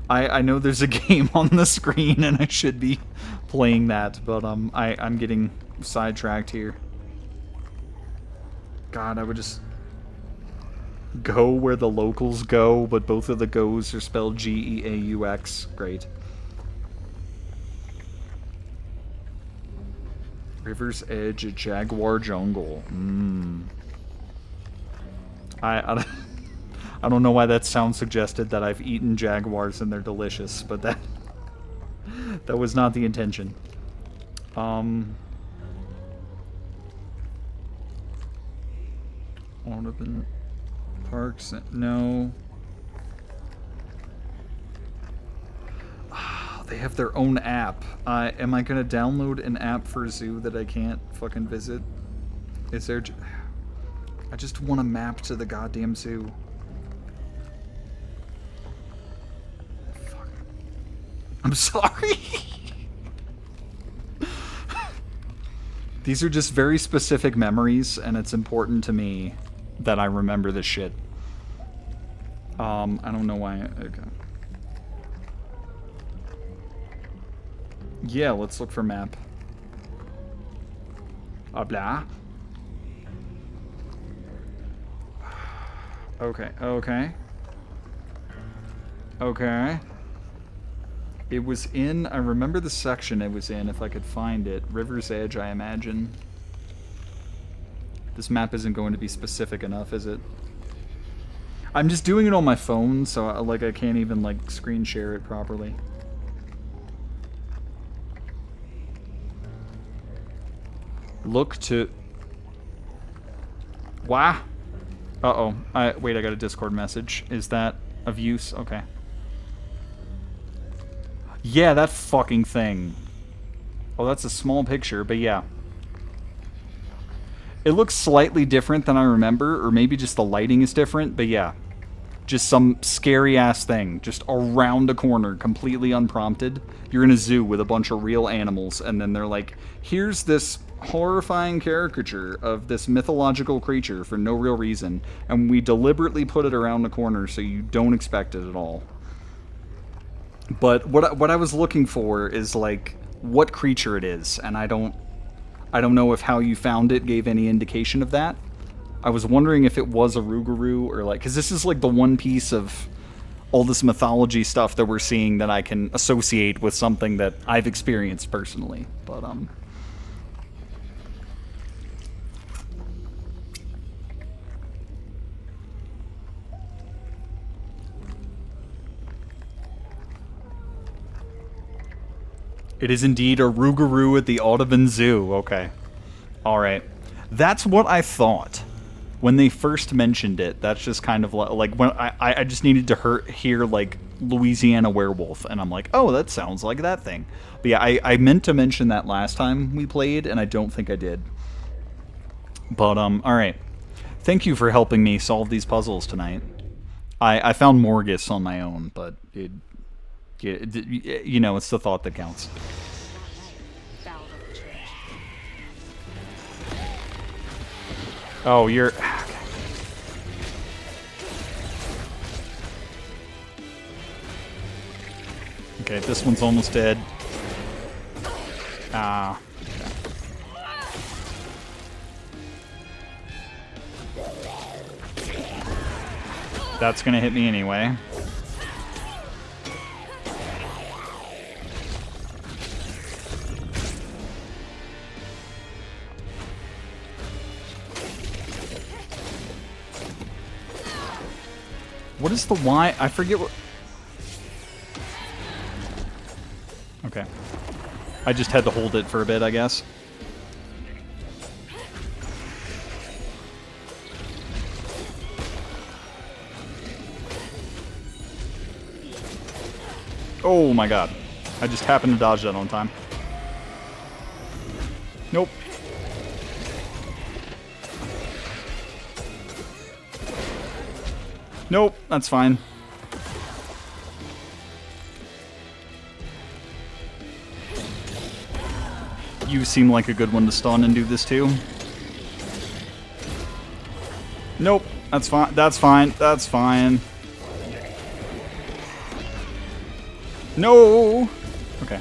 I know there's a game on the screen and I should be playing that, but I'm getting sidetracked here. God, I would just go where the locals go, but both of the goes are spelled G-E-A-U-X. Great. River's Edge, Jaguar Jungle. I don't know why that sound suggested that I've eaten jaguars and they're delicious, but that was not the intention. Audubon Parks, no. They have their own app. Am I gonna download an app for a zoo that I can't fucking visit? Is there... I just want a map to the goddamn zoo. Fuck. I'm sorry. These are just very specific memories, and it's important to me that I remember this shit. I don't know why. Okay. Yeah, let's look for map. Blah. Okay, okay. Okay. It was in, I remember the section it was in, if I could find it. River's Edge, I imagine. This map isn't going to be specific enough, is it? I'm just doing it on my phone, so I can't even, like, screen share it properly. Look to... Why? Uh-oh. Wait, I got a Discord message. Is that of use? Okay. Yeah, that fucking thing. Oh, that's a small picture, but yeah. It looks slightly different than I remember, or maybe just the lighting is different, but yeah. Just some scary-ass thing, just around a corner, completely unprompted. You're in a zoo with a bunch of real animals, and then they're like, here's this horrifying caricature of this mythological creature for no real reason, and we deliberately put it around the corner so you don't expect it at all. But what I was looking for is, like, what creature it is, and I don't know if how you found it gave any indication of that. I was wondering if it was a Rougarou or like, because this is like the one piece of all this mythology stuff that we're seeing that I can associate with something that I've experienced personally. But it is indeed a Rougarou at the Audubon Zoo. Okay. Alright. That's what I thought. When they first mentioned it, that's just kind of like when I just needed to hear like Louisiana Werewolf, and I'm like, oh, that sounds like that thing. But yeah, I meant to mention that last time we played, and I don't think I did. But alright. Thank you for helping me solve these puzzles tonight. I found Morgus on my own, but you know, it's the thought that counts. Oh, you're... Okay, this one's almost dead. Ah. Okay. That's gonna hit me anyway. What is the Y? I forget what... Okay. I just had to hold it for a bit, I guess. Oh my god. I just happened to dodge that on time. Nope. Nope, that's fine. You seem like a good one to stun and do this too. Nope, that's fine. That's fine. That's fine. No. Okay.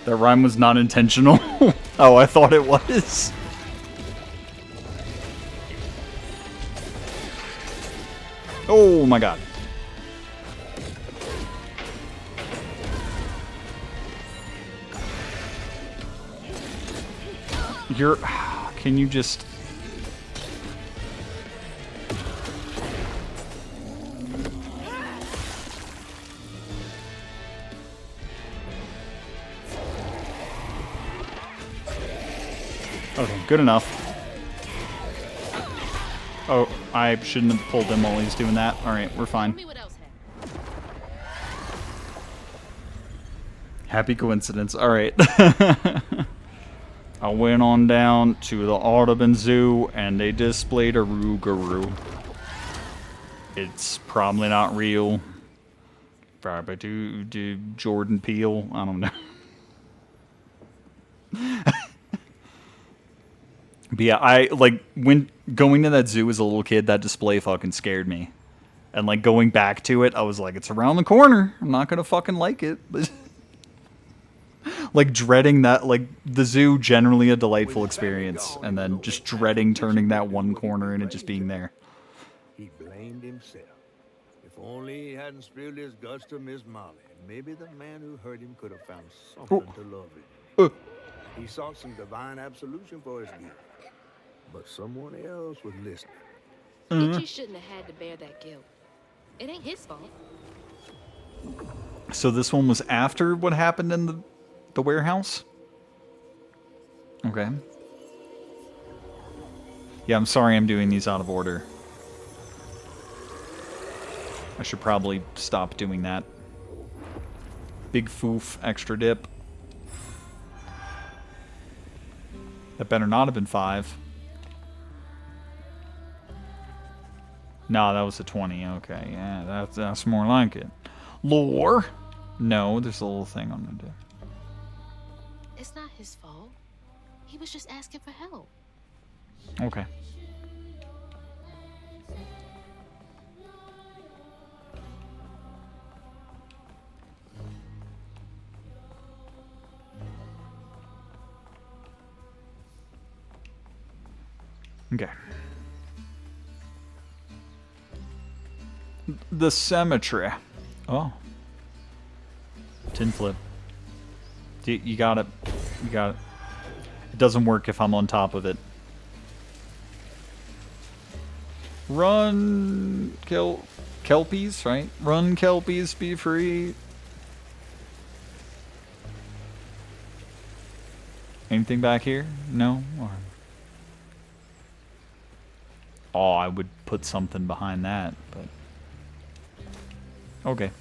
That rhyme was not intentional. Oh, I thought it was. Oh my god. You're... Can you just... Okay, good enough. Oh, I shouldn't have pulled him while he's doing that. Alright, we're fine. Happy coincidence. Alright. I went on down to the Audubon Zoo, and they displayed a Rougarou. It's probably not real. Probably to Jordan Peele. I don't know. But yeah, I, like, when going to that zoo as a little kid, that display fucking scared me. And, like, going back to it, I was like, it's around the corner. I'm not gonna fucking like it. Like, dreading that, like, the zoo, generally a delightful experience. And then just dreading turning that one corner and it just being there. He blamed himself. If only he hadn't spilled his guts to Miss Molly, maybe the man who hurt him could have found something to love him. He sought some divine absolution for his guilt. But someone else was listening. Itchy shouldn't have had to bear that guilt. It ain't his fault. So this one was after what happened in the warehouse? Okay. Yeah, I'm sorry I'm doing these out of order. I should probably stop doing that. Big foof, extra dip. That better not have been 5. No, that was a 20. Okay, yeah, that's more like it. Lore? No, there's a little thing on the deck. It's not his fault. He was just asking for help. Okay. Okay. The cemetery. Oh. Tin flip. You got it. You got it. It doesn't work if I'm on top of it. Run, kelpies, right? Run, kelpies, be free. Anything back here? No? Or... Oh, I would put something behind that, but... Okay.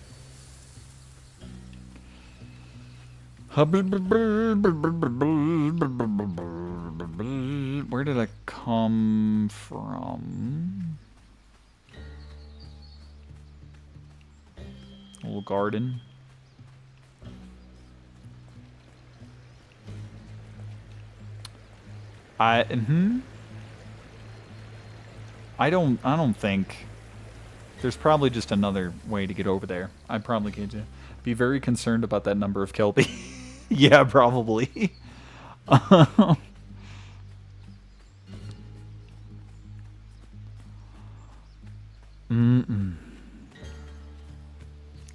Where did I come from? A little garden. I don't think there's probably just another way to get over there. I'd probably get to be very concerned about that number of kelpie. Yeah, probably.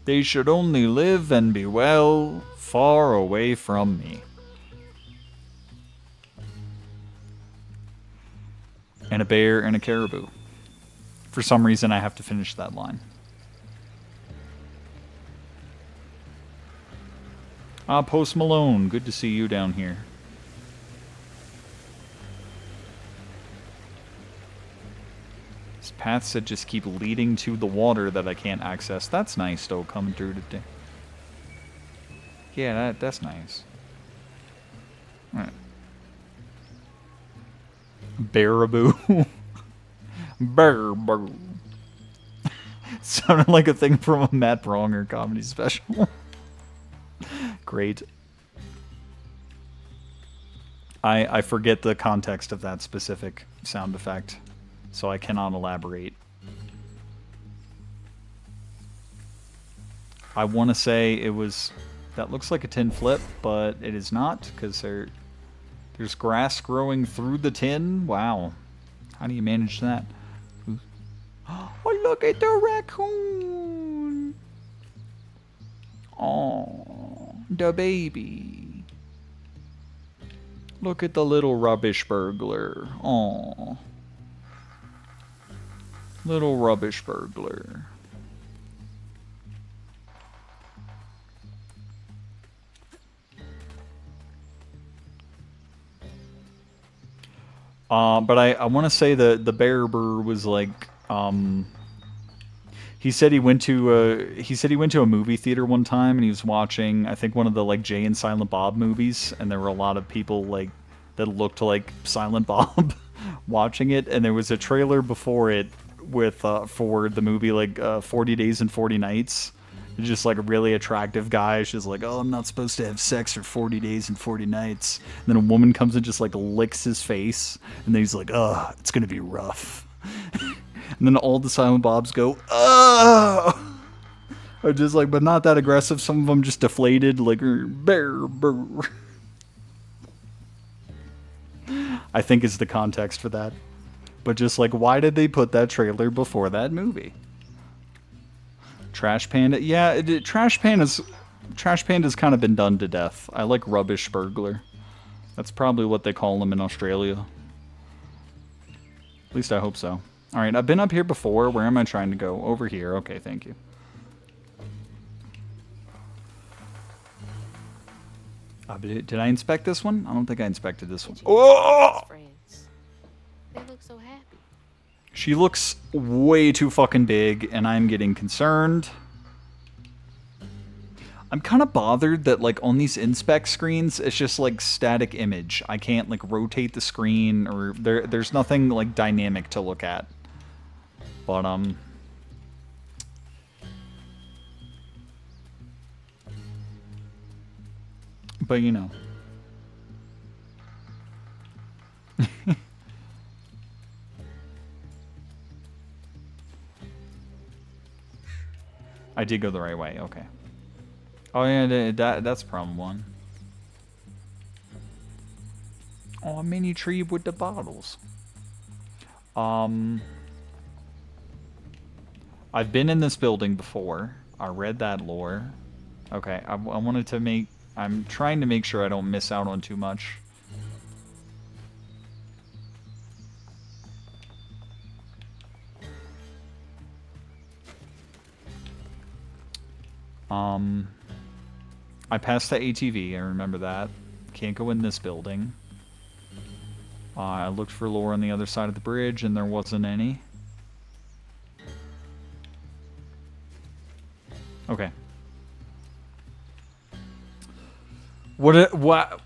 They should only live and be well far away from me. And a bear and a caribou. For some reason, I have to finish that line. Ah, Post Malone. Good to see you down here. These paths that just keep leading to the water that I can't access. That's nice, though, coming through today. Yeah, that's nice. Alright. Baraboo. Baraboo. Sounded like a thing from a Matt Bronger comedy special. Great. I forget the context of that specific sound effect, so I cannot elaborate. I want to say it was... That looks like a tin flip, but it is not, because there's grass growing through the tin. Wow. How do you manage that? Oh, look at the raccoon. Oh, the baby. Look at the little rubbish burglar. Oh. Little rubbish burglar. But I want to say the bearer was like, he said he went to a movie theater one time and he was watching, I think, one of the like Jay and Silent Bob movies, and there were a lot of people like that looked like Silent Bob watching it, and there was a trailer before it with for the movie like 40 Days and 40 Nights. Just like a really attractive guy. She's like, oh, I'm not supposed to have sex for 40 days and 40 nights. And then a woman comes and just like licks his face. And then he's like, oh, it's going to be rough. And then all the Silent Bobs go, oh! Or just like, but not that aggressive. Some of them just deflated, like, bear, bear. I think is the context for that. But just like, why did they put that trailer before that movie? Trash Panda, yeah, Trash Panda's kind of been done to death. I like Rubbish Burglar. That's probably what they call them in Australia. At least I hope so. All right, I've been up here before. Where am I trying to go? Over here. Okay, thank you. Did I inspect this one? I don't think I inspected this one. Itchy Oh! his friends. They look so happy. She looks way too fucking big, and I'm getting concerned. I'm kind of bothered that, like, on these inspect screens, it's just, like, static image. I can't, like, rotate the screen, or there's nothing, like, dynamic to look at. But, you know. I did go the right way, okay. Oh yeah, that's problem one. Oh, a mini tree with the bottles. I've been in this building before. I read that lore. Okay, I wanted to make... I'm trying to make sure I don't miss out on too much. I passed the ATV, I remember that. Can't go in this building. I looked for lore on the other side of the bridge, and there wasn't any. Okay. What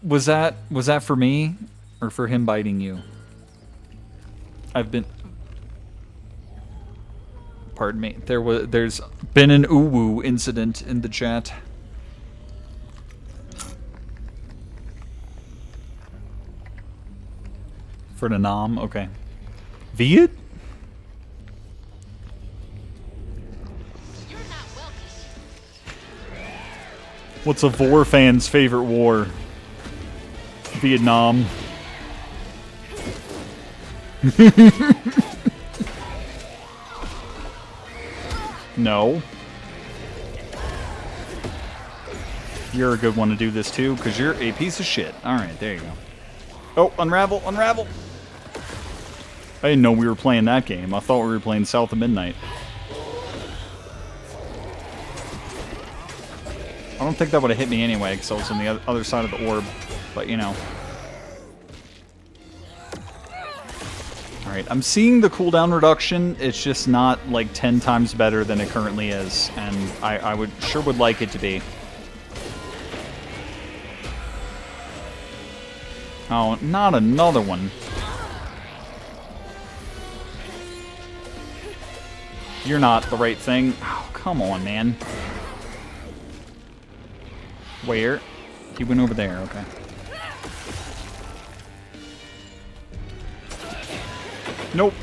was that? Was that for me, or for him biting you? Pardon me. There's been an uwu incident in the chat. For the nom, okay. Viet? You're not welcome. What's a Vor fan's favorite war? Vietnam. No. You're a good one to do this too, because you're a piece of shit. Alright, there you go. Oh, unravel, unravel! I didn't know we were playing that game. I thought we were playing South of Midnight. I don't think that would have hit me anyway, because I was on the other side of the orb. But, you know. Alright, I'm seeing the cooldown reduction. It's just not, like, 10 times better than it currently is. And I sure would like it to be. Oh, not another one. You're not the right thing. Oh, come on, man. Where? He went over there, okay. Nope.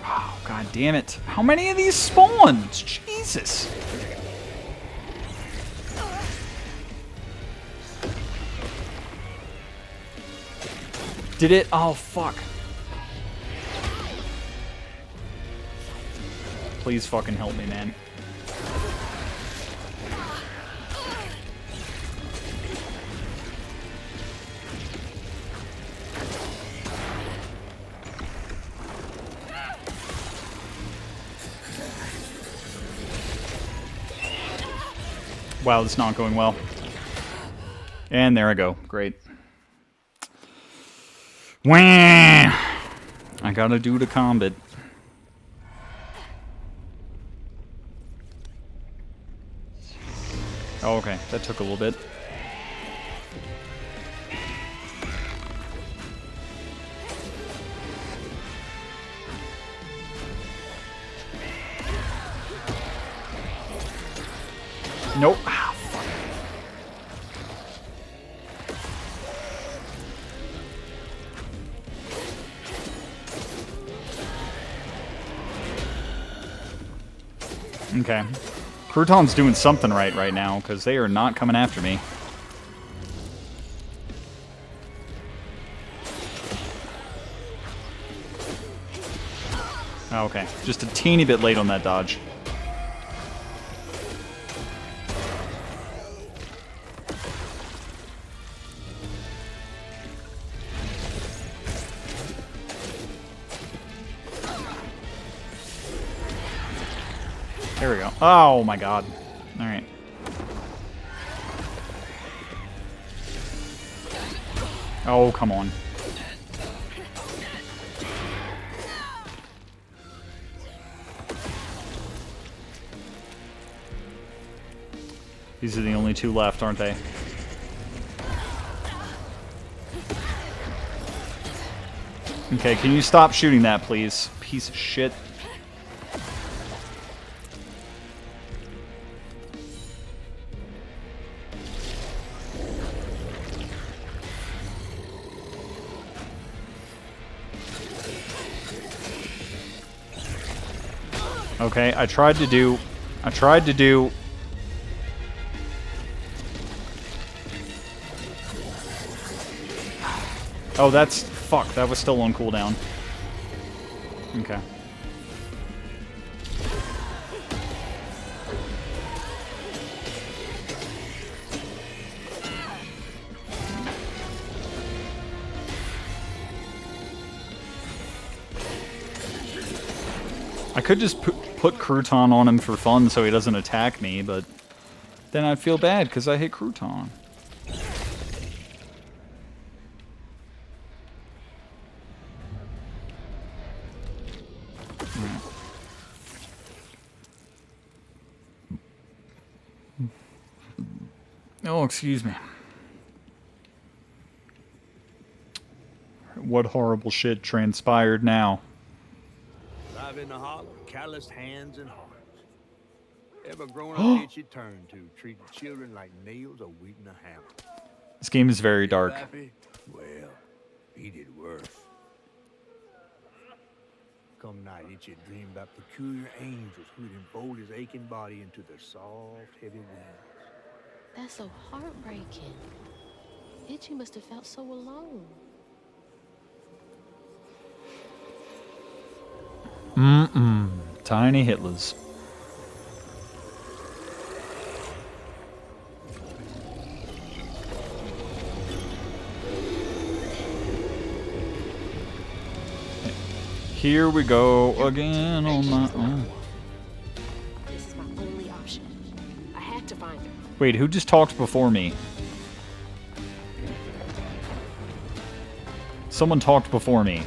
Oh, god damn it. How many of these spawns? Jesus. Did it? Oh, fuck. Please fucking help me, man. Wow, it's not going well. And there I go. Great. Wah! I gotta do the combat. Oh, okay. That took a little bit. Nope. Ah, fuck. Okay. Crouton's doing something right now, because they are not coming after me. Oh, okay. Just a teeny bit late on that dodge. There we go. Oh my god. Alright. Oh, come on. These are the only two left, aren't they? Okay, can you stop shooting that, please? Piece of shit. Okay, I tried to do... Oh, that's... Fuck, that was still on cooldown. Okay. I could just put Crouton on him for fun so he doesn't attack me, but then I'd feel bad because I hate Crouton. Oh, excuse me. What horrible shit transpired now? Live in the holler, calloused hands and hearts. Ever grown up itch you turn to, treating children like nails a wheat in a hammer. This game is very dark. Happy? Well, he did worse. Come night, itchy dream about peculiar angels who'd enfold his aching body into their soft, heavy wings. That's so heartbreaking. Itchy must have felt so alone. Tiny Hitlers. Here we go again on my own. This is my only option. I had to find her. Wait, who just talked before me? Someone talked before me.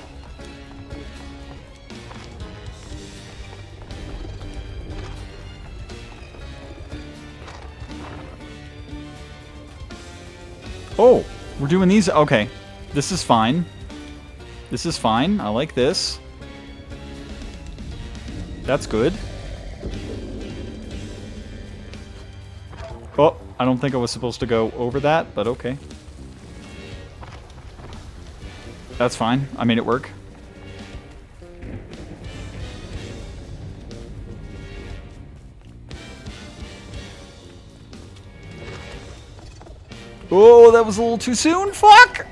Oh, we're doing these. Okay, this is fine. This is fine. I like this. That's good. Oh, I don't think I was supposed to go over that, but okay. That's fine. I made it work. Oh, that was a little too soon. Fuck!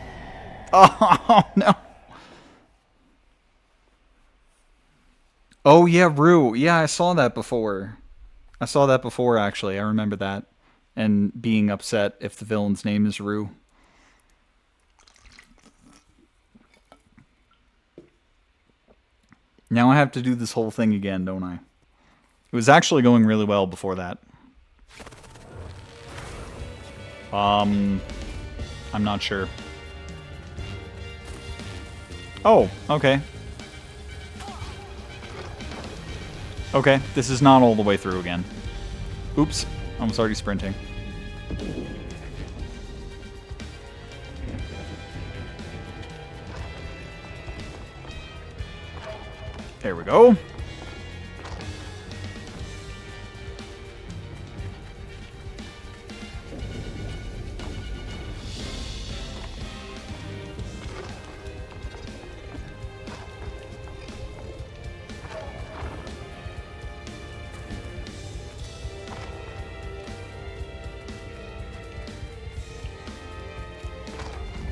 Oh, no. Oh, yeah, Rue. Yeah, I saw that before. I saw that before, actually. I remember that. And being upset if the villain's name is Rue. Now I have to do this whole thing again, don't I? It was actually going really well before that. I'm not sure. Oh, okay. Okay, this is not all the way through again. Oops, I was already sprinting. There we go.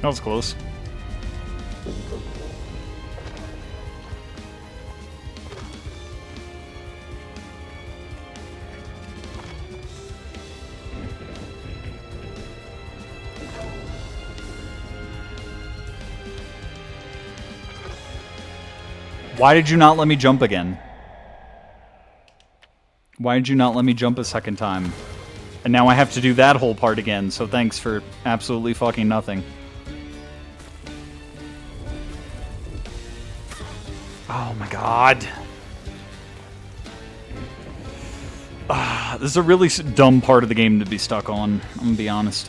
That was close. Why did you not let me jump again? Why did you not let me jump a second time? And now I have to do that whole part again, so thanks for absolutely fucking nothing. Oh my god. This is a really dumb part of the game to be stuck on, I'm gonna be honest.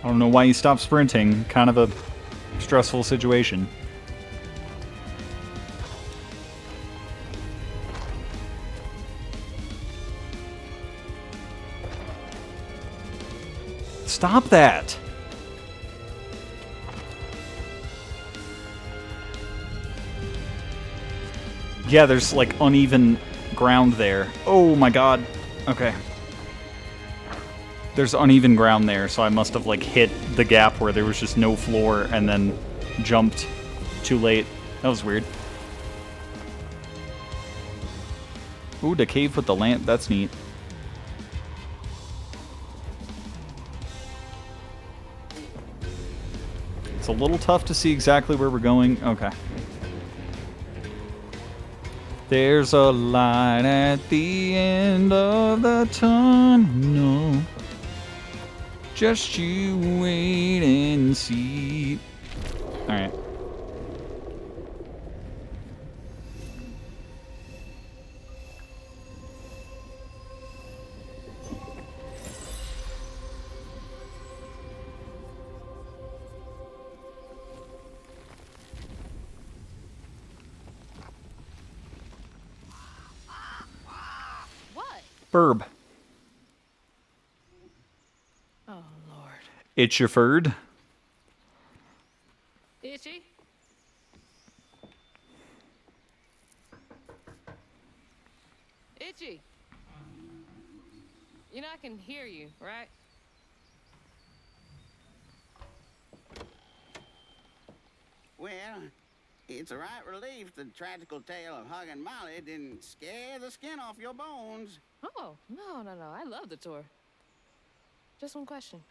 I don't know why you stopped sprinting. Kind of a stressful situation. Stop that! Yeah, there's like uneven ground there. Oh my god. Okay. There's uneven ground there, so I must have like hit the gap where there was just no floor and then jumped too late. That was weird. Ooh, the cave with the lamp. That's neat. It's a little tough to see exactly where we're going. Okay. There's a light at the end of the tunnel. Just you wait and see. Alright. What? Burb. Oh, Lord. It's your furred. Itchy? Itchy. You know I can hear you, right? Well, it's a right relief the tragical tale of Hug and Molly didn't scare the skin off your bones. Oh, no. I love the tour. Just one question.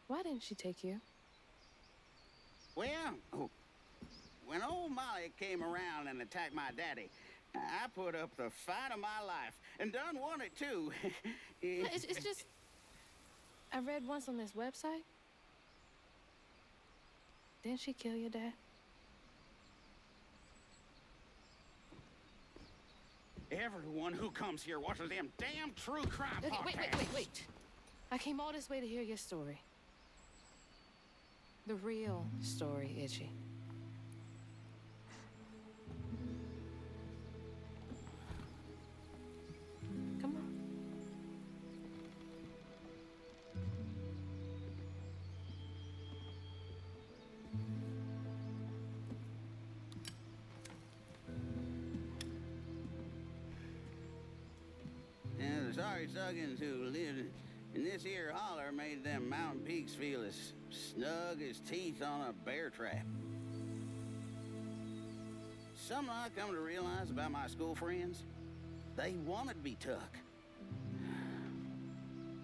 Why didn't she take you? Well, when old Molly came around and attacked my daddy, I put up the fight of my life and done won it too. It's just... I read once on this website. Didn't she kill your dad? Everyone who comes here watches them damn true crime Okay, podcasts. wait. I came all this way to hear your story. The real story, Itchy. Come on. And the sorry suggins who lived in this here holler made them mountain peaks feel as snug as teeth on a bear trap. Something I come to realize about my school friends, they wanted to be took.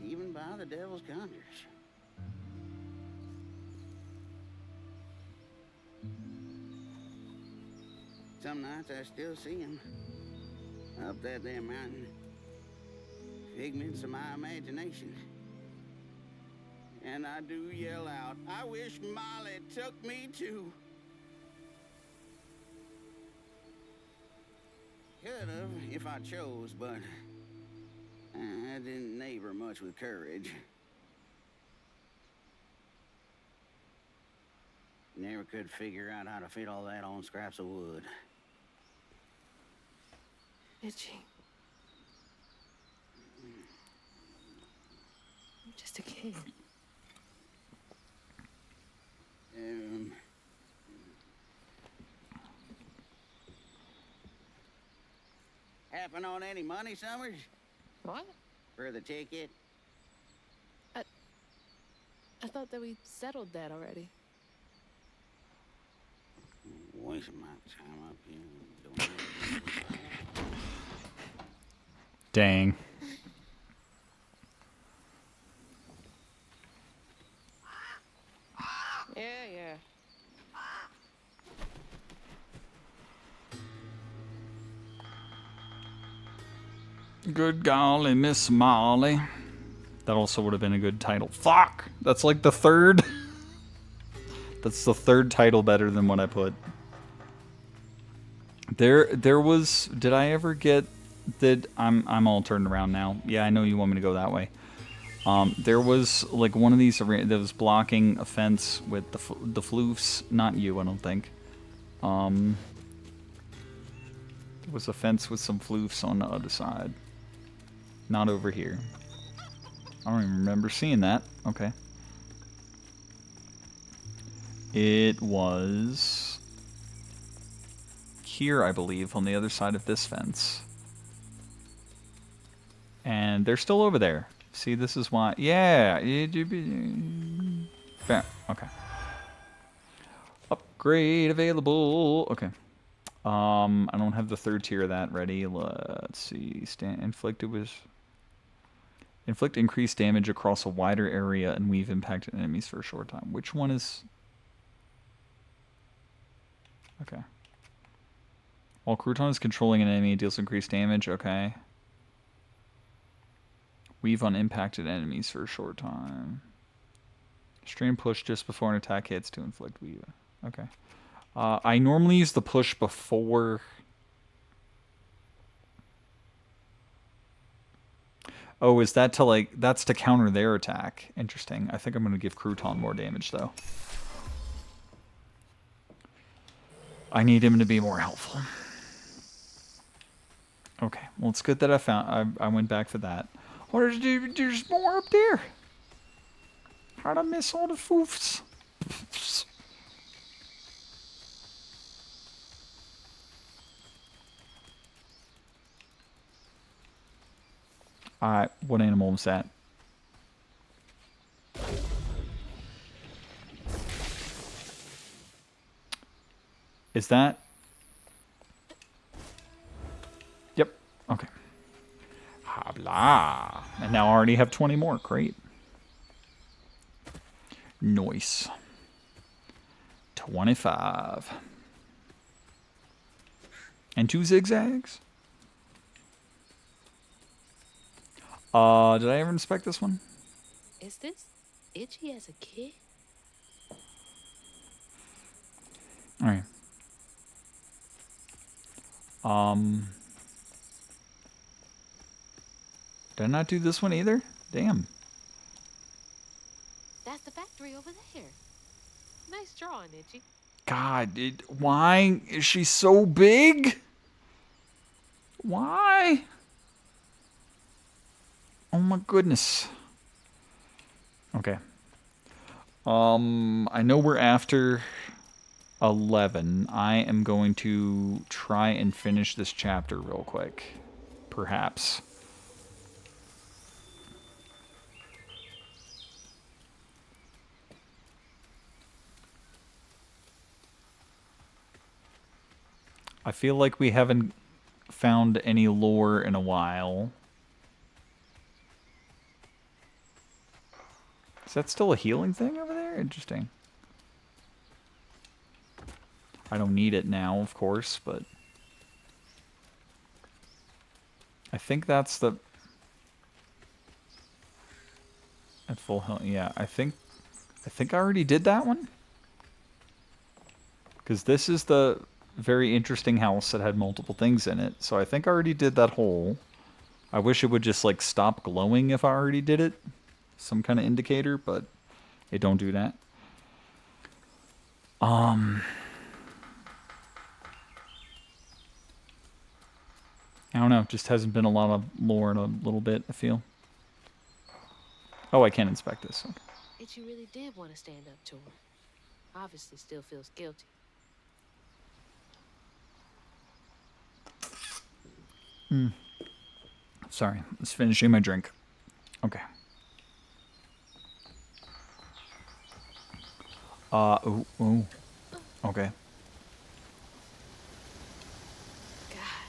Even by the devil's conjures. Some nights I still see them up that damn mountain. Figments of my imagination. And I do yell out, I wish Molly took me too. Could have if I chose, but I didn't neighbor much with courage. Never could figure out how to fit all that on scraps of wood. Itchy. I'm just a kid. Happen on any money, Summers? What? For the ticket? I thought that we settled that already. Wasting my time up here. Don't Dang. Yeah. Good golly, Miss Molly. That also would have been a good title. Fuck! That's like the third. That's the third title better than what I put. There was. Did I ever get that? I'm all turned around now. Yeah, I know you want me to go that way. There was like one of these that was blocking a fence with the floofs. Not you, I don't think. There was a fence with some floofs on the other side. Not over here. I don't even remember seeing that. Okay. It was here, I believe, on the other side of this fence. And they're still over there. See, this is why. Yeah. Okay. Upgrade available. Okay. I don't have the third tier of that ready. Let's see. Inflict increased damage across a wider area and weave impacted enemies for a short time. Which one is... Okay. While Crouton is controlling an enemy, it deals increased damage. Okay. Weave on impacted enemies for a short time. Stream push just before an attack hits to inflict weave. Okay. I normally use the push before... Oh, is that to like... That's to counter their attack. Interesting. I think I'm going to give Crouton more damage, though. I need him to be more helpful. Okay. Well, it's good that I went back for that. Oh, there's more up there. How'd I miss all the foofs? Alright, what animal was that? Is that... Yep, okay. Habla. And now I already have 20 more, great. Nice. 25. And 2 zigzags. Did I ever inspect this one? Is this Itchy as a kid? Alright. Did I not do this one either? Damn. That's the factory over there. Nice drawing, Itchy. God, why is she so big? Why? Oh my goodness. Okay. I know we're after 11. I am going to try and finish this chapter real quick. Perhaps. I feel like we haven't found any lore in a while. Is that still a healing thing over there? Interesting. I don't need it now, of course, but... I think that's the... At full health, yeah, I think I already did that one. Because this is the very interesting house that had multiple things in it. So I think I already did that hole. I wish it would just, like, stop glowing if I already did it. Some kind of indicator, but it don't do that. I don't know. Just hasn't been a lot of lore in a little bit, I feel. Oh, I can't inspect this. Okay. Itchy really did want to stand up to her. Obviously still feels guilty. Sorry. I was finishing my drink. Okay. Ooh. Okay. God,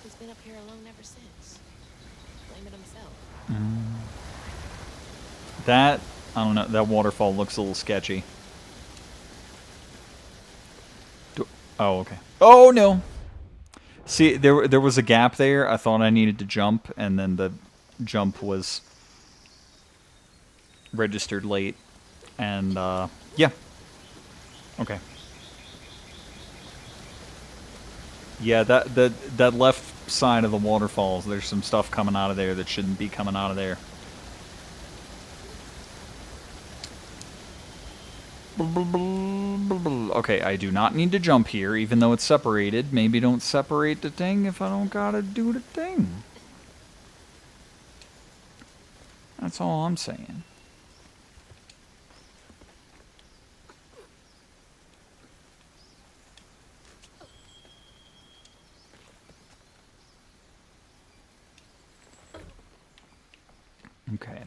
he's been up here alone ever since. That, I don't know, that waterfall looks a little sketchy. Oh, okay. Oh, no! See, there was a gap there. I thought I needed to jump, and then the jump was registered late. And, yeah. Okay. Yeah, that left side of the waterfalls, there's some stuff coming out of there that shouldn't be coming out of there. Okay, I do not need to jump here, even though it's separated. Maybe don't separate the thing if I don't gotta do the thing. That's all I'm saying. Okay.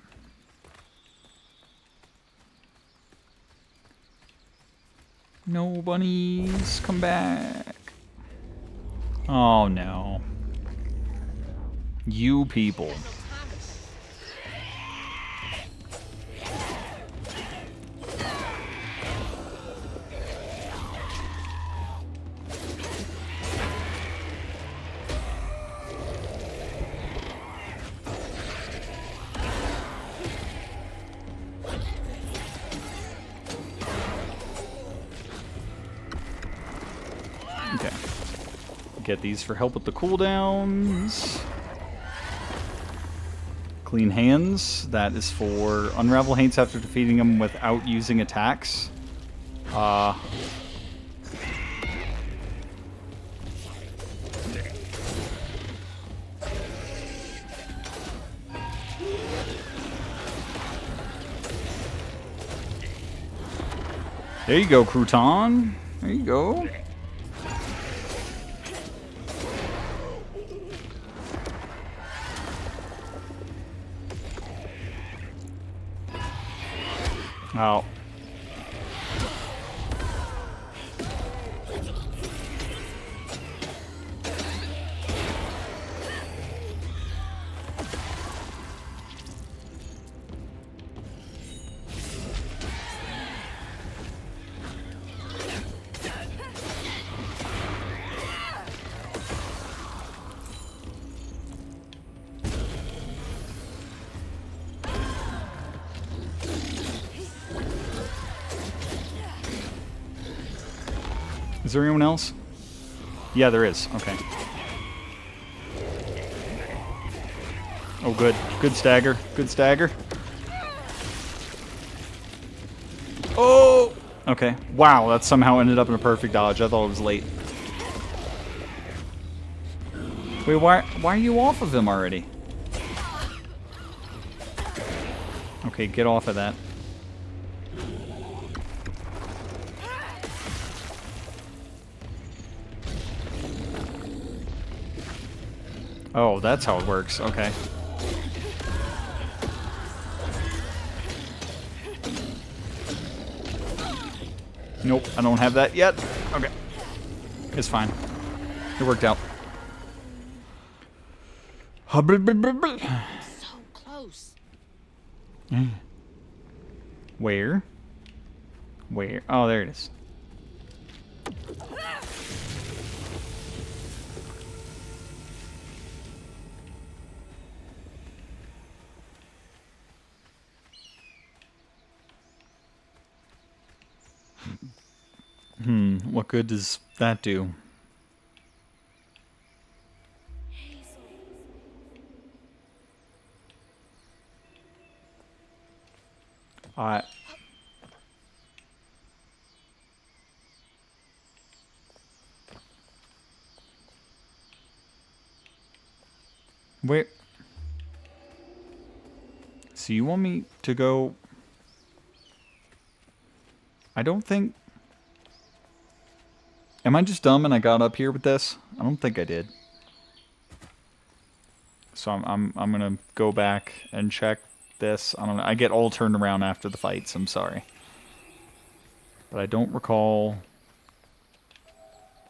No bunnies, come back. Oh no. You people. Okay. Get these for help with the cooldowns. Clean hands. That is for unravel hates after defeating them without using attacks. There you go, Crouton. There you go. Oh. Is there anyone else? Yeah, there is. Okay. Oh, good. Good stagger. Good stagger. Oh! Okay. Wow, that somehow ended up in a perfect dodge. I thought it was late. Wait, why are you off of him already? Okay, get off of that. Oh, that's how it works. Okay. Nope, I don't have that yet. Okay. It's fine. It worked out. So close. Where? Where? Oh, there it is. What good does that do? I Wait. So you want me to go? I don't think. Am I just dumb and I got up here with this? I don't think I did. So I'm gonna go back and check this. I don't know. I get all turned around after the fights. I'm sorry, but I don't recall.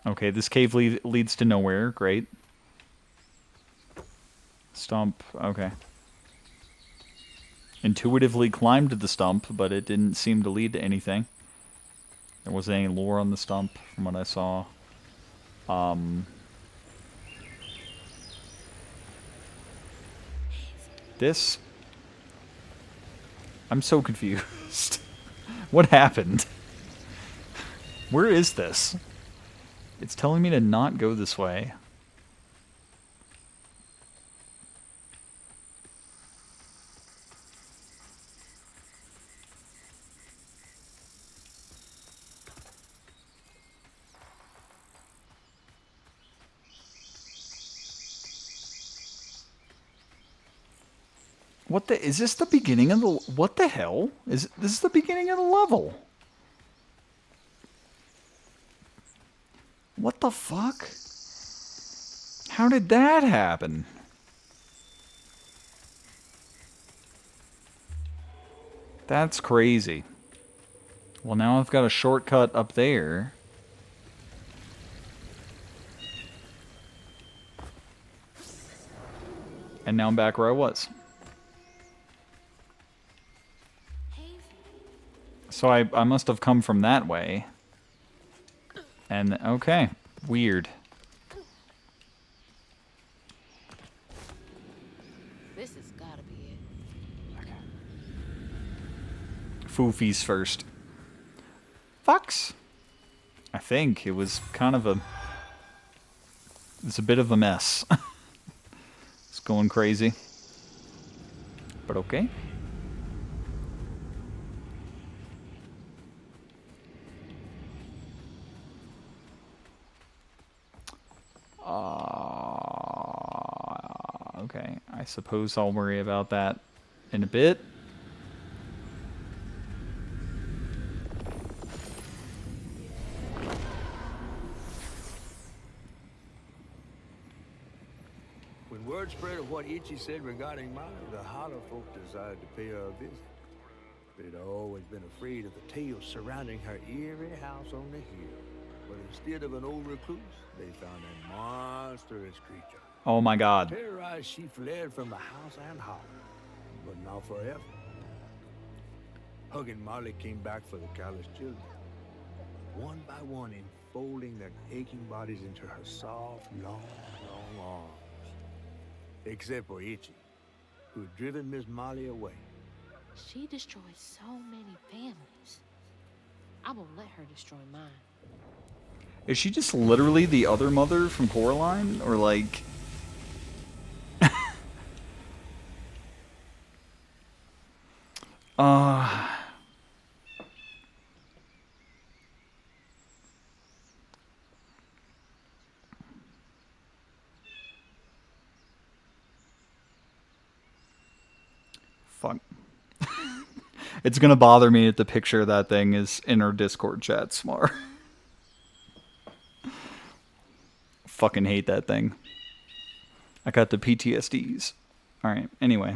Okay, this cave leads to nowhere. Great. Stomp. Okay. intuitively climbed the stump, but it didn't seem to lead to anything. There wasn't any lore on the stump from what I saw. This... I'm so confused. What happened? Where is this? It's telling me to not go this way. What the... Is this the beginning of the... What the hell? This is the beginning of the level. What the fuck? How did that happen? That's crazy. Well, now I've got a shortcut up there. And now I'm back where I was. So I must have come from that way. And, okay. Weird. This has gotta be it. Okay. Foofies first. Fox. I think it was kind of a... It's a bit of a mess. It's going crazy. But okay. Okay, I suppose I'll worry about that in a bit. When word spread of what Ichi said regarding Molly, the Holler folk decided to pay her a visit. They'd always been afraid of the tales surrounding her eerie house on the hill. But instead of an old recluse, they found a monstrous creature. Oh my god. Terrorized, she fled from the house and Holler, but not forever. Hug and Molly came back for the callous children, one by one enfolding their aching bodies into her soft, long arms. Except for Ichi, who had driven Miss Molly away. She destroyed so many families. I won't let her destroy mine. Is she just literally the other mother from Coraline? Or like... Fuck. It's gonna bother me that the picture of that thing is in our Discord chat, Smart. Fucking hate that thing. I got the PTSDs. Alright, anyway.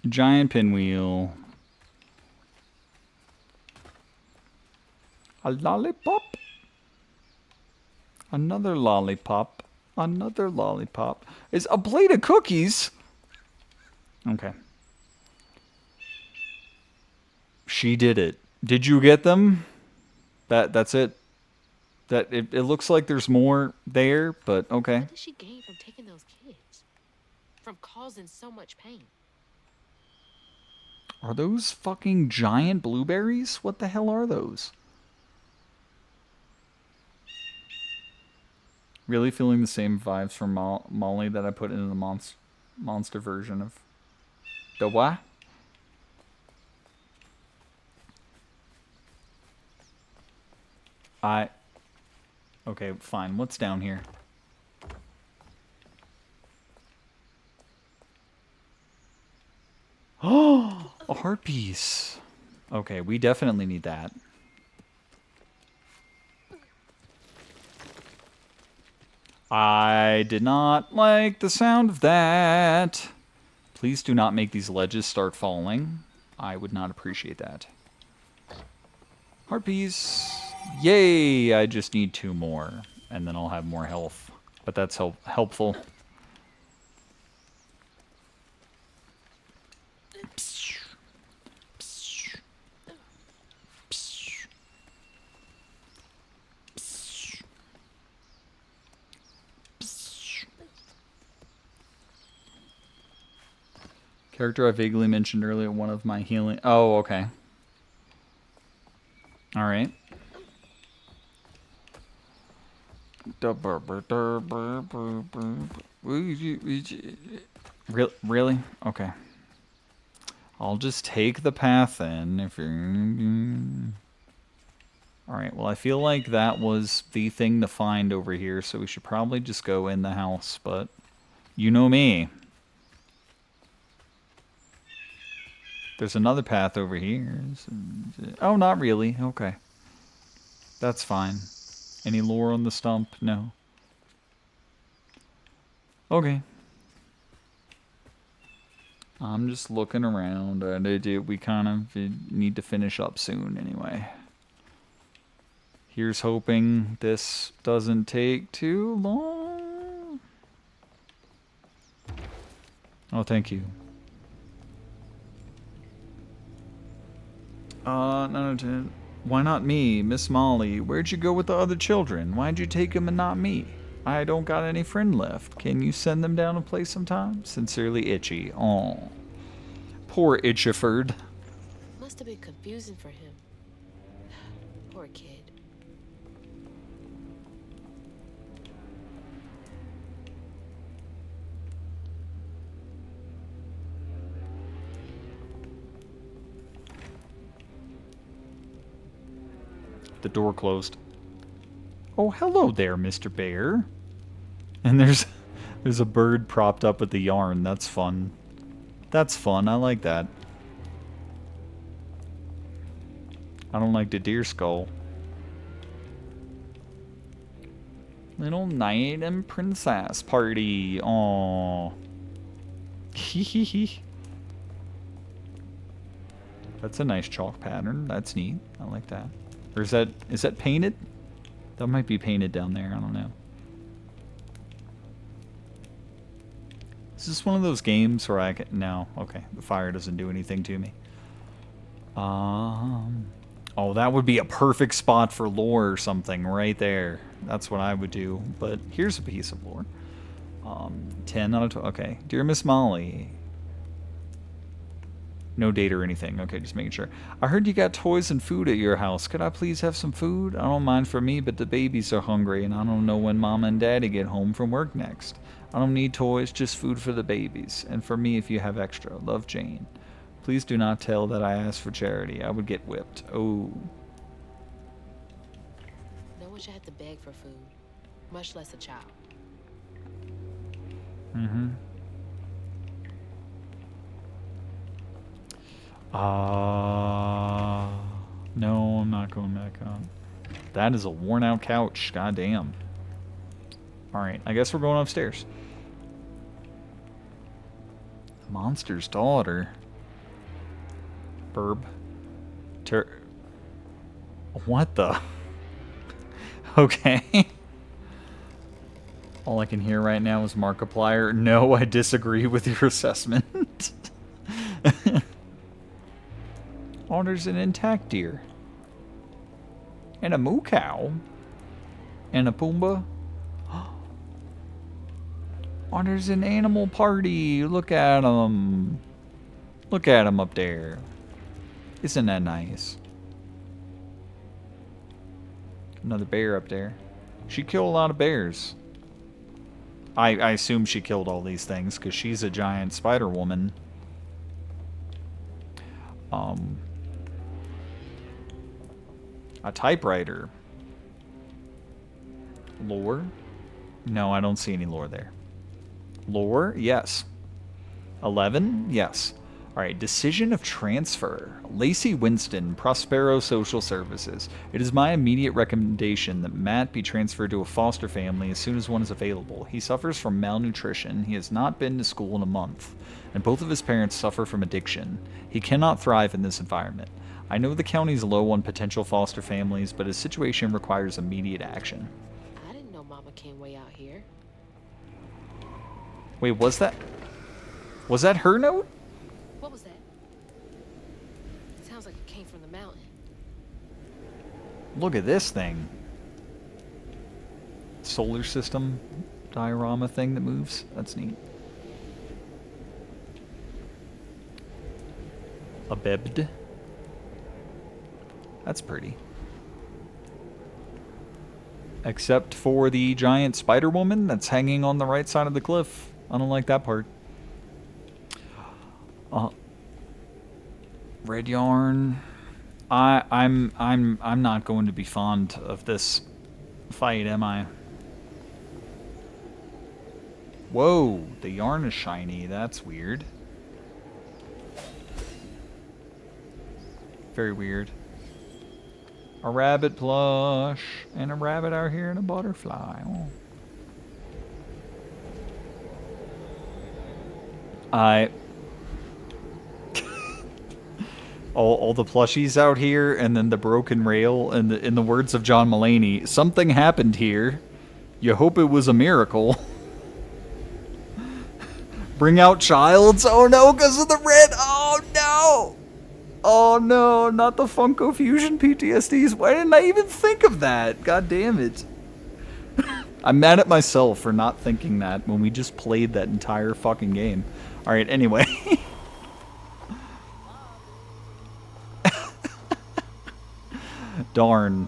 Giant pinwheel. A lollipop. Another lollipop. Another lollipop. Is a plate of cookies? Okay. She did it. Did you get them? That's it. That it looks like there's more there, but okay. What did she gain from taking those kids? From causing so much pain? Are those fucking giant blueberries? What the hell are those? Really feeling the same vibes from Molly that I put into the monster version of... The what? Okay, fine. What's down here? Oh, a heart piece. Okay, we definitely need that. I did not like the sound of that. Please do not make these ledges start falling. I would not appreciate that. Heart piece. Yay! I just need 2 more, and then I'll have more health. But that's helpful. Character I vaguely mentioned earlier, one of my healing... Oh, okay. Alright. Really? Okay. I'll just take the path then. If you're... Alright, well I feel like that was the thing to find over here, so we should probably just go in the house, but you know me. There's another path over here. Oh, not really. Okay. That's fine. Any lore on the stump? No. Okay. I'm just looking around. We kind of need to finish up soon anyway. Here's hoping this doesn't take too long. Oh, thank you. No. Why not me, Miss Molly? Where'd you go with the other children? Why'd you take them and not me? I don't got any friend left. Can you send them down to play sometime? Sincerely, Itchy. Aw. Poor Itchiford. Must have been confusing for him. Poor kid. The door closed. Oh, hello there, Mr. Bear. And there's a bird propped up with the yarn. That's fun. That's fun. I like that. I don't like the deer skull. Little knight and princess party. Aww. Hee. That's a nice chalk pattern. That's neat. I like that. Or is that painted? That might be painted down there. I don't know. Is this one of those games where I can... No. Okay. The fire doesn't do anything to me. Oh, that would be a perfect spot for lore or something right there. That's what I would do. But here's a piece of lore. 10 out of 12. Okay. Dear Miss Molly. No date or anything. Okay, just making sure. I heard you got toys and food at your house. Could I please have some food? I don't mind for me, but the babies are hungry, and I don't know when Mama and Daddy get home from work next. I don't need toys, just food for the babies. And for me if you have extra. Love, Jane. Please do not tell that I asked for charity. I would get whipped. Oh. No one should have to beg for food, much less a child. Mm-hmm. No, I'm not going back up. That is a worn out couch. God damn. Alright, I guess we're going upstairs. Monster's daughter. Burb. What the? Okay. All I can hear right now is Markiplier. No, I disagree with your assessment. Oh, there's an intact deer. And a moo cow. And a Pumbaa. Oh, there's an animal party. Look at them. Look at them up there. Isn't that nice? Another bear up there. She killed a lot of bears. I assume she killed all these things because she's a giant spider woman. A typewriter. Lore? No, I don't see any lore there. Lore? Yes. 11? Yes. Alright, decision of transfer. Lacey Winston, Prospero Social Services. It is my immediate recommendation that Matt be transferred to a foster family as soon as one is available. He suffers from malnutrition, he has not been to school in a month, and both of his parents suffer from addiction. He cannot thrive in this environment. I know the county's low on potential foster families, but his situation requires immediate action. I didn't know Mama came way out here. Wait, was that her note? What was that? Sounds like it came from the mountain. Look at this thing. Solar system diorama thing that moves. That's neat. Abebd. That's pretty. Except for the giant spider woman that's hanging on the right side of the cliff. I don't like that part. Red yarn. I'm not going to be fond of this fight, am I? Whoa, the yarn is shiny. That's weird. Very weird. A rabbit plush and a rabbit out here and a butterfly. Oh. all the plushies out here, and then the broken rail, and in the words of John Mulaney, something happened here. You hope it was a miracle. Bring out childs. Oh no, because of the red. Oh no. Oh no, not the Funko Fusion PTSDs. Why didn't I even think of that? God damn it. I'm mad at myself for not thinking that when we just played that entire fucking game. Alright, anyway. Darn.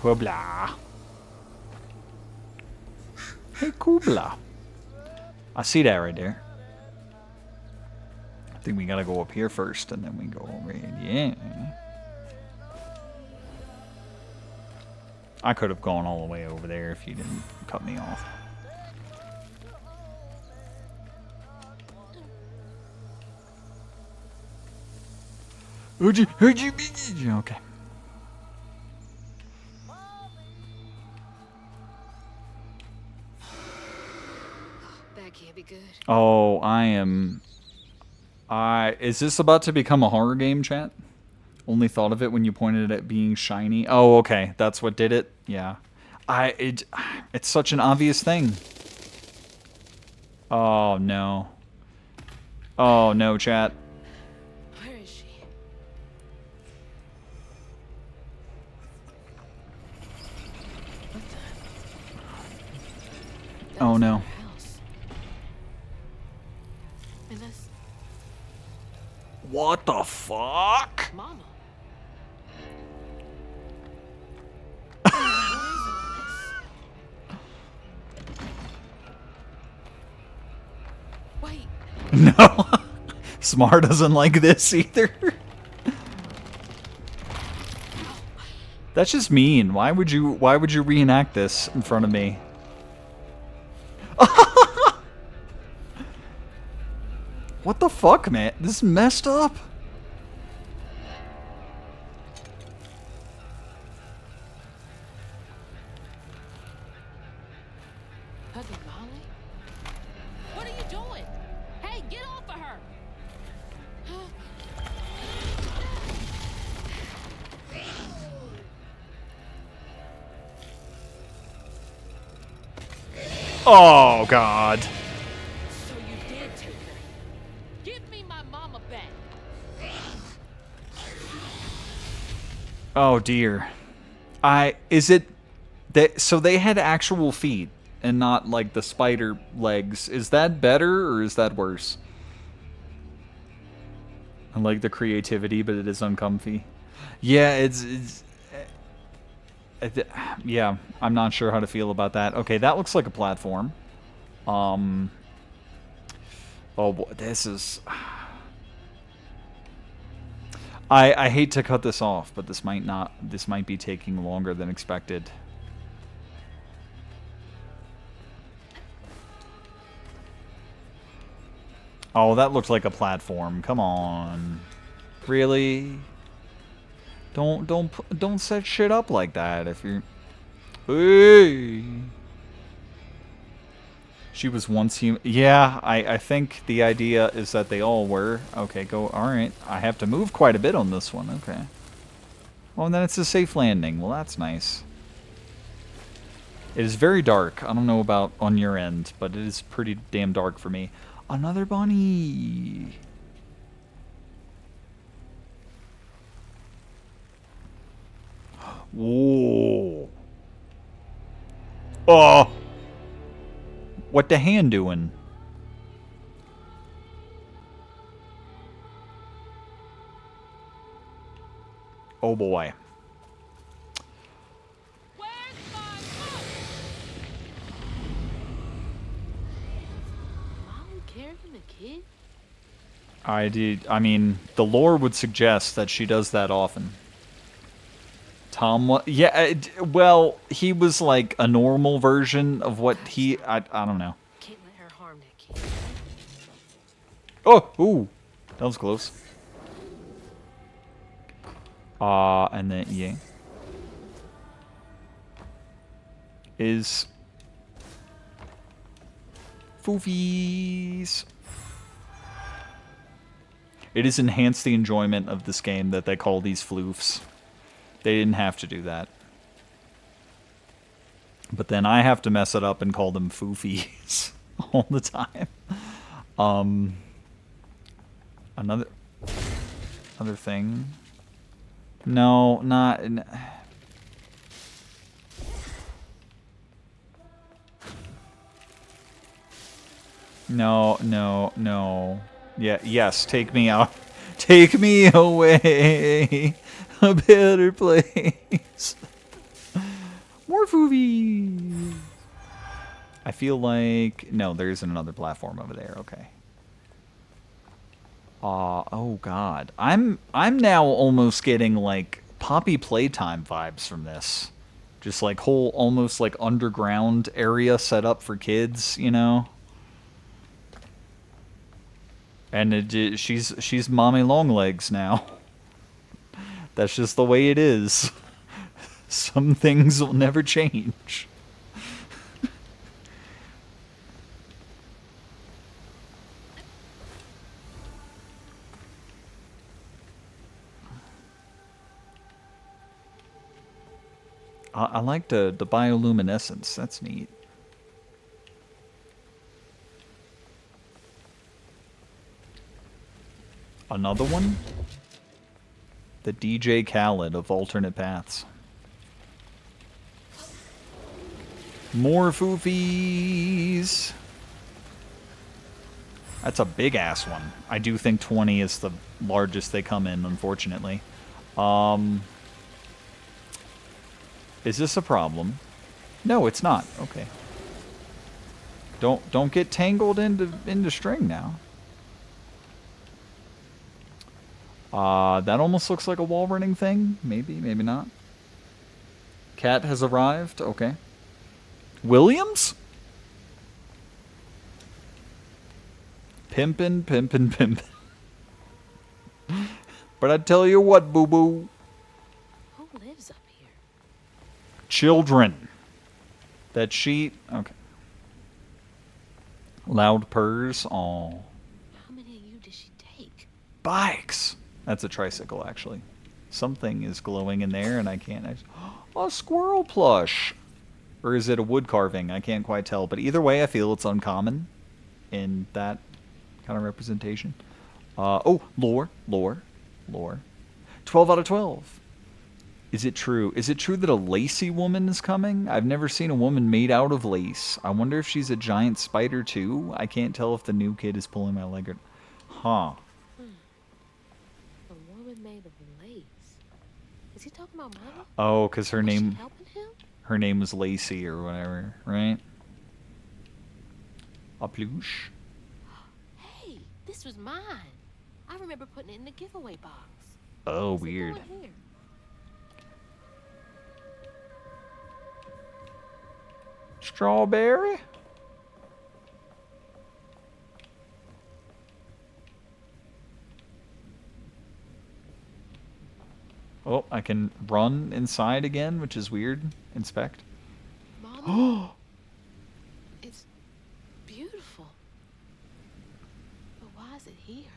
Kubla. Hey, Kubla. I see that right there. I think we gotta go up here first, and then we go over here. Yeah. I could have gone all the way over there if you didn't cut me off. Okay. That can't be good. Oh, is this about to become a horror game, chat? Only thought of it when you pointed at it being shiny. Oh, okay. That's what did it? Yeah. It's such an obvious thing. Oh, no. Oh, no, chat. Where is she? What the? Oh, no. Her house. And that's What the fuck? Mama. Wait. No. Smar doesn't like this either. That's just mean. Why would you reenact this in front of me? What the fuck, man? This is messed up. Hugging Molly? What are you doing? Hey, get off of her! Oh, God. So you did take her. Give me my mama back. Oh, dear. So they had actual feet and not like the spider legs. Is that better or is that worse? I like the creativity, but it is uncomfy. Yeah, yeah, I'm not sure how to feel about that. Okay, that looks like a platform. Oh boy, this is... I hate to cut this off, but this might be taking longer than expected. Oh, that looked like a platform. Come on. Really? Don't set shit up like that if you're... Hey. She was once human. Yeah, I think the idea is that they all were. Okay, go. Alright. I have to move quite a bit on this one. Okay. Well, and then it's a safe landing. Well, that's nice. It is very dark. I don't know about on your end, but it is pretty damn dark for me. Another bunny. Whoa. Oh. What the hand doing? Oh boy. Molly carrying a kid? I mean, the lore would suggest that she does that often. Tom, yeah, well, he was like a normal version of what I don't know. Can't let her harm that kid. Oh, ooh, that was close. And then, yeah. Is Foofies. It has enhanced the enjoyment of this game that they call these floofs. They didn't have to do that. But then I have to mess it up and call them foofies all the time. Another thing. No, not... No. Yeah, yes, take me out. Take me away. A better place. More foofies. I feel like... No, there isn't another platform over there. Okay. Oh god. I'm now almost getting like Poppy Playtime vibes from this. Just like whole almost like underground area set up for kids, you know? And she's Mommy Longlegs now. That's just the way it is. Some things will never change. I like the bioluminescence. That's neat. Another one? The DJ Khaled of alternate paths. More foofies. That's a big ass one. I do think 20 is the largest they come in, unfortunately. Is this a problem? No, it's not. Okay. Don't get tangled into string now. That almost looks like a wall running thing. Maybe, maybe not. Cat has arrived. Okay. Williams? Pimpin'. But I tell you what, boo-boo. Who lives up here? Children. That sheet. Okay. Loud purrs. Aw. How many of you did she take? Bikes. That's a tricycle, actually. Something is glowing in there, and I can't... A squirrel plush. Or is it a wood carving? I can't quite tell. But either way, I feel it's uncommon in that kind of representation. Oh, lore. 12 out of 12. Is it true? Is it true that a lacy woman is coming? I've never seen a woman made out of lace. I wonder if she's a giant spider, too. I can't tell if the new kid is pulling my leg or... Huh. A woman made of lace. Is he talking about Mama? Oh, because her Was she name... helping him? Her name was Lacey or whatever, right? A pluche. Hey, this was mine. I remember putting it in the giveaway box. Oh, What's it weird. doing here? Strawberry? Oh, I can run inside again, which is weird. Inspect. Mama? It's beautiful. But why is it here?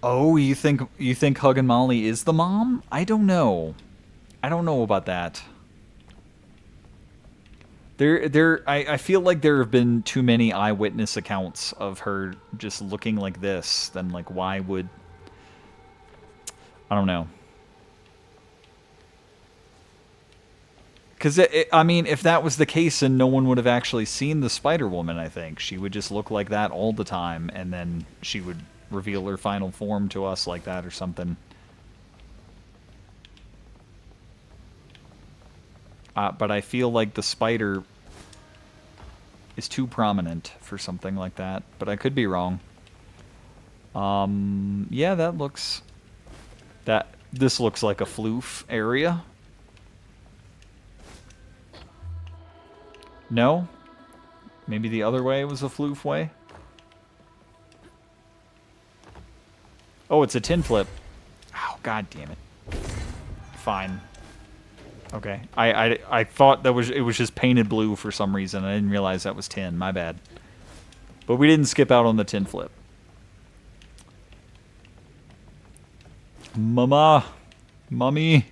Oh, you think Huggin' Molly is the mom? I don't know. I don't know about that. I feel like there have been too many eyewitness accounts of her just looking like this. Then, like, why would... I don't know. Because, I mean, if that was the case, then no one would have actually seen the Spider-Woman, I think. She would just look like that all the time, and then she would reveal her final form to us like that or something. But I feel like the spider is too prominent for something like that. But I could be wrong. Yeah, that looks... This looks like a floof area. No? Maybe the other way was a floof way? Oh, it's a tin flip. Oh, god damn it. Fine. Okay. I thought it was just painted blue for some reason. I didn't realize that was tin. My bad. But we didn't skip out on the tin flip. Mama. Mummy.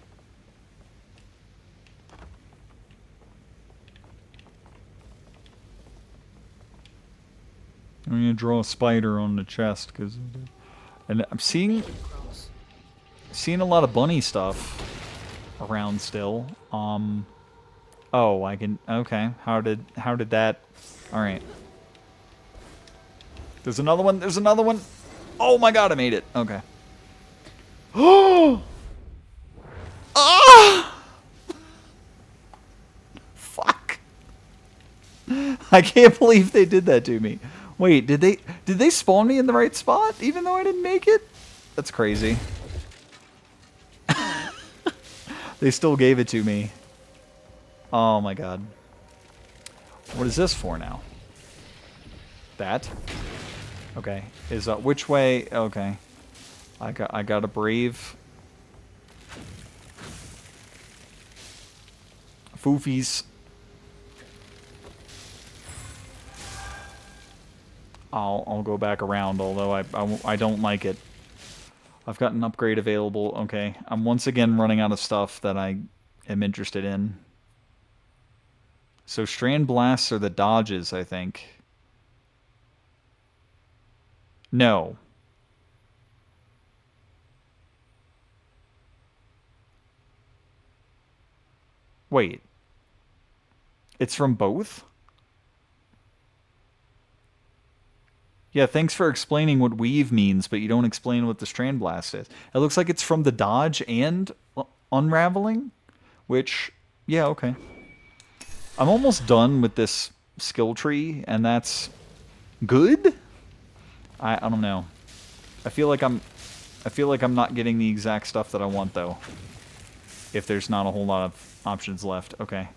I'm gonna draw a spider on the chest, and I'm seeing a lot of bunny stuff around still. Oh, I can. Okay, how did that? All right. There's another one. There's another one. Oh my god, I made it. Okay. Oh. Ah! Fuck. I can't believe they did that to me. Wait, did they spawn me in the right spot even though I didn't make it? That's crazy. They still gave it to me. Oh my god. What is this for now? That? Okay. Is which way? Okay. I got a brave foofies. I'll go back around, although I don't like it. I've got an upgrade available. Okay, I'm once again running out of stuff that I am interested in. So strand blasts are the dodges, I think. No. Wait. It's from both? Yeah, thanks for explaining what weave means, but you don't explain what the strand blast is. It looks like it's from the dodge and unraveling, which, yeah, okay. I'm almost done with this skill tree, and that's good? I don't know. I feel like I'm not getting the exact stuff that I want, though. If there's not a whole lot of options left. Okay.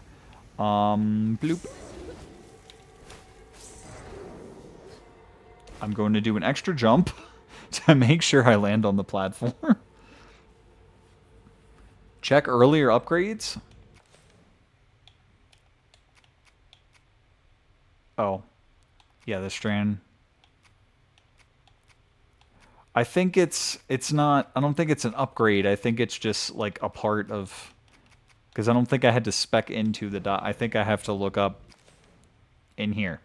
Bloop. I'm going to do an extra jump to make sure I land on the platform. Check earlier upgrades. Oh. Yeah, the strand. I think it's not, I don't think it's an upgrade. I think it's just like a part of, because I don't think I had to spec into the dot. I think I have to look up in here.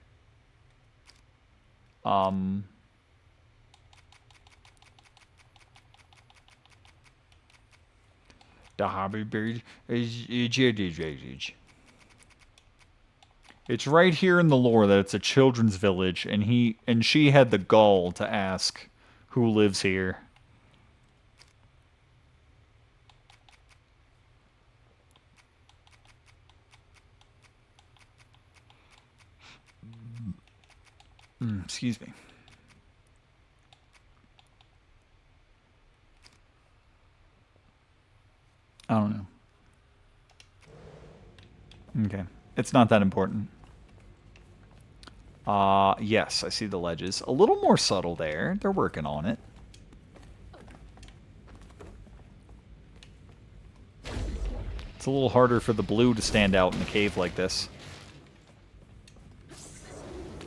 The hobby bird is it's right here in the lore that it's a children's village, and she had the gall to ask who lives here. Excuse me. I don't know. Okay. It's not that important. Yes, I see the ledges. A little more subtle there. They're working on it. It's a little harder for the blue to stand out in a cave like this.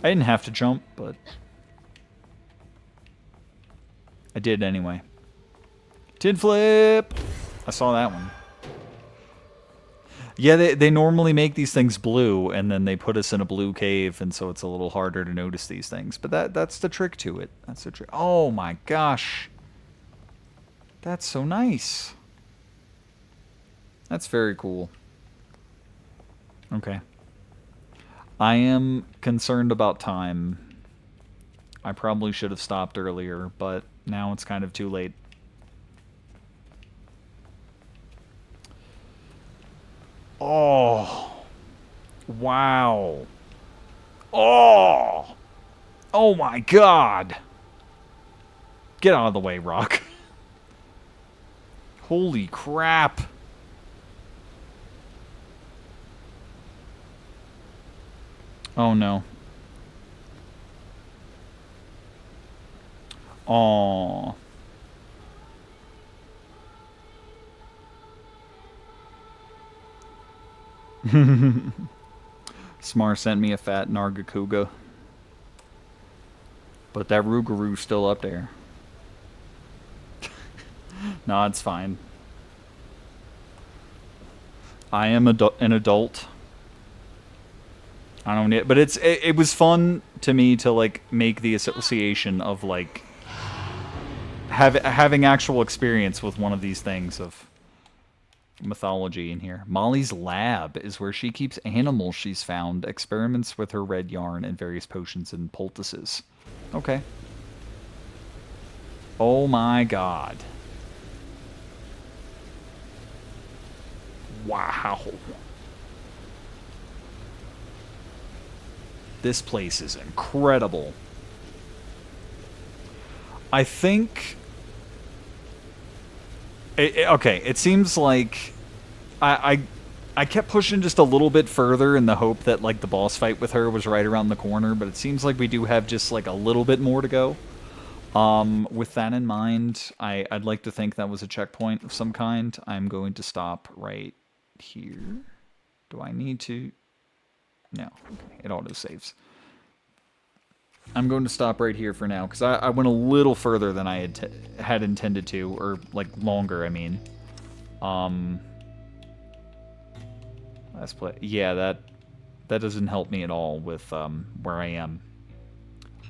I didn't have to jump, but I did anyway. Tin flip! I saw that one. Yeah, they normally make these things blue, and then they put us in a blue cave, and so it's a little harder to notice these things. But that's the trick to it. That's the trick. Oh my gosh. That's so nice. That's very cool. Okay. I am concerned about time. I probably should have stopped earlier, but now it's kind of too late. Oh. Wow. Oh. Oh my god. Get out of the way, Rock. Holy crap. Oh no. Oh. Smar sent me a fat Nargacuga. But that Rougarou's still up there. No, it's fine. I am an adult. I don't need it, but it was fun to me to like make the association of like having actual experience with one of these things of mythology in here. Molly's lab is where she keeps animals she's found, experiments with her red yarn, and various potions and poultices. Okay. Oh my god. Wow. This place is incredible. I think... okay, it seems like... I kept pushing just a little bit further in the hope that like the boss fight with her was right around the corner, but it seems like we do have just like a little bit more to go. With that in mind, I'd like to think that was a checkpoint of some kind. I'm going to stop right here. Do I need to? No. Okay, it auto-saves. I'm going to stop right here for now, because I went a little further than I had intended to, or like longer, I mean. Let's play. Yeah, that doesn't help me at all with where I am.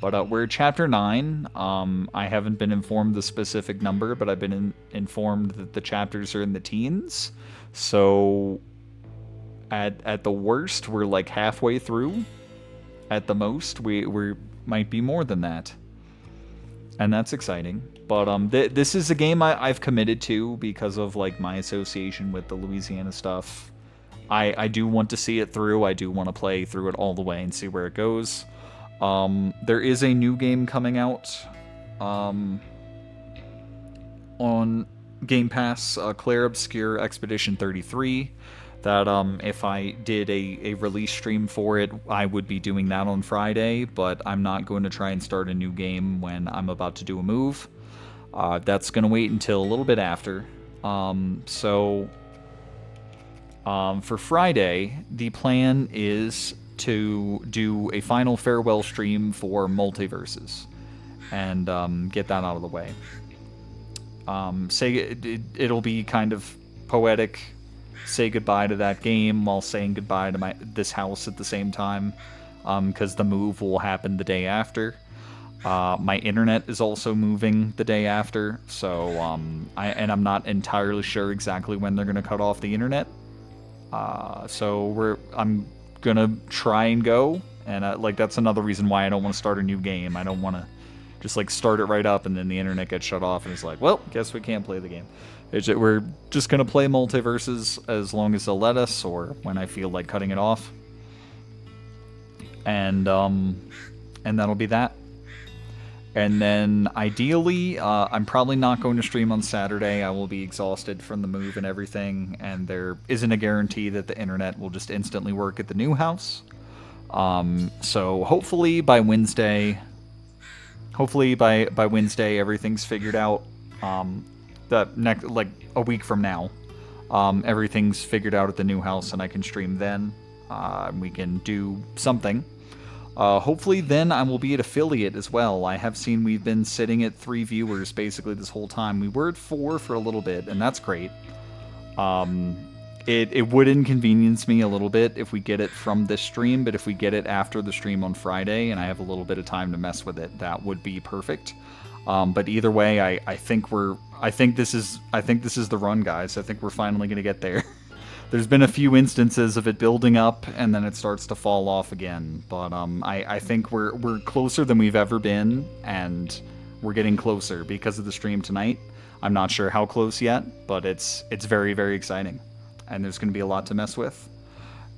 But we're chapter 9. I haven't been informed the specific number, but I've been informed that the chapters are in the teens. So at the worst, we're like halfway through. At the most, we might be more than that. And that's exciting. But this is a game I've committed to because of like my association with the Louisiana stuff. I do want to see it through. I do want to play through it all the way and see where it goes. There is a new game coming out on Game Pass, Claire Obscure Expedition 33, that if I did a release stream for it, I would be doing that on Friday, but I'm not going to try and start a new game when I'm about to do a move. That's going to wait until a little bit after. For Friday, the plan is to do a final farewell stream for Multiverses and get that out of the way. It'll be kind of poetic, say goodbye to that game while saying goodbye to this house at the same time, because the move will happen the day after. My internet is also moving the day after, so I'm not entirely sure exactly when they're going to cut off the internet. I'm gonna try and go, and that's another reason why I don't want to start a new game. I don't want to just like start it right up and then the internet gets shut off and it's like, well, guess we can't play the game. We're just gonna play Multiverses as long as they'll let us, or when I feel like cutting it off. And that'll be that. And then, ideally, I'm probably not going to stream on Saturday. I will be exhausted from the move and everything, and there isn't a guarantee that the internet will just instantly work at the new house. So hopefully by Wednesday, everything's figured out. Like a week from now, everything's figured out at the new house, and I can stream then. We can do something. Hopefully then I will be at affiliate as well. I have seen we've been sitting at 3 viewers basically this whole time. We were at 4 for a little bit, and that's great. It would inconvenience me a little bit if we get it from this stream, but if we get it after the stream on Friday and I have a little bit of time to mess with it, that would be perfect. But either way, I think this is the run, guys. I think we're finally gonna get there. There's been a few instances of it building up and then it starts to fall off again, but I think we're closer than we've ever been, and we're getting closer because of the stream tonight. I'm not sure how close yet, but it's very, very exciting. and there's going to be a lot to mess with.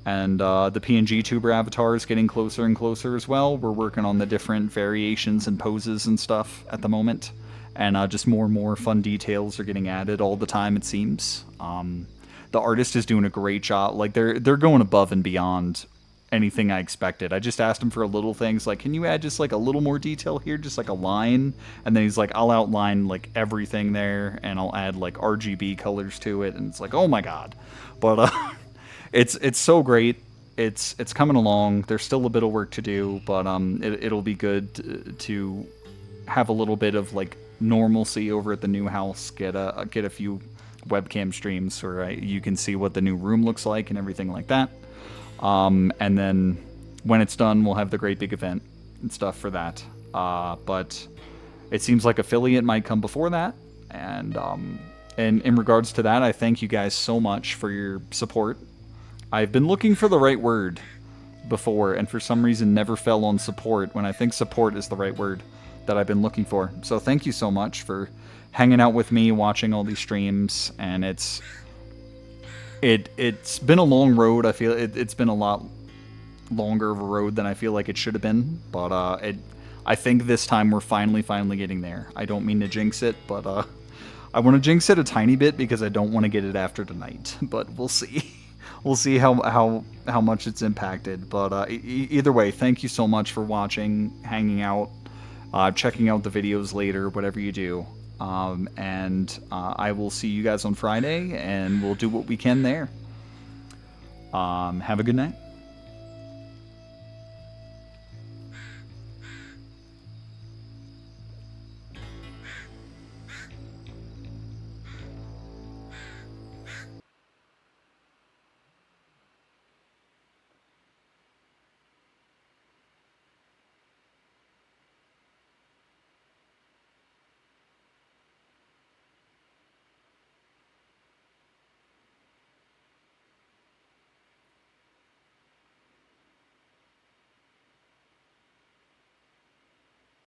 And the PNG tuber avatar is getting closer and closer as well. We're working on the different variations and poses and stuff at the moment. And just more and more fun details are getting added all the time, it seems. The artist is doing a great job. Like, they're going above and beyond anything I expected. I just asked him for a little things, like, can you add just, like, a little more detail here? Just, like, a line? And then he's like, I'll outline, like, everything there, and I'll add, like, RGB colors to it. And it's like, oh my god. But, it's so great. It's coming along. There's still a bit of work to do, but it'll be good to have a little bit of like normalcy over at the new house. Get a few webcam streams where you can see what the new room looks like and everything like that. And then when it's done, we'll have the great big event and stuff for that. But it seems like affiliate might come before that, and in regards to that, I thank you guys so much for your support. I've been looking for the right word before, and for some reason never fell on support, when I think support is the right word that I've been looking for. So thank you so much for hanging out with me, watching all these streams, and it's been a long road. I feel it's been a lot longer of a road than I feel like it should have been, but I think this time we're finally getting there. I don't mean to jinx it, but I want to jinx it a tiny bit because I don't want to get it after tonight, but we'll see. We'll see how much it's impacted. But either way, thank you so much for watching, hanging out, checking out the videos later, whatever you do. And I will see you guys on Friday, and we'll do what we can there. Have a good night.